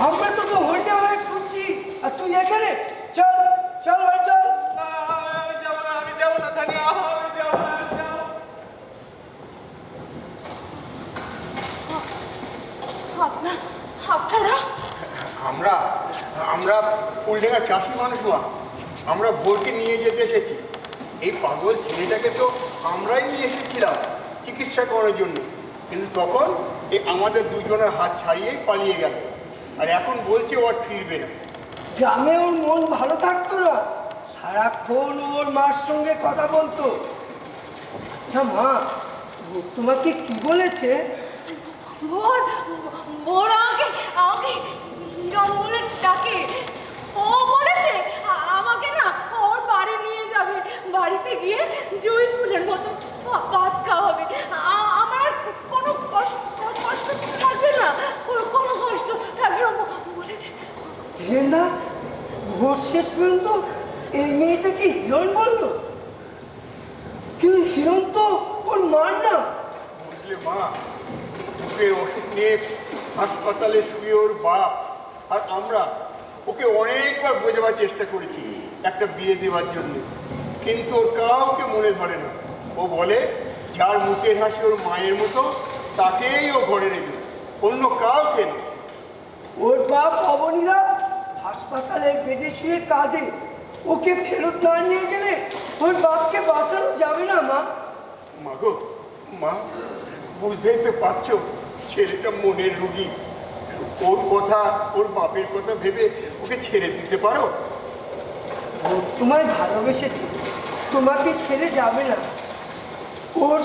আমরা তোকে হন্যে হয়ে খুঁজছি আর তুই এখানে? চল চল ভাই চল। আমি যাবো না ধানি, আমি যাবো না। আপনারা? আমরা ফুলডেঙ্গা চাষি মানুষ না, আমরা ভোরকে নিয়ে যেতে এসেছি। এই পাগল ছেলেটাকে তো আমরাই নিয়ে এসেছিলাম চিকিৎসা করার জন্য, কিন্তু তখন এই আমাদের দুজনের হাত ছাড়িয়েই পালিয়ে গেল, আর এখন বলছে ও আর ফিরবে না। গ্রামে ওর মন ভালো থাকতো না, সারাক্ষণ ওর মার সঙ্গে কথা বলতো। আচ্ছা মা, ও তোমাকে কি বলেছে? ভোর আমাকে হিরণ বলে ডাকে। ও বলেছে আমাকে না ওর বাড়ি নিয়ে যাবে, বাড়িতে গিয়ে জুঁই ফুলের মতো ভাত খাওয়াবে। আমার আর কোনো কষ্ট থাকবে না, কোনো কষ্ট থাকবে না বলেছে। ধীরেন্দা, ভোর শেষ পর্যন্ত এই মেয়েটাকে হিরণ বললো, কিন্তু হিরণ তো ওর মার না। বুঝলে মা, বুকের ওষুধ নিয়ে হাসপাতালে শুয়ে ওর বাপ আর আমরা ওকে অনেকবার বোঝাবার চেষ্টা করেছি একটা বিয়ে দেওয়ার জন্য, কিন্তু ওর কাউকে মনে ধরে না। ও বলে যার মুখের হাসি ওর মায়ের মতো তাকেই ও ঘরে রেখে, অন্য কাউকে না। ওর বাপ অবনীরা হাসপাতালে বেডে শুয়ে কাঁদে। ওকে ফেরত না নিয়ে গেলে ওর বাপকে বাঁচানো যাবে না মা। মা গো, মা বুঝতেই তো পারছো ছেলেটা মনের রুগী। ওর কথা, ওর বাপের কথা ভেবে ওকে ছেড়ে দিতে পারো? ও তোমায় ভালোবেসেছে, তোমাকে ছেড়ে যাবে না। ওর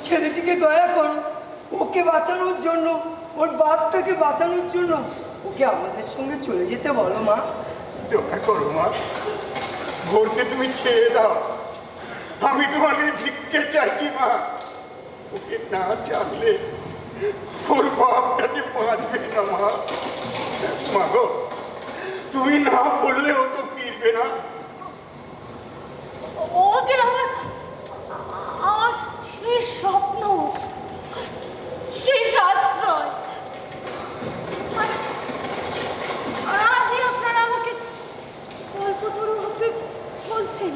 ছেলেটিকে দয়া করো, ওকে বাঁচানোর জন্য, ওর বাপটাকে বাঁচানোর জন্য ওকে আমাদের সঙ্গে চলে যেতে বলো মা। দয়া করো মা, ঘোরকে তুমি ছেড়ে দাও। আমি তোমাকে ভিক্ষে চাইছি মা। ওকে না চাইলে ওর বাপটাকে বাঁচবে না মা। মা গো, তুমি না বললে ও তো ফিরবে না। ও যে আমার শেষ স্বপ্ন, শেষ আশ্রয়। আর আজই আপনারা আমাকে কল্পতরু হতে বলছেন।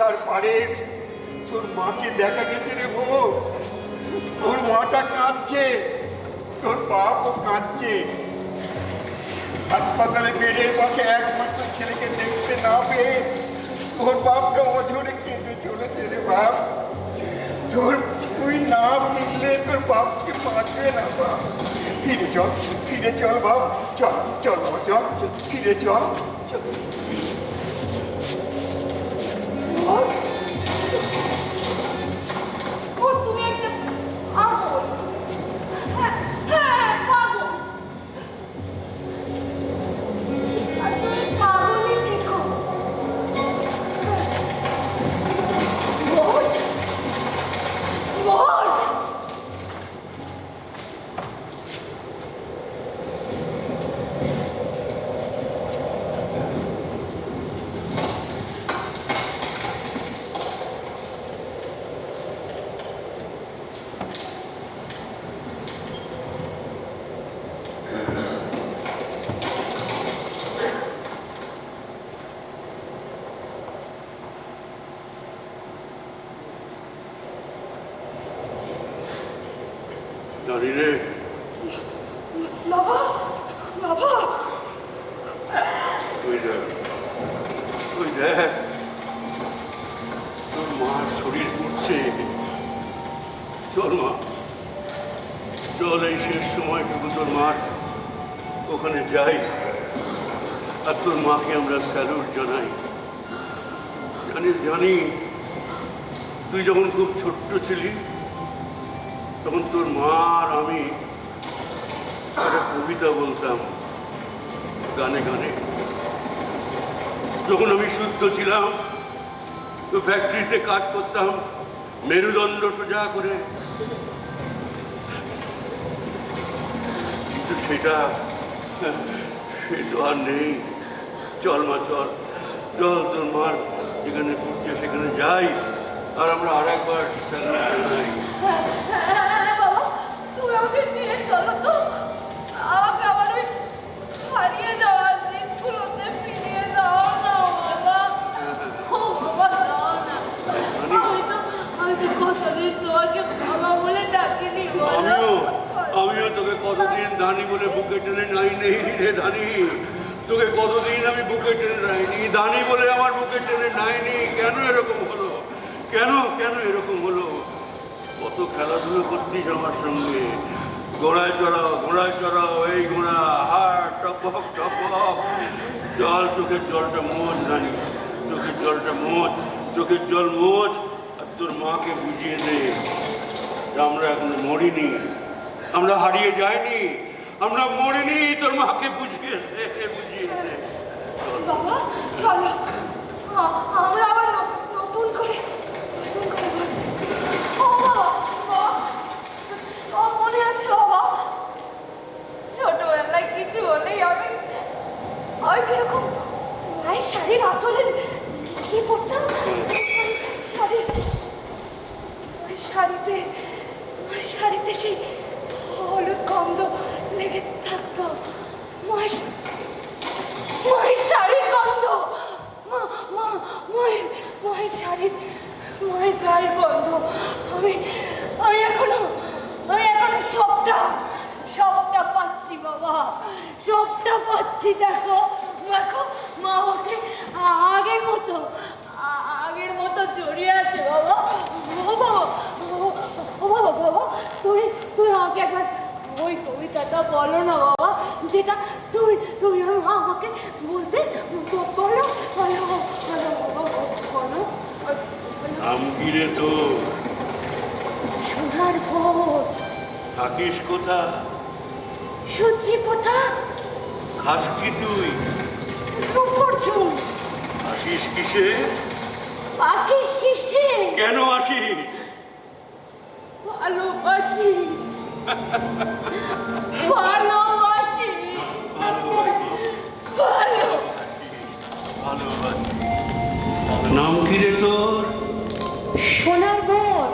তারপরে তোর মাকে দেখা গেছে রে বউ, তোর মাটা কাঁদছে, তোর বাপও কাঁদছে। হাসপাতালে বেডের পাশে একমাত্র ছেলেকে দেখতে না পেয়ে তোর বাপটা অঝরে কেঁদে চলেছে রে বাপ। তুই না ফিরলে তোর বাপকে বাঁচবে না বাপ। ফিরে চল, ফিরে চল বাপ, চল চল চল, ফিরে চল। তুমি একটা পাগল, হ্যাঁ পাগল। আর তুমি পাগলই থেকো। বল বল। তোর মার শরীর পড়ছে। চল মা, চল এই শেষ সময়টুকু তোর মার ওখানে যাই, আর তোর মাকে আমরা স্যালুট জানাই। জানি তুই যখন খুব ছোট্ট ছিলি তখন তোর মা আর আমি একটা কবিতা বলতাম গানে গানে। যখন আমি শুদ্ধ ছিলাম তো ফ্যাক্টরিতে কাজ করতাম মেরুদণ্ড সোজা করে, কিন্তু সেটা সে তো আর নেই। চল মা, চল চল, তোর মার যেখানে পড়ছে সেখানে যাই, আর আমরা আরেকবার বাবা তুমি আমাকে নিয়ে চলো তো, আমাকে আমার ওই হারিয়ে যাওয়া দিনগুলোতে ফিরিয়ে দাও না বাবা। ও বাবা দাও না, আমি তো কতদিন তোমাকে বাবা বলে ডাকিনি বলো। আমিও তোকে কতদিন ধানি বলে বুকে টেনে নাই নেই রে ধানি, তোকে কতদিন আমি বুকে টেনে নাইনি, ধানি বলে আমার বুকে টেনে নাইনি। কেন এরকম হলো, কেন কেন এরকম হলো? কত খেলাধুলো করতিস আমার সঙ্গে, ঘোড়ায় চড়াও এই ঘোড়া হাট টপক টপক। জল চোখের জলটা মোচ ধানি, চোখের জলটা মোচ, চোখের জল মোচ। আর তোর মাকে বুঝিয়ে দে আমরা এখনো মরিনি, আমরা হারিয়ে যাইনি, আমরা মরিনি। তোর মাকে বুঝিয়ে দে, বুঝিয়ে দে। বাবা চলো, আমরা আবার নতুন করে ভাবছি। ও বাবা, মনে আছে বাবা ছোটবেলায় কিছু হলেই আমি কিরকম মায়ের শাড়ির আঁচলের কি পড়তাম, শাড়িতে সেই হলুদ গন্ধ লেগে থাকতো, মায়ের শাড়ির গন্ধ, মায়ের শাড়ির, মায়ের গায়ের গন্ধ। আমি এখনো সবটা পাচ্ছি বাবা, সবটা পাচ্ছি। দেখো মা আমাকে আগের মতো জড়িয়ে আছে বাবা। বাবা তুই আমাকে একবার ওই কবিতাটা বলো না বাবা, যেটা তুমি আমাকে বলতে বলো। নাম কি রে তো? সোনার ভোর। থাকিস কোথা? সূর্যি কোথা? খাস কি তুই? রূপর চুল। আসিস কিসে? পাখির শিশে। কেন আসিস? ভালোবাসিস, নাম কি রে তোর? সোনার ভোর।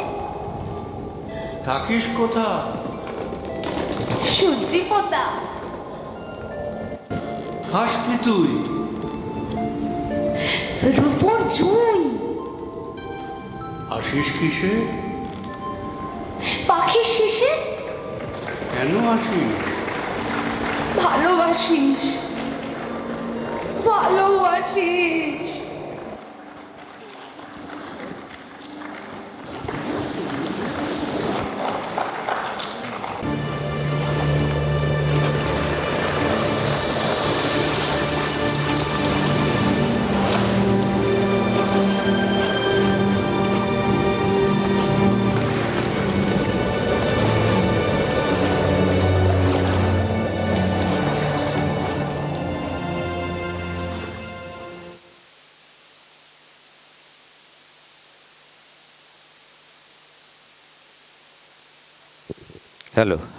থাকিস কোথা? সূর্যি পোতা। খাস কি তুই? রূপর জুই। আসিস কিসে? পাখির শিশে। কেন আসিস? ভালোবাসিস।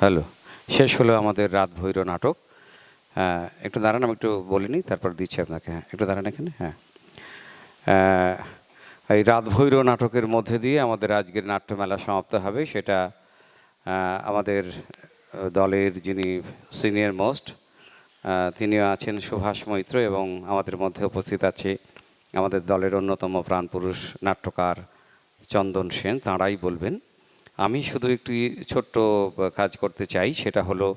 হ্যালো শেষ হলো আমাদের রাত ভৈর নাটক। একটু দাঁড়ান, আমি একটু বলে নিই, তারপর দিচ্ছি আপনাকে। হ্যাঁ একটু দাঁড়ান এখানে। হ্যাঁ, এই রাত ভৈর নাটকের মধ্যে দিয়ে আমাদের আজকের নাট্যমেলা সমাপ্ত হবে। সেটা আমাদের দলের যিনি সিনিয়র মোস্ট, তিনিও আছেন সুভাষ মৈত্র, এবং আমাদের মধ্যে উপস্থিত আছে আমাদের দলের অন্যতম প্রাণপুরুষ নাট্যকার চন্দন সেন। তাঁরাই বলবেন। আমি শুধু একটু ছোট্ট কাজ করতে চাই, সেটা হলো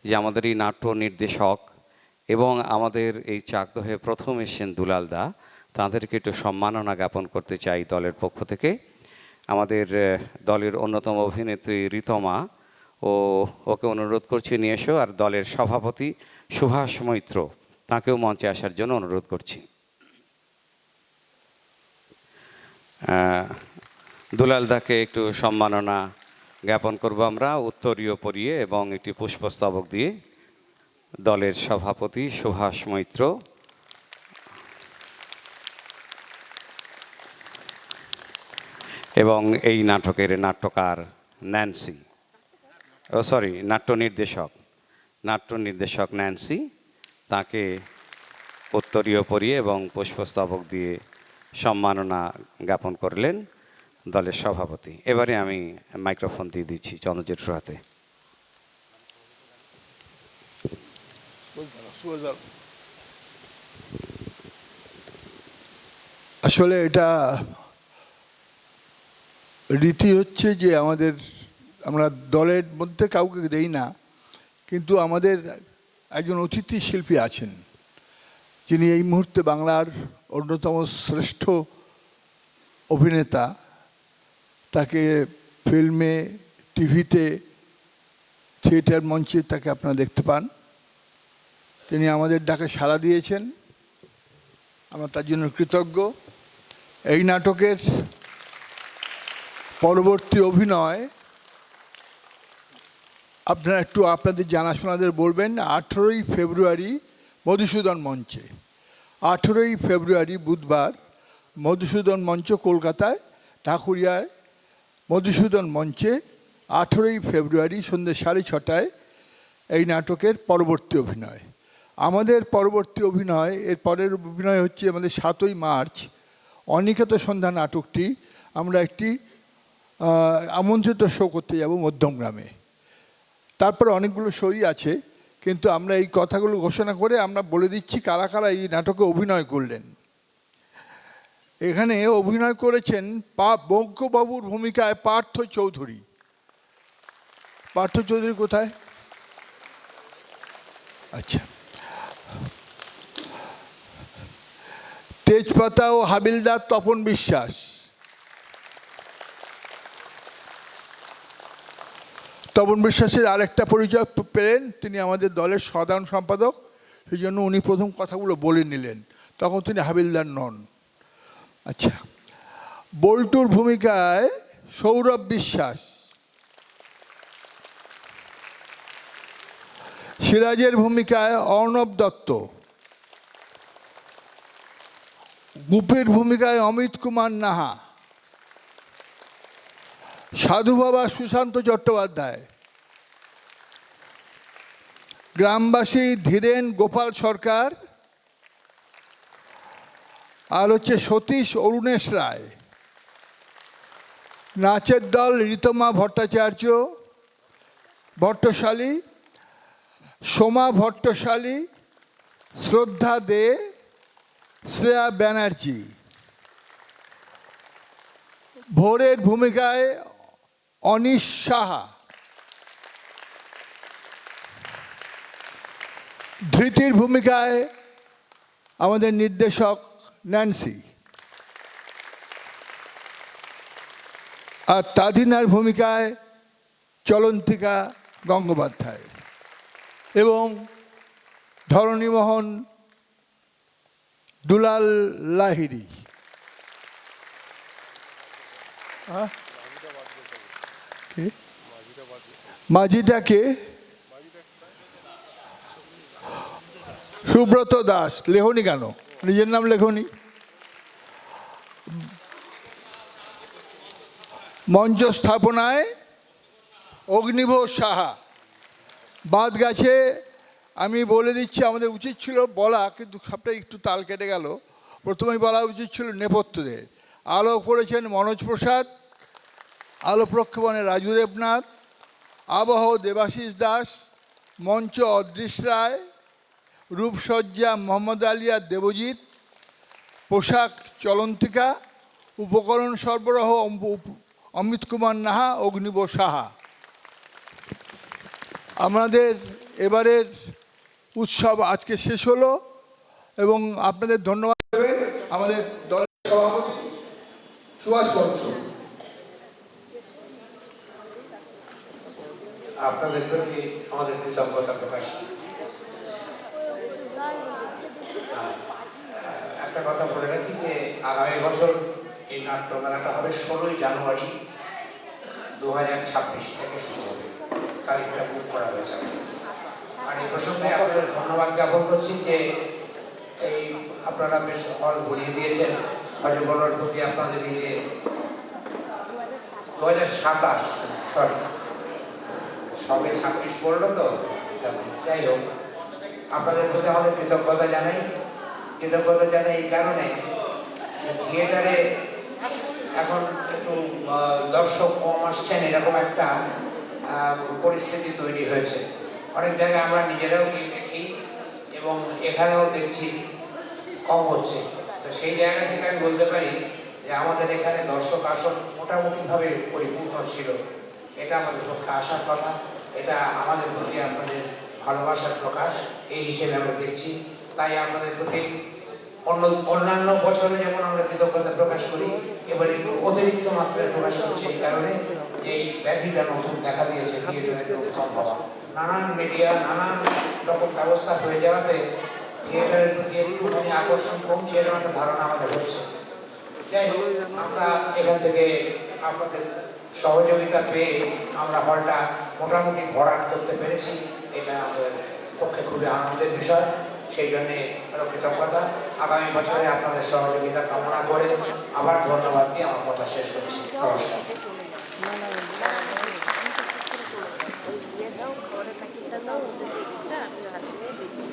যে আমাদের এই নাট্য নির্দেশক এবং আমাদের এই চাকদহে প্রথম এসেছেন দুলাল দা, তাদেরকে একটু সম্মাননা জ্ঞাপন করতে চাই দলের পক্ষ থেকে। আমাদের দলের অন্যতম অভিনেত্রী ঋতমা, ওকে অনুরোধ করছি নিয়ে এসো। আর দলের সভাপতি সুভাষ মৈত্র, তাকেও মঞ্চে আসার জন্য অনুরোধ করছি। দুলালদাকে একটু সম্মাননা জ্ঞাপন করব আমরা উত্তরীয় পরিয়ে এবং একটি পুষ্পস্তবক দিয়ে। দলের সভাপতি সুভাষ মৈত্র, এবং এই নাটকের নাট্যকার ন্যান্সি, নাট্য নির্দেশক ন্যান্সি, তাকে উত্তরীয় পরিয়ে এবং পুষ্পস্তবক দিয়ে সম্মাননা জ্ঞাপন করলেন। দলের সভাপতি। এবারে আমি মাইক্রোফোন দিয়ে দিচ্ছি চন্দ্রজিৎর হাতে। আসলে এটা রীতি হচ্ছে যে আমরা দলের মধ্যে কাউকে দেই না, কিন্তু আমাদের একজন অতিথি শিল্পী আছেন যিনি এই মুহূর্তে বাংলার অন্যতম শ্রেষ্ঠ অভিনেতা। তাকে ফিল্মে, টিভিতে, থিয়েটার মঞ্চে তাকে আপনারা দেখতে পান। তিনি আমাদের ডাকে সাড়া দিয়েছেন, আমরা তার জন্য কৃতজ্ঞ। এই নাটকের পরবর্তী অভিনয় আপনারা একটু আপনাদের জানাশোনাদের বলবেন। 18ই ফেব্রুয়ারি মধুসূদন মঞ্চে, 18ই ফেব্রুয়ারি বুধবার মধুসূদন মঞ্চ, কলকাতায় ঢাকুরিয়ায় মধুসূদন মঞ্চে 18ই ফেব্রুয়ারি সন্ধ্যে 6:30 এই নাটকের পরবর্তী অভিনয়। আমাদের পরবর্তী অভিনয়, এর পরের অভিনয় হচ্ছে আমাদের 7ই মার্চ অনিকেত সন্ধ্যা নাটকটি আমরা একটি আমন্ত্রিত শো করতে যাব মধ্যমগ্রামে। তারপর অনেকগুলো শোই আছে, কিন্তু আমরা এই কথাগুলো ঘোষণা করে আমরা বলে দিচ্ছি কারা কারা এই নাটকে অভিনয় করলেন। এখানে অভিনয় করেছেন বঙ্কবাবুর ভূমিকায় পার্থ চৌধুরী। পার্থ চৌধুরী কোথায়? আচ্ছা। তেজপাতা ও হাবিলদার তপন বিশ্বাস। তপন বিশ্বাসের আরেকটা পরিচয় পেলেন, তিনি আমাদের দলের সাধারণ সম্পাদক, সেই জন্য উনি প্রথম কথাগুলো বলে নিলেন, তখন তিনি হাবিলদার নন। আচ্ছা। বল্টুর ভূমিকায় সৌরভ বিশ্বাস। সিরাজের ভূমিকায় অর্ণব দত্ত। গুপির ভূমিকায় অমিত কুমার নাহা। সাধু বাবা সুশান্ত চট্টোপাধ্যায়। গ্রামবাসী ধীরেন গোপাল সরকার। আর হচ্ছে সতীশ অরুণেশ রায়। নাচের দল ঋতমা ভট্টাচার্য ভট্টশালী, সোমা ভট্টশালী, শ্রদ্ধা দে, শ্রেয়া ব্যানার্জি। ভোরের ভূমিকায় অনিশ সাহা। ধৃতির ভূমিকায় আমাদের নির্দেশক ন্যান্সি। আর তাধিনার ভূমিকায় চলন্তিকা গঙ্গোপাধ্যায় এবং ধরণীমোহন দুলাল লাহিড়ী। মাঝিটাকে সুব্রত দাস। লেখনি কেন? নিজের নাম লেখনি। মঞ্চ স্থাপনায় অগ্নিভ সাহা। বাদ গেছে, আমি বলে দিচ্ছি, আমাদের উচিত ছিল বলা, কিন্তু সবটা একটু তাল কেটে গেল। প্রথমেই বলা উচিত ছিল নেপথ্যদের। আলো করেছেন মনোজ প্রসাদ, আলো প্রক্ষেপণে রাজু দেবনাথ, আবহ দেবাশিস দাস, মঞ্চ অদৃশ রায়, রূপসজ্জা মোহাম্মদ আলিয়া দেবজিৎ, পোশাক চলন্তিকা, উপকরণ সরবরাহ অমিত কুমার নাহা, অগ্নিব সাহা। আমাদের এবারের উৎসব আজকে শেষ হলো এবং আপনাদের ধন্যবাদ দেবেন আমাদের দলের সভাপতি সুভাষ বংশ। আপনাদের প্রতি আমাদের কৃতজ্ঞতা প্রকাশ। একটা কথা বলে রাখি যে আগামী বছর এই নাট্যমেলাটা হবে 16ই জানুয়ারি 2026 থেকে শুরু হবে। তারিখটা বুক করা হয়েছে। আর এই প্রসঙ্গে আপনাদের ধন্যবাদ জ্ঞাপন করছি যে এই আপনারা বেশ হল ভরিয়ে দিয়েছেন। হজে বলার প্রতি আপনাদের এই যে 2027 সরি সবে 26 পড়লো তো, যাই হোক আপনাদের প্রতি আমাদের কৃতজ্ঞতা জানাই। কৃতজ্ঞতা জানাই এই কারণে থিয়েটারে এখন একটু দর্শক কম আসছেন এরকম একটা পরিস্থিতি তৈরি হয়েছে। অনেক জায়গায় আমরা নিজেরাও গিয়ে দেখি এবং এখানেও দেখছি কম হচ্ছে। তো সেই জায়গা থেকে আমি বলতে পারি যে আমাদের এখানে দর্শক আসন মোটামুটিভাবে পরিপূর্ণ ছিল। এটা আমাদের পক্ষে আসার কথা, এটা আমাদের প্রতি আপনাদের ভালোবাসার প্রকাশ এই হিসেবে আমরা দেখছি। তাই আপনাদের প্রতি অন্যান্য বছরে যেমন আমরা কৃতজ্ঞতা প্রকাশ করি, এবার একটু অতিরিক্ত মাত্রায় প্রকাশ করছি এই কারণে যে এই ব্যাধিটা নতুন দেখা দিয়েছে থিয়েটারের উত্তম হওয়া। নানান মিডিয়া নানান রকম ব্যবস্থা হয়ে যাওয়াতে থিয়েটারের প্রতি একটুখানি আকর্ষণ কমছে এরকম একটা ধারণা আমাদের হচ্ছে। যাই হোক, আমরা এখান থেকে আপনাদের সহযোগিতা পেয়ে আমরা হলটা মোটামুটি ভরাট করতে পেরেছি, এটা আমাদের পক্ষে খুবই আনন্দের বিষয়। সেই জন্যে আরও কৃতজ্ঞতা। আগামী বছরে আপনাদের সহযোগিতা কামনা করে আবার ধন্যবাদ দিয়ে আমার কথা শেষ করছি। নমস্কার।